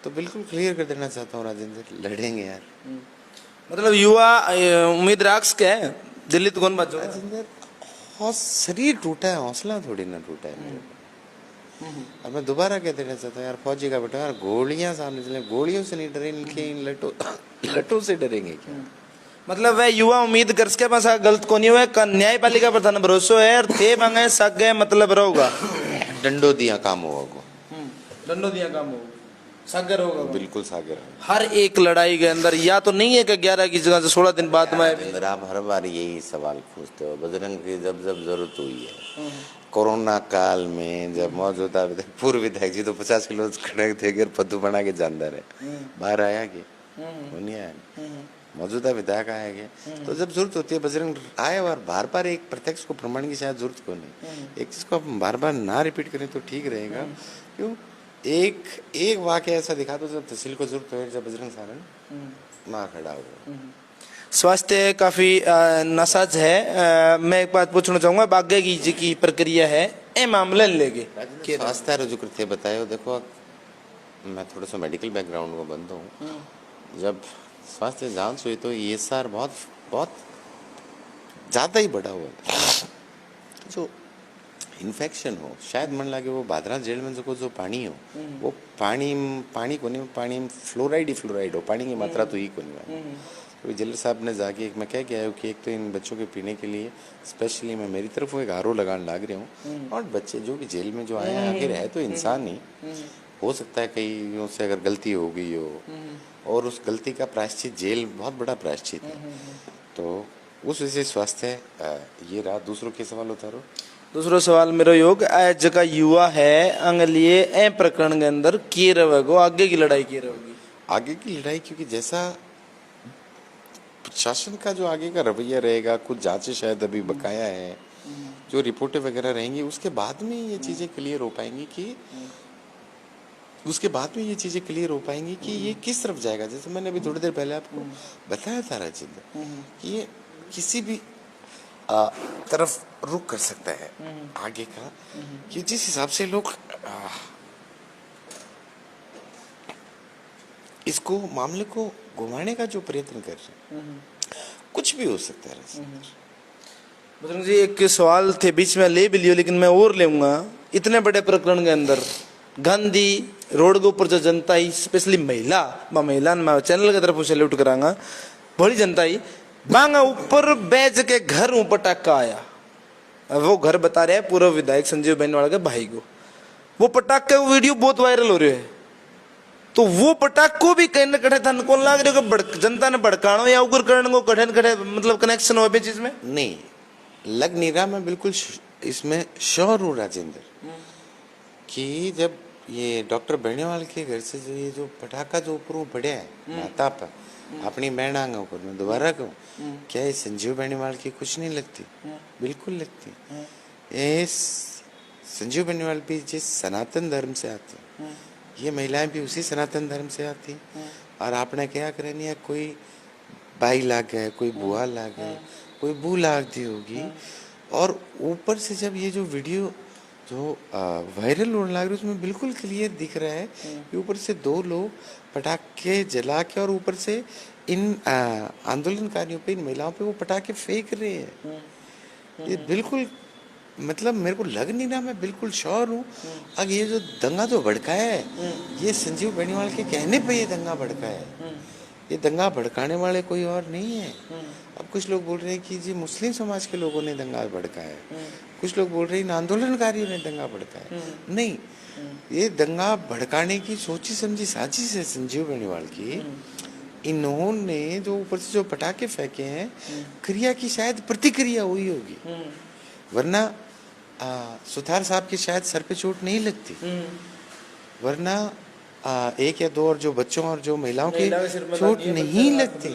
तो बिल्कुल क्लियर कर देना चाहता हूँ राजेंद्र, लड़ेंगे यार। मतलब युवा उम्मीद राख्स के दिल्ली तो कौन बात जो राजेंद्र, शरीर टूटा है, हौसला थोड़ी ना टूटा है मेरे। और मैं दोबारा कह देना चाहता हूँ यार, फौजी का बेटा यार, गोलियां सामने चले, गोलियों से नहीं डरे, इनके इन लटों से डरेंगे क्या? मतलब वह युवा उम्मीद कर सके बस गलत को नहीं हुआ, न्यायपालिका पर थाना भरोसा है, और थे मांगे सगे मतलब रहोगा, डंडो दिया काम होगा, डंडो दिया काम होगा, सागर होगा, बिल्कुल सागर। हर एक लड़ाई के अंदर या तो नहीं है कि 11 की जगह से 16 दिन बाद में। आप हर बार यही सवाल पूछते हो, बजरंग की जब जब जरूरत हुई है, कोरोना काल में जब मौजूदा पूर्व विधायक जी तो 50 किलो खड़े थे, पद्दू बना के जानदार है, बाहर आया कि वो नहीं आया, मौजूदा विधायक आया गया। तो जब जरूरत होती है बजरंग आए, और बार बार एक प्रत्यक्ष को प्रमाण की शायद जरूरत को नहीं, एक चीज को आप बार बार ना रिपीट करें तो ठीक रहेगा। क्यों? एक वाक्य ऐसा दिखा दो जब तहसील को जरूरत हो, जब बजरंग सारण माँ खड़ा हो। स्वास्थ्य काफी नासाज है। मैं एक बात पूछना चाहूंगा, आगे की जी की प्रक्रिया है ए मामले लेके स्वास्थ्य जो करते बताए, देखो मैं थोड़ा सा मेडिकल बैकग्राउंड में बंद हूँ। जब स्वास्थ्य जांच हुई तो ये सार बहुत बहुत ज्यादा ही बड़ा हुआ, जो इन्फेक्शन हो, शायद मन लगे वो बादरा जेल में जो पानी हो, वो पानी को नहीं, पानी में फ्लोराइड हो, पानी की मात्रा तो ही को नहीं। तो जेलर साहब ने जाके एक मैं कह के आया कि एक तो इन बच्चों के पीने के लिए स्पेशली मैं मेरी तरफ एक आरओ लगाने लग रहा हूँ, और बच्चे जो भी जेल में जो आए हैं आखिर है तो इंसान ही, हो सकता है कहीं से अगर गलती हो गई हो, और उस गलती का प्रायश्चित जेल बहुत बड़ा प्रायश्चित है। तो उस वजह से स्वास्थ्य ये रहा। दूसरों के सवाल उतारो। दूसरो सवाल मेरो योग आज जगह युवा है अंगलिए ए प्रकरण के अंदर किए रहेगो, आगे की लड़ाई किए रहेगी, आगे की लड़ाई, क्योंकि जैसा प्रशासन का जो आगे का रवैया रहेगा, कुछ जांचें शायद अभी बकाया है, जो रिपोर्टें वगैरह रहेंगी, उसके बाद में ये चीजें क्लियर हो पाएंगी कि ये किस तरफ जाएगा। जैसे मैंने अभी थोड़ी देर पहले आपको बताया था राजेंद्र कि ये किसी भी तरफ रुक कर सकता है आगे का, कि जिस हिसाब से लोग इसको मामले को घुमाने का जो प्रयत्न कर रहे हैं, कुछ भी हो सकता है। बजरंग जी एक सवाल थे बीच में ले भी लियो, लेकिन मैं और लेऊंगा। इतने बड़े प्रकरण के अंदर गांधी रोड के ऊपर जो जनता ही, स्पेशली महिला मैं चैनल की तरफ सैल्यूट करांगा, बड़ी जनता ही बांगा ऊपर बैज के घर पटाखा आया। वो घर बता रहे हैं पूर्व विधायक संजीव बेनीवाल के भाई को, वो पटाखे का वीडियो बहुत वायरल हो रहे है। तो वो पटाखो भी कहीं न कहीं थन कौन लाग रहे हो, जनता ने भड़कानो या उग्र करण को कठिन कठे मतलब कनेक्शन हो चीज में नहीं लग नहीं रहा। मैं बिल्कुल इसमें श्योर हूँ राजेंद्र कि जब ये डॉक्टर बेनीवाल के घर से जो ये जो पटाखा जो ऊपर पड़े है माता पर अपनी बहन आंगा ऊपर, मैं दोबारा कहूँ, क्या ये संजीव बेनीवाल की कुछ नहीं लगती? बिल्कुल लगती। ये संजीव बेनीवाल भी जिस सनातन धर्म से आते हैं, ये महिलाएं भी उसी सनातन धर्म से आती हैं। और आपने क्या करनी है, कोई बाई लाग गए, कोई बुआ लाग गए, कोई बू लाग दी होगी। और ऊपर से जब ये जो वीडियो जो वायरल होने लग रही है उसमें बिल्कुल क्लियर दिख रहा है कि ऊपर से दो लोग पटाखे जला के और ऊपर से इन आंदोलनकारियों पे, इन महिलाओं पे वो पटाखे फेंक रहे हैं। ये बिल्कुल मतलब मेरे को लग नहीं रहा, मैं बिल्कुल श्योर हूँ। अब ये जो दंगा जो भड़काया है ये संजीव बेनीवाल के कहने पे ये दंगा भड़काया है। ये दंगा भड़काने वाले कोई और नहीं है। अब कुछ लोग बोल रहे हैं कि जी मुस्लिम समाज के लोगों ने दंगा भड़काया है, कुछ लोग बोल रहे हैं इन आंदोलनकारियों ने दंगा भड़काया। नहीं, ये दंगा भड़काने की सोची समझी साजिश है संजीव बेनीवाल की। इन्होंने जो ऊपर से जो पटाखे फेंके हैं, क्रिया की शायद प्रतिक्रिया हुई होगी, वरना सुथार साहब के शायद सर पे चोट नहीं लगती, वरना एक या दो और जो बच्चों और जो महिलाओं की चोट नहीं लगती।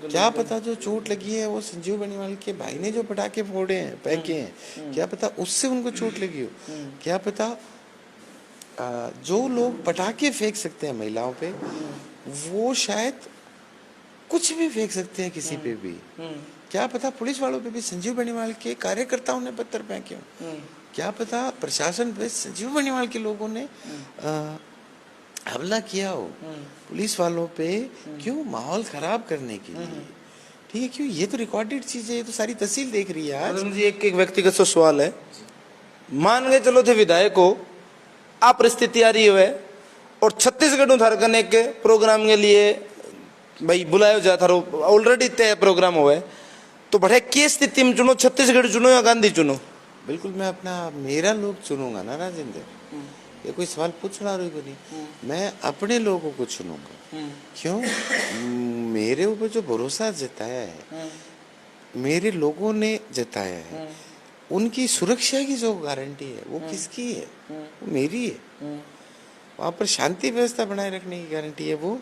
क्या पता जो चोट लगी है वो संजीव बेनीवाल के भाई ने जो पटाखे फोड़े हैं, फेंके हैं, क्या पता उससे उनको चोट लगी हो। क्या पता जो लोग पटाखे फेंक सकते हैं महिलाओं पे, वो शायद कुछ भी फेंक सकते हैं किसी पे भी। क्या पता पुलिस वालों पे भी संजीव बेनीवाल के कार्यकर्ताओं ने पत्थर फेंके हो। क्या पता प्रशासन पे संजीव बेनीवाल के लोगों ने हमला किया हो पुलिस वालों पे, क्यों? माहौल खराब करने के लिए। ठीक है, क्यों? ये तो रिकॉर्डेड चीज है, ये तो सारी तहसील देख रही है आज। जी एक व्यक्तिगत सा सवाल है, मान गए चलो थे विधायक को आ परिस्थिति आ रही है और छत्तीसगढ़ उधार करने के प्रोग्राम के लिए भाई बुलाया जाता रहो, ऑलरेडी तय प्रोग्राम हुआ है, तो बढ़े किस स्थिति में चुनो, छत्तीसगढ़ चुनो या गांधी चुनो? बिल्कुल मैं अपना मेरा लोग चुनूंगा ना राजेंद्र, ये कोई सवाल पूछना रही को नहीं। मैं अपने लोगों को चुनूंगा। क्यों? मेरे ऊपर जो भरोसा जताया है, मेरे लोगों ने जताया है, उनकी सुरक्षा की जो गारंटी है वो किसकी है? वो मेरी है। वहां पर शांति व्यवस्था बनाए रखने की गारंटी है वो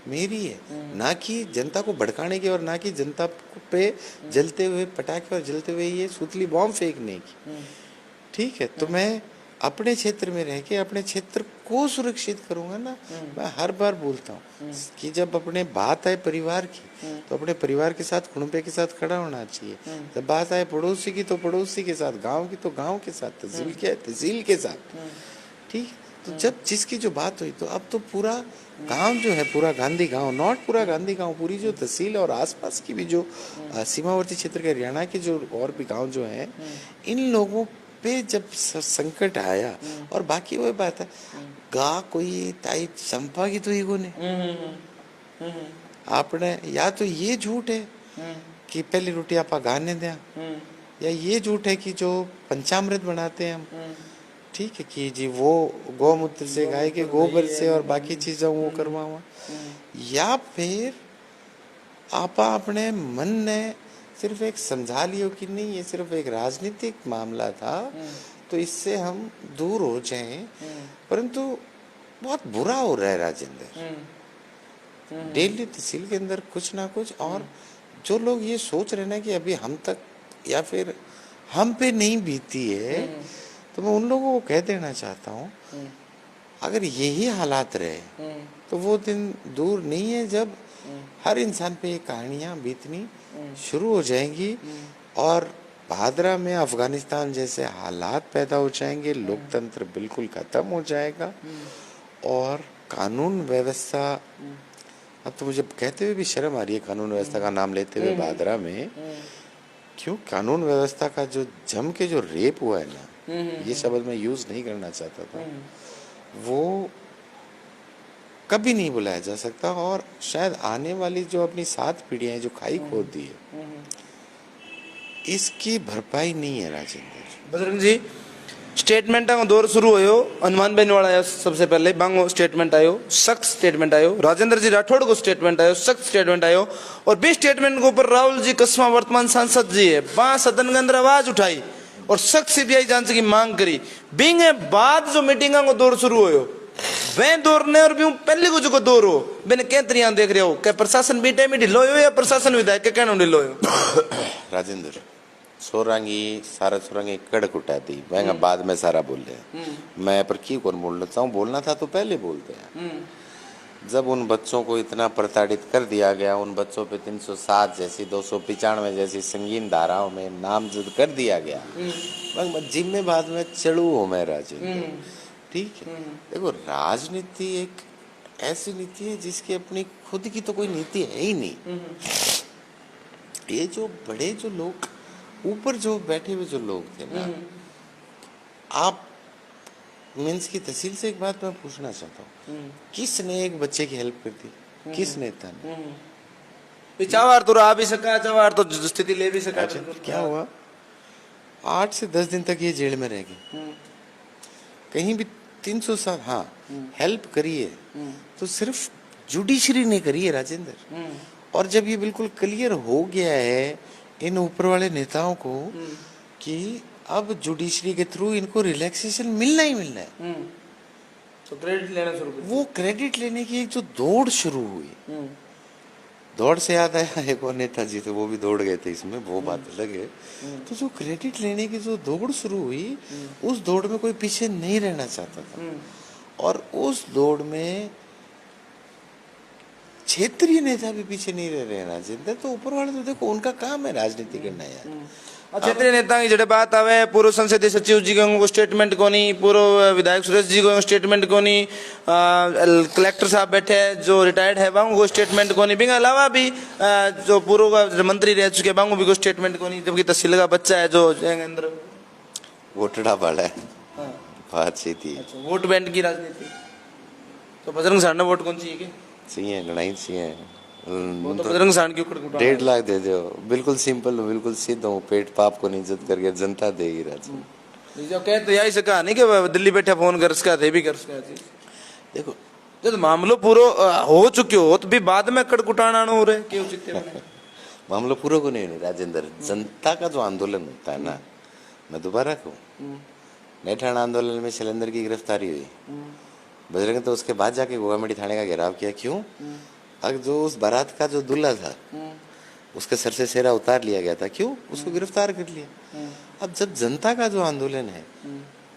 मेरी है, ना कि जनता को भड़काने की और ना कि जनता पे जलते हुए पटाखे और जलते हुए ये सुतली बॉम्ब फेंकने की। ठीक है, तो मैं अपने क्षेत्र में रह के अपने क्षेत्र को सुरक्षित करूंगा ना। मैं हर बार बोलता हूँ कि जब अपने बात आए परिवार की तो अपने परिवार के साथ, कुटुंबे के साथ खड़ा होना चाहिए। जब बात आए पड़ोसी की तो पड़ोसी के साथ, गांव की तो गांव के साथ, तहसील के साथ। ठीक, तो जब जिसकी जो बात हुई तो अब तो पूरा गांव जो है, पूरा गांधी गांव, नॉट पूरा गांधी गांव, पूरी जो तहसील और आसपास की भी जो सीमावर्ती क्षेत्र के हरियाणा के जो और भी गांव जो हैं, इन लोगों पे जब संकट आया, और बाकी वही बात है, गा कोई ताई चंपा की तो ईगो ने आपने, या तो ये झूठ है कि पहली रोटी आपा गाने दिया, या ये झूठ है कि जो पंचामृत बनाते हैं हम, ठीक है, कि जी वो गौमूत्र से, गाय के गोबर से और बाकी चीजों वो करवावा, या फिर आपा अपने मन ने सिर्फ एक समझा लियो कि नहीं ये सिर्फ एक राजनीतिक मामला था तो इससे हम दूर हो जाएं। परंतु बहुत बुरा हो रहा है राजेंद्र, डेली तहसील के अंदर कुछ ना कुछ। और जो लोग ये सोच रहे ना कि अभी हम तक या फिर हम पे नहीं बीती है, तो मैं उन लोगों को कह देना चाहता हूँ, अगर यही हालात रहे तो वो दिन दूर नहीं है जब हर इंसान पे ये कहानियां बीतनी शुरू हो जाएंगी और भादरा में अफगानिस्तान जैसे हालात पैदा हो जाएंगे, लोकतंत्र बिल्कुल खत्म हो जाएगा और कानून व्यवस्था, अब तो मुझे कहते हुए भी शर्म आ रही है कानून व्यवस्था का नाम लेते हुए भादरा में, क्यों? कानून व्यवस्था का जो जम के जो रेप हुआ है ना, ये शब्द मैं यूज नहीं करना चाहता था, वो कभी नहीं बुलाया जा सकता। और शायद आने वाली जो अपनी 7 पीढ़ियां जो खाई खोद दी है, इसकी भरपाई नहीं है राजेंद्र। बजरंग जी, स्टेटमेंट का दौर शुरू हो, हनुमान बेनीवाल आयो, सबसे पहले बांगो स्टेटमेंट आयो, सख्त स्टेटमेंट आयो, राजेंद्र जी राठौड़ को स्टेटमेंट आयो, सख्त स्टेटमेंट आयो, और बीस स्टेटमेंट के ऊपर राहुल जी कस्मा वर्तमान सांसद जी है, वहां सदन के अंदर आवाज उठाई और सख्त सीबीआई जांच की मांग करी। बिंग बाद जो मीटिंग का दौर शुरू हो, वे दौर ने और भी पहले को जो दौर हो, मैंने क्या तरिया देख रहे हो, क्या प्रशासन बी टाइम ढिलो हो या प्रशासन विधायक के कहना ढिलो हो? राजेंद्र, सोरांगी सारा सोरांगी कड़क उठा दी, महंगा बाद में सारा बोल रहे हैं। मैं पर की कौन बोलना चाहूँ, बोलना था तो पहले बोलते हैं। जब उन बच्चों को इतना प्रताड़ित कर दिया गया, उन बच्चों पे 307 जैसी 295 जैसी संगीन धाराओं में नामजद कर दिया गया, मैं जिम्मेवाद में चढ़ू हूँ मैं राजेंद्र। ठीक है, देखो राजनीति एक ऐसी नीति है जिसकी अपनी खुद की तो कोई नीति है ही नहीं। ये जो बड़े जो लोग ऊपर जो बैठे हुए जो लोग थे ना, आप मीन्स की तहसील से एक बात मैं पूछना चाहता हूँ, किसने एक बच्चे की हेल्प कर दी? किस नेता ने? चावार तो रहा भी सका, चावार तो स्थिति ले भी सका। क्या हुआ? 8 से 10 दिन तक ये जेल में रह गए, कहीं भी 307। हाँ, हेल्प करिए तो सिर्फ जुडिशरी ने करी है राजेंद्र। और जब ये बिल्कुल क्लियर हो गया है इन ऊपर वाले नेताओं को कि अब जुडिशरी के थ्रू इनको रिलैक्सेशन मिलना ही मिलना है, तो क्रेडिट लेना शुरू कर, वो क्रेडिट लेने की एक जो दौड़ शुरू हुई, दौड़ से याद आया एक और नेताजी थे, वो भी दौड़ गए थे इसमें, वो बात अलग है। तो जो क्रेडिट लेने की जो दौड़ शुरू हुई, उस दौड़ में कोई पीछे नहीं रहना चाहता था। और उस दौड़ में क्षेत्रीय नेता भी पीछे नहीं रह रहे राजेंद्र। तो ऊपर वाले तो देखो उनका काम है राजनीति करना यार। क्षेत्रीय नेता की जड़े बात आवे, पूर्व संसदीय सचिव जी को स्टेटमेंट कोनी, पूर्व विधायक सुरेश जी को स्टेटमेंट कोनी, कलेक्टर साहब बैठे जो रिटायर्ड है बांगो को स्टेटमेंट कोनी, बिंग अलावा भी जो पूर्व मंत्री रह चुके बांगो भी को स्टेटमेंट कोनी, जबकि तहसील का बच्चा है जो जयेंद्र वोटड़ा वाला है। बात सही थी। वोट बैंक की राजनीति, तो बजरंग साहब ने वोट कौन चाहिए के? चाहिए, लड़ाई चाहिए। तो बजरंग साहब की ऊपर 1.5 लाख दे दो, बिल्कुल सिंपल, बिल्कुल सीधा हूँ, पेट पाप को नहीं इज्जत करके जनता देगी राज। जो कह तो यही सका नहीं कि दिल्ली बैठा फोन कर सका थे भी कर सका। देखो जब मामलो पूरो हो चुके हो तो भी बाद में कड़कुटाना हो रहे क्यों चित्ते में? मामलो पूरा को नहीं राजेंद्र, जनता का जो आंदोलन होता है ना, मैं दोबारा कहूँ, नेठाण आंदोलन में शैलेंद्र की गिरफ्तारी हुई, बजरंग तो उसके बाद जाके गोगामेडी थाने का घेराव किया। क्यों? अब जो उस बारात का जो दूल्हा था उसके सर से सेहरा उतार लिया गया था, क्यों? उसको गिरफ्तार कर लिया। अब जब जनता का जो आंदोलन है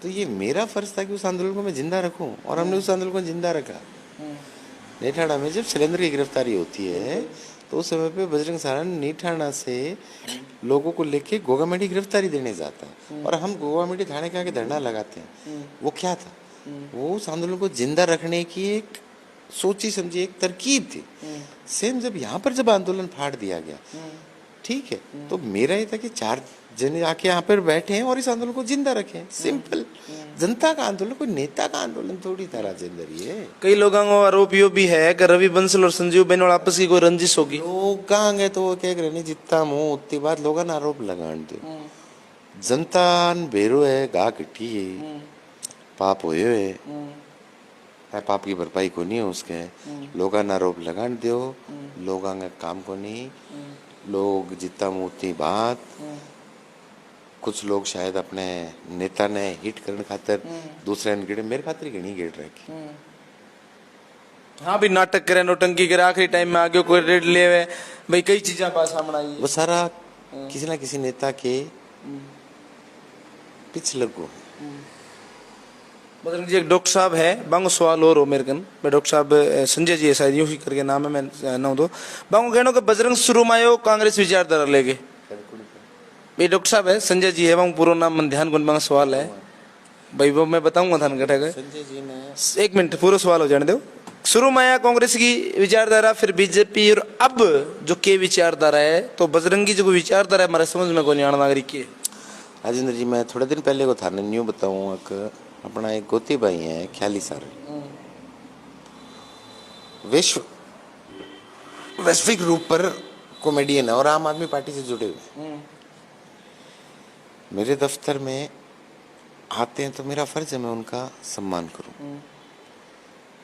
तो ये मेरा फर्ज था कि उस आंदोलन को मैं जिंदा रखूं, और हमने उस आंदोलन को जिंदा रखा। नेठाणा में जब शैलेंद्र की गिरफ्तारी होती है तो उस समय पे बजरंग सारण नेठाणा से लोगों को लेके गोगामेडी गिरफ्तारी देने जाता है, और हम गोगामेडी थाने के आगे धरना लगाते हैं। वो क्या था? वो उस आंदोलन को जिंदा रखने की एक सोची समझी एक तरकीब थी। सेम जब यहाँ पर जब आंदोलन फाड़ दिया गया, ठीक है, तो मेरा ये था कि 4 जने आके यहाँ पर बैठे हैं और इस आंदोलन को जिंदा रखें। सिंपल, जनता का आंदोलन, कोई नेता का आंदोलन थोड़ी था राजेंद्र। ये कई लोगों को आरोप यो भी है कि रवि बंसल और संजीव बेनीवाल आपस की कोई रंजिश होगी। लोग कहेंगे तो वो कह रहे नहीं, जितना मुंह उतनी बात लोगों ने आरोप लगान दो। जनता बेरो है, गा कट्टी है, पाप होए है, पाप की भरपाई को नहीं है उसके, लोगों ने आरोप लगान दो, लोगों का काम को नहीं, लोग जितना मुंह उतनी बात। कुछ लोग शायद अपने नेता ने हिट करने खातिर दूसरे ने गिरे, मेरे खातिर घनी गिर रखी। हाँ भी नाटक करे, नोटंकी करे, आखिरी टाइम में आगे कोई रेड ले भाई, कई चीजें पास सामने आई। वो सारा किसी ना किसी नेता के पिछले को। बजरंग जी एक डॉक्टर साहब है बांगो सवाल और हो मेरे कन, मैं डॉक्टर साहब संजय जी शायद यूं ही करके नाम है, मैं ना दो बांगो कहनो कि बजरंग शुरू में आयो कांग्रेस विचारधारा लेके भाई, डॉक्टर साहब है संजय जी है, बांगो पूरा नाम मन ध्यान कौन बांगो सवाल है भाई, वो मैं बताऊंगा था गठा संजय जी ने 1 मिनट पूरा सवाल हो जाने दो। शुरू में आया कांग्रेस की विचारधारा, फिर बीजेपी, और अब जो के विचारधारा है, तो बजरंगी जो विचारधारा है हमारे समझ में कौन आना नागरिक की। राजेंद्र जी, मैं थोड़े दिन पहले को था न्यू बताऊं, अपना एक गोती भाई है ख्याली सारे, वैश्विक रूप पर कॉमेडियन है और आम आदमी पार्टी से जुड़े हुए। मेरे दफ्तर में आते हैं तो मेरा फर्ज है मैं उनका सम्मान करूं।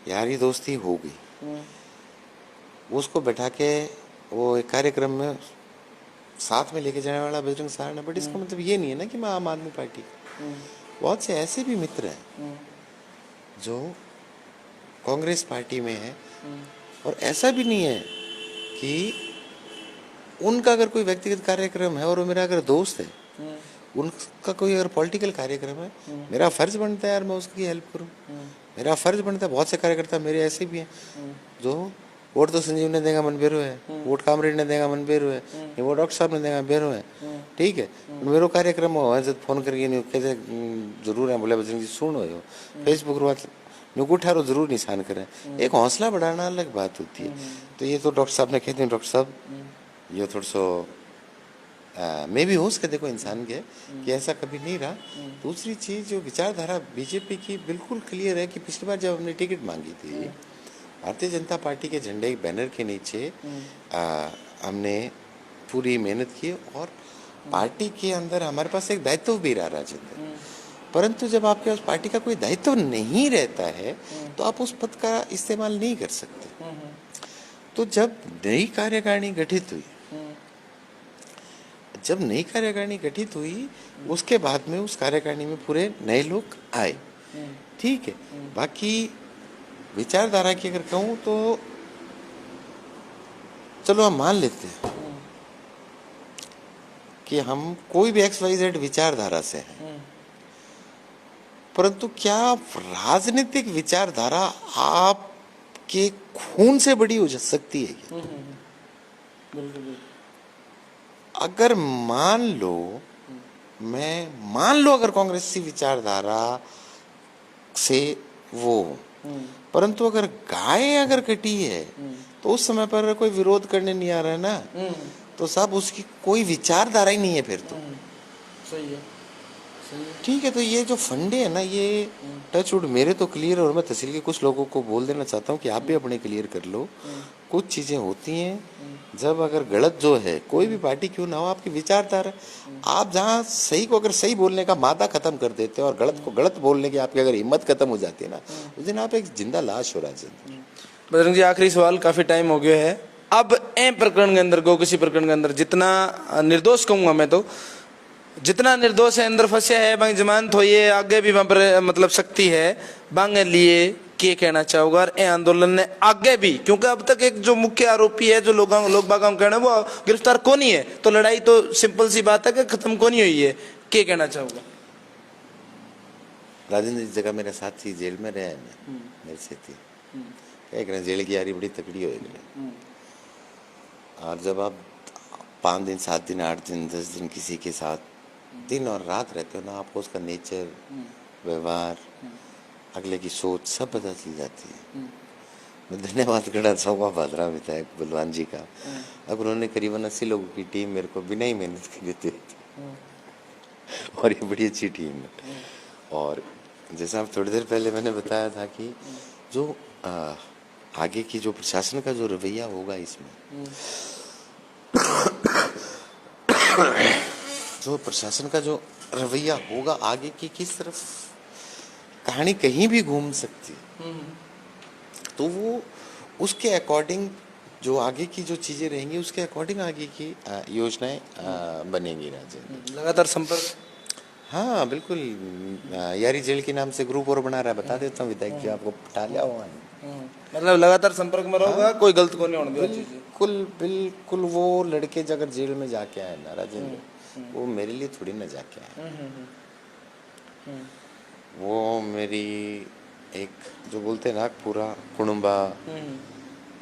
यारी दोस्ती हो गई, उसको बैठा के वो एक कार्यक्रम में साथ में लेके जाने वाला बजरंग सारण है। बट इसका मतलब ये नहीं है ना कि मैं आम आदमी पार्टी, बहुत से ऐसे भी मित्र हैं जो कांग्रेस पार्टी में है, और ऐसा भी नहीं है कि उनका अगर कोई व्यक्तिगत कार्यक्रम है और वो मेरा अगर दोस्त है, उनका कोई अगर पॉलिटिकल कार्यक्रम है, मेरा फर्ज बनता है यार मैं उसकी हेल्प करूं। मेरा फर्ज बनता है, बहुत से कार्यकर्ता मेरे ऐसे भी हैं जो वोट तो संजीव ने देगा मन बेरो है, वोट कामरेड ने देगा मन बेरो है, ये वो डॉक्टर साहब ने देगा बेरो है, ठीक है। मेरो कार्यक्रम हो जब फोन करके नहीं कहते जरूर है, बोले बजरंग जी सुन हो फेसबुक नुक उठारो जरूर निशान करें, एक हौसला बढ़ाना अलग बात होती है। तो ये तो डॉक्टर साहब ने कहते हैं, डॉक्टर साहब ये थोड़ा सो मैं भी होश के देखो इंसान के कि ऐसा कभी नहीं रहा। दूसरी चीज जो विचारधारा बीजेपी की बिल्कुल क्लियर है कि पिछली बार जब हमने टिकट मांगी थी भारतीय जनता पार्टी के झंडे के बैनर के नीचे हमने पूरी मेहनत की और पार्टी के अंदर हमारे पास एक दायित्व भी रहा राजेंद्र, परंतु जब आपके पास पार्टी का कोई दायित्व नहीं रहता है तो आप उस पद का इस्तेमाल नहीं कर सकते। तो जब नई कार्यकारिणी गठित हुई उसके बाद में उस कार्यकारिणी में पूरे नए लोग आए, ठीक है। बाकी विचारधारा की अगर कहूं तो चलो हम मान लेते हैं कि हम कोई भी XYZ विचारधारा से हैं, परंतु क्या राजनीतिक विचारधारा आपके खून से बड़ी हो सकती है क्या? अगर मान लो अगर कांग्रेस की विचारधारा से वो, परंतु अगर गाय अगर कटी है तो उस समय पर कोई विरोध करने नहीं आ रहा है ना, तो साहब उसकी कोई विचारधारा ही नहीं है फिर तो। सही है, ठीक है। तो ये जो फंडे है ना, ये टच वुड मेरे तो क्लियर, और मैं तहसील के कुछ लोगों को बोल देना चाहता हूँ कि आप भी अपने क्लियर कर लो। कुछ चीजें होती हैं जब अगर गलत जो है कोई भी पार्टी क्यों ना हो, आपकी विचारधारा, आप जहाँ सही को अगर सही बोलने का मादा खत्म कर देते हैं और गलत को गलत बोलने की आपकी अगर हिम्मत खत्म हो जाती है ना, उस दिन आप एक जिंदा लाश हो राजेंद्र। बजरंग जी आखिरी सवाल, काफी टाइम हो गया है। अब ए प्रकरण के अंदर को किसी प्रकरण के अंदर जितना निर्दोष कहूंगा मैं, तो जितना निर्दोष है अंदर फंसे है बांग जमानत हो, ये आगे भी वहां पर मतलब शक्ति है बांगे लिए क्या कहना चाहोगे? और ए आंदोलन ने आगे भी, क्योंकि अब तक एक जो मुख्य आरोपी है जो लोग बागों कहना वो गिरफ्तार को नहीं है, तो लड़ाई तो सिंपल सी बात है कि खत्म को नहीं हुई है, क्या कहना चाहोगे? राजेंद्र इस जगह मेरे साथी जेल में रहे हैं, मेरे से थी एक जेल की यारी बड़ी तकड़ी हो गई। और जब आप 5 दिन 7 दिन 8 दिन 10 दिन किसी के साथ दिन और रात रहते हो ना, आपको उसका नेचर, व्यवहार, अगले की सोच सब पता चल जाती है। मैं धन्यवाद करना चाहूँगा भादरा विधायक बलवान जी का। अब उन्होंने करीबन 80 लोगों की टीम मेरे को बिना ही मेहनत के देते थे और ये बड़ी अच्छी टीम है। और जैसा आप थोड़ी देर पहले मैंने बताया था कि जो आगे की जो प्रशासन का जो रवैया होगा इसमें जो प्रशासन का जो रवैया होगा आगे की किस तरफ कहानी कहीं भी घूम सकती है, तो वो उसके अकॉर्डिंग जो आगे की जो चीजें रहेंगी उसके अकॉर्डिंग आगे की योजनाएं बनेंगी। राजेंद्र लगातार संपर्क, हाँ बिल्कुल। यारी जेल के नाम से ग्रुप और बना रहा है, बता देता हूँ विधायक जी आपको, टालिया हुआ है। मतलब लगातार संपर्क में रहोगा, कोई गलत को नहीं होने देगा। बिल्कुल बिल्कुल। वो लड़के अगर जेल में जाके आए ना राजेंद्र, वो मेरे लिए थोड़ी ना जाके आए, वो मेरी एक जो बोलते हैं ना पूरा कुटुंबा,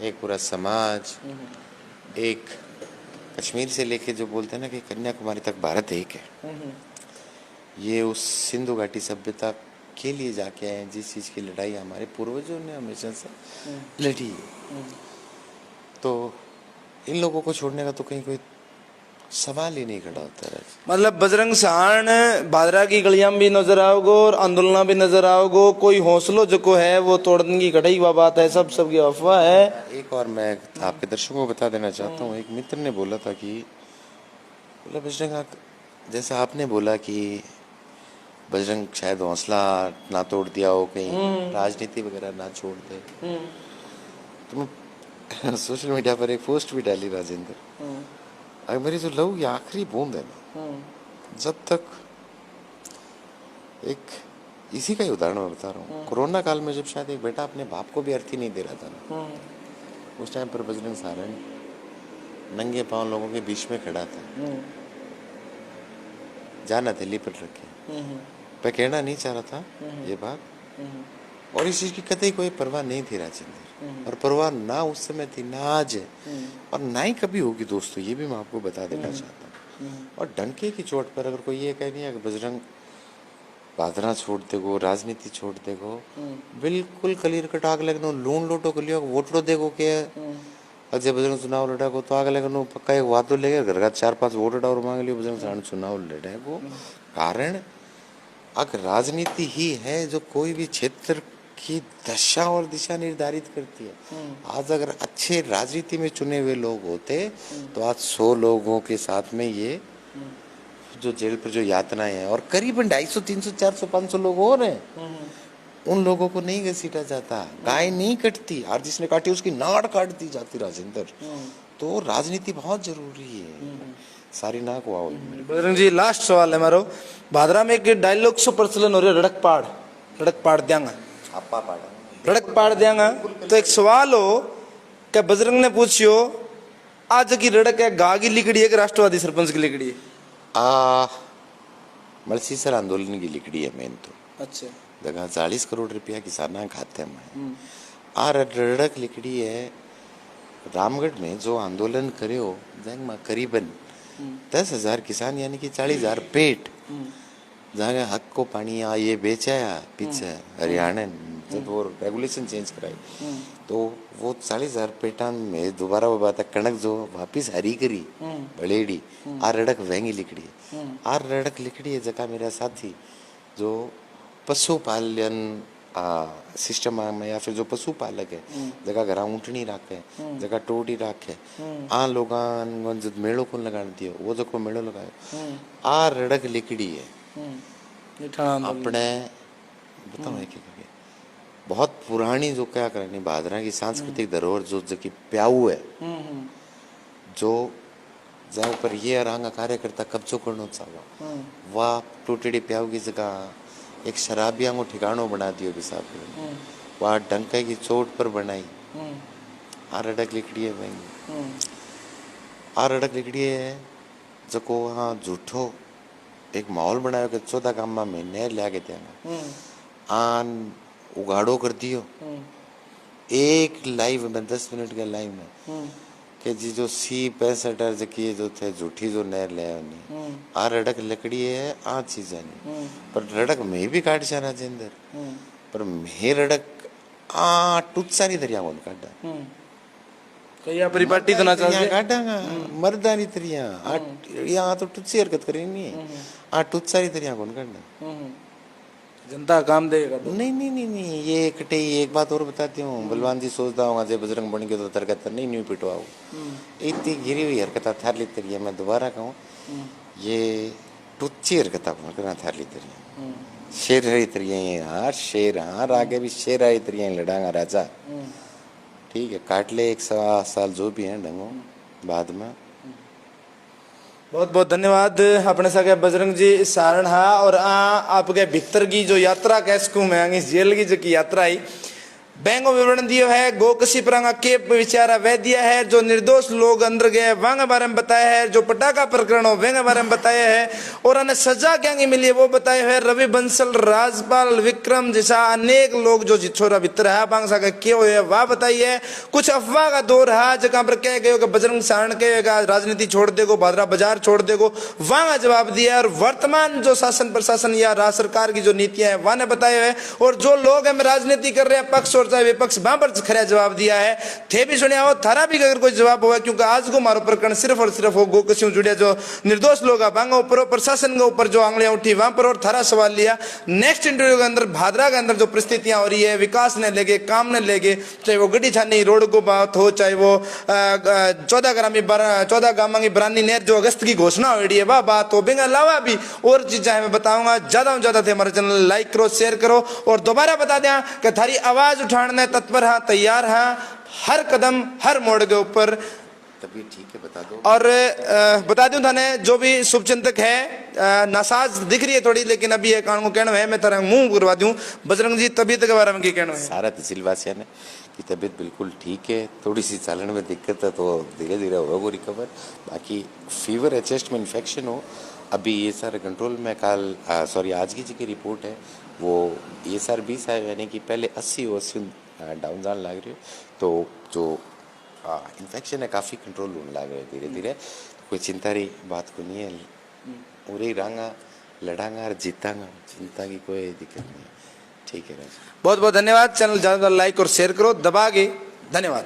एक पूरा समाज, एक कश्मीर से लेके जो बोलते हैं ना कि कन्याकुमारी तक भारत एक है, ये उस सिंधु घाटी सभ्यता के लिए जाके आए जिस चीज की लड़ाई हमारे पूर्वजों ने हमेशा से लड़ी है। तो इन लोगों को छोड़ने का तो कहीं कोई सवाल ही नहीं खड़ा होता है। मतलब बजरंग सहारण भादरा की गलियां भी नजर आओगे और आंदोलन भी नजर आओगे, कोई हौसलो जो है वो तोड़ने की घटाई हुआ बात है, सब की अफवाह है। एक और मैं आपके दर्शकों को बता देना चाहता हूँ, एक मित्र ने बोला था कि बोला बजरंग, जैसा आपने बोला कि बजरंग शायद हौसला ना तोड़ दिया हो, कहीं राजनीति वगैरह ना छोड़ दे, तो मैं सोशल मीडिया पर एक पोस्ट भी डाली राजेंद्र, अगर मेरी जो लहू की आखिरी बूंद है ना, जब तक एक इसी का ही उदाहरण बता रहा हूँ, कोरोना काल में जब शायद एक बेटा अपने बाप को भी अर्थी नहीं दे रहा था ना, उस टाइम पर बजरंग सहारण नंगे पांव लोगों के बीच में खड़ा था, जाना दिल्ली पर रखे। मैं कहना नहीं चाह रहा था ये बात, और इस चीज की कतई कोई परवाह नहीं थी राजेंद्र, और परवाह ना उस समय थी ना आज है, और ना ही कभी होगी दोस्तों, ये भी मैं आपको बता देना चाहता हूँ। और डंके की चोट पर अगर कोई ये कह नहीं है कि बजरंग बादरा छोड़ देगो, राजनीति छोड़ देगो, बिल्कुल क्लियर कट आग लगनो लून लोटो को लियो वोटड़ो देगो के अजय बजरंग चुनाव लड़ाको तो आग लगनो पक्का एक वादो लेगे घर का 4-5 वोट और मांग लियो बजरंग सारण चुनाव लड़ेगो। कारण अगर राजनीति ही है जो कोई भी क्षेत्र की दशा और दिशा निर्धारित करती है। आज अगर अच्छे राजनीति में चुने हुए लोग होते तो आज 100 लोगों के साथ में ये जो जेल पर जो यातनाएं हैं, और करीबन 250, 300, 400, 500 लोग और हैं, उन लोगों को नहीं घसीटा जाता, गाय नहीं कटती, और जिसने काटी उसकी नाड़ काट दी जाती राजेंद्र। तो राजनीति बहुत जरूरी है, सारी ना को आओ। बजरंग जी लास्ट सवाल है मारो, भादरा में एक डायलॉग सो प्रचलन हो रहा है, रड़क पाड़ देंगा, आपा पाड़ा रड़क पाड़ देंगा। तो एक सवाल हो क्या बजरंग ने पूछियो आज की रड़क है गा की लिकड़ी है कि राष्ट्रवादी सरपंच की लिकड़ी है? मलसीसर आंदोलन की लिकड़ी है मेन तो। अच्छा, जगह 40 करोड़ रुपया किसाना खाते में आ रड़क लिकड़ी है। रामगढ़ में जो आंदोलन करे हो जंग में करीबन 10,000 किसान यानी कि 40,000 पेट जहाँ हक को पानी आ ये बेचाया पीछे हरियाणा जब वो रेगुलेशन चेंज कराई तो वो 40,000 पेटान में दोबारा वो बात कणक जो वापिस हरी करी बड़ेड़ी आ रड़क वहंगी लिकड़ी आ रड़क लिकड़ी है। जगह मेरा साथी जो पशुपालन सिस्टम में या फिर जो पशुपालक है जगह घर ऊँटनी राखे जगह टोटी राखे आ लोग जो मेड़ो को लगा दियो वो जो को मेड़ो लगायो आ रड़क लिकड़ी है अपने बताओ एक बहुत पुरानी जो क्या करनी भादरा की सांस्कृतिक धरोहर जो की प्याऊ है जो जहाँ ऊपर ये अरांगा कार्यकर्ता कब्जो करना चाहो वह टूटड़ी प्याऊ की जगह एक शराबिया को ठिकानों बना दियो बिसाप वह डंके की चोट पर बनाई आ रड़क लिकड़ी है भाई आ रड़क लिकड़ी है जो को वहाँ झूठो एक माहौल बनाया कि 14 गाम में महीने लिया के देंगे आन उगाड़ो कर दियो एक लाइव में 10 मिनट के लाइव में कि जी जो C65 जकी जो थे झूठी जो नहर ले आ रड़क लकड़ी है आ चीज है पर रड़क में भी काट जाना जेंदर पर मैं रड़क आ टूट सारी दरिया कौन काटा कहिया परिपाटी तो ना चाहिए काटांगा मर्दानी तरिया आ यहाँ तो टूट सी हरकत करी नहीं आ टूट सारी दरिया कौन काटना जनता काम देगा तो नहीं नहीं नहीं नहीं ये कटे एक बात और बताती हूँ बलवान जी सोचता हूँ जब बजरंग बन के तो तरकत नहीं न्यू पिटवाऊ इतनी गिरी हुई हरकत थार ली तरिया मैं दोबारा कहूँ ये टुच्ची हरकत करना थार ली तरिया शेर हरी तरिया यार शेर हाँ आगे भी शेर हरी तरिया लड़ांगा राजा ठीक है काट ले 1 साल जो भी है ढंगो बाद में। बहुत बहुत धन्यवाद अपने सके बजरंग जी सारण हा और आपके भीतर की जो यात्रा कैसकू में इस जेल की जो की यात्रा आई बैंगो विवरण दियो है गो कसी प्रंगा के विचारा वह दिया है जो निर्दोष लोग अंदर गए वांगे बारे में बताया है जो पटाखा प्रकरण हो वेंगे बारे में बताया है और उन्हें सजा क्या मिली है वो बताया है रवि बंसल राजपाल विक्रम जैसा अनेक लोग जो छोरा भीतर है बांग सा क्यों है वह बताइए कुछ अफवाह का दौर है जगह पर कह गए बजरंग सारण कहेगा राजनीति छोड़ देगो भादरा बाजार छोड़ देगो वहां जवाब दिया और वर्तमान जो शासन प्रशासन या राज्य सरकार की जो नीतियां है वह ने बताया है और जो लोग हम राजनीति कर रहे हैं पक्ष और चाहे विपक्ष वहां पर खरा जवाब दिया है थे भी सुनिया हो थारा भी अगर कोई जवाब हुआ क्योंकि आज को मारो प्रकरण सिर्फ और सिर्फ हो गोकसियों जुड़िया जो निर्दोष लोग बांगा ऊपर प्रशासन के ऊपर जो आंगलियां उठी वहां पर और थारा सवाल लिया। नेक्स्ट इंटरव्यू के अंदर भादरा के अंदर जो परिस्थितियां हो रही है विकास ने लेके काम ने लेके चाहे वो गड्डी छानी रोड को बात हो चाहे वो 14 गामा की बरानी नहर जो अगस्त की घोषणा हो रही है वह बात हो बिंग अलावा भी और चीजें मैं बताऊंगा ज्यादा से ज्यादा थे हमारे चैनल लाइक करो शेयर करो और दोबारा बता दें कि थारी आवाज उठाने तत्पर हाँ तैयार हाँ हर कदम हर मोड़ के ऊपर तभी ठीक है बता दो और बता दूं थाने जो भी शुभचिंतक है नासाज दिख रही है थोड़ी लेकिन अभी ये कान को कहना है मैं तरह मुंह करवा दूं बजरंग जी तबीयत के बारे में क्या कहना है सारा तहसीलवासिया ने की तबीयत बिल्कुल ठीक है थोड़ी सी चालन में दिक्कत है तो धीरे धीरे होगा रिकवर बाकी फीवर है चेस्ट में इन्फेक्शन हो अभी ये सारे कंट्रोल में कल सॉरी आज की जी की रिपोर्ट है वो ये सर 20 है, यानी कि पहले 80 डाउन जान लग रही हो, तो जो इन्फेक्शन है काफ़ी कंट्रोल होने लग रहा है धीरे धीरे। कोई चिंता रही बात को नहीं है, पूरे ही रंगा लड़ांगा और जीतांगा, चिंता की कोई दिक्कत नहीं है। ठीक है राज, बहुत बहुत धन्यवाद। चैनल ज़्यादा लाइक और शेयर करो दबा के। धन्यवाद।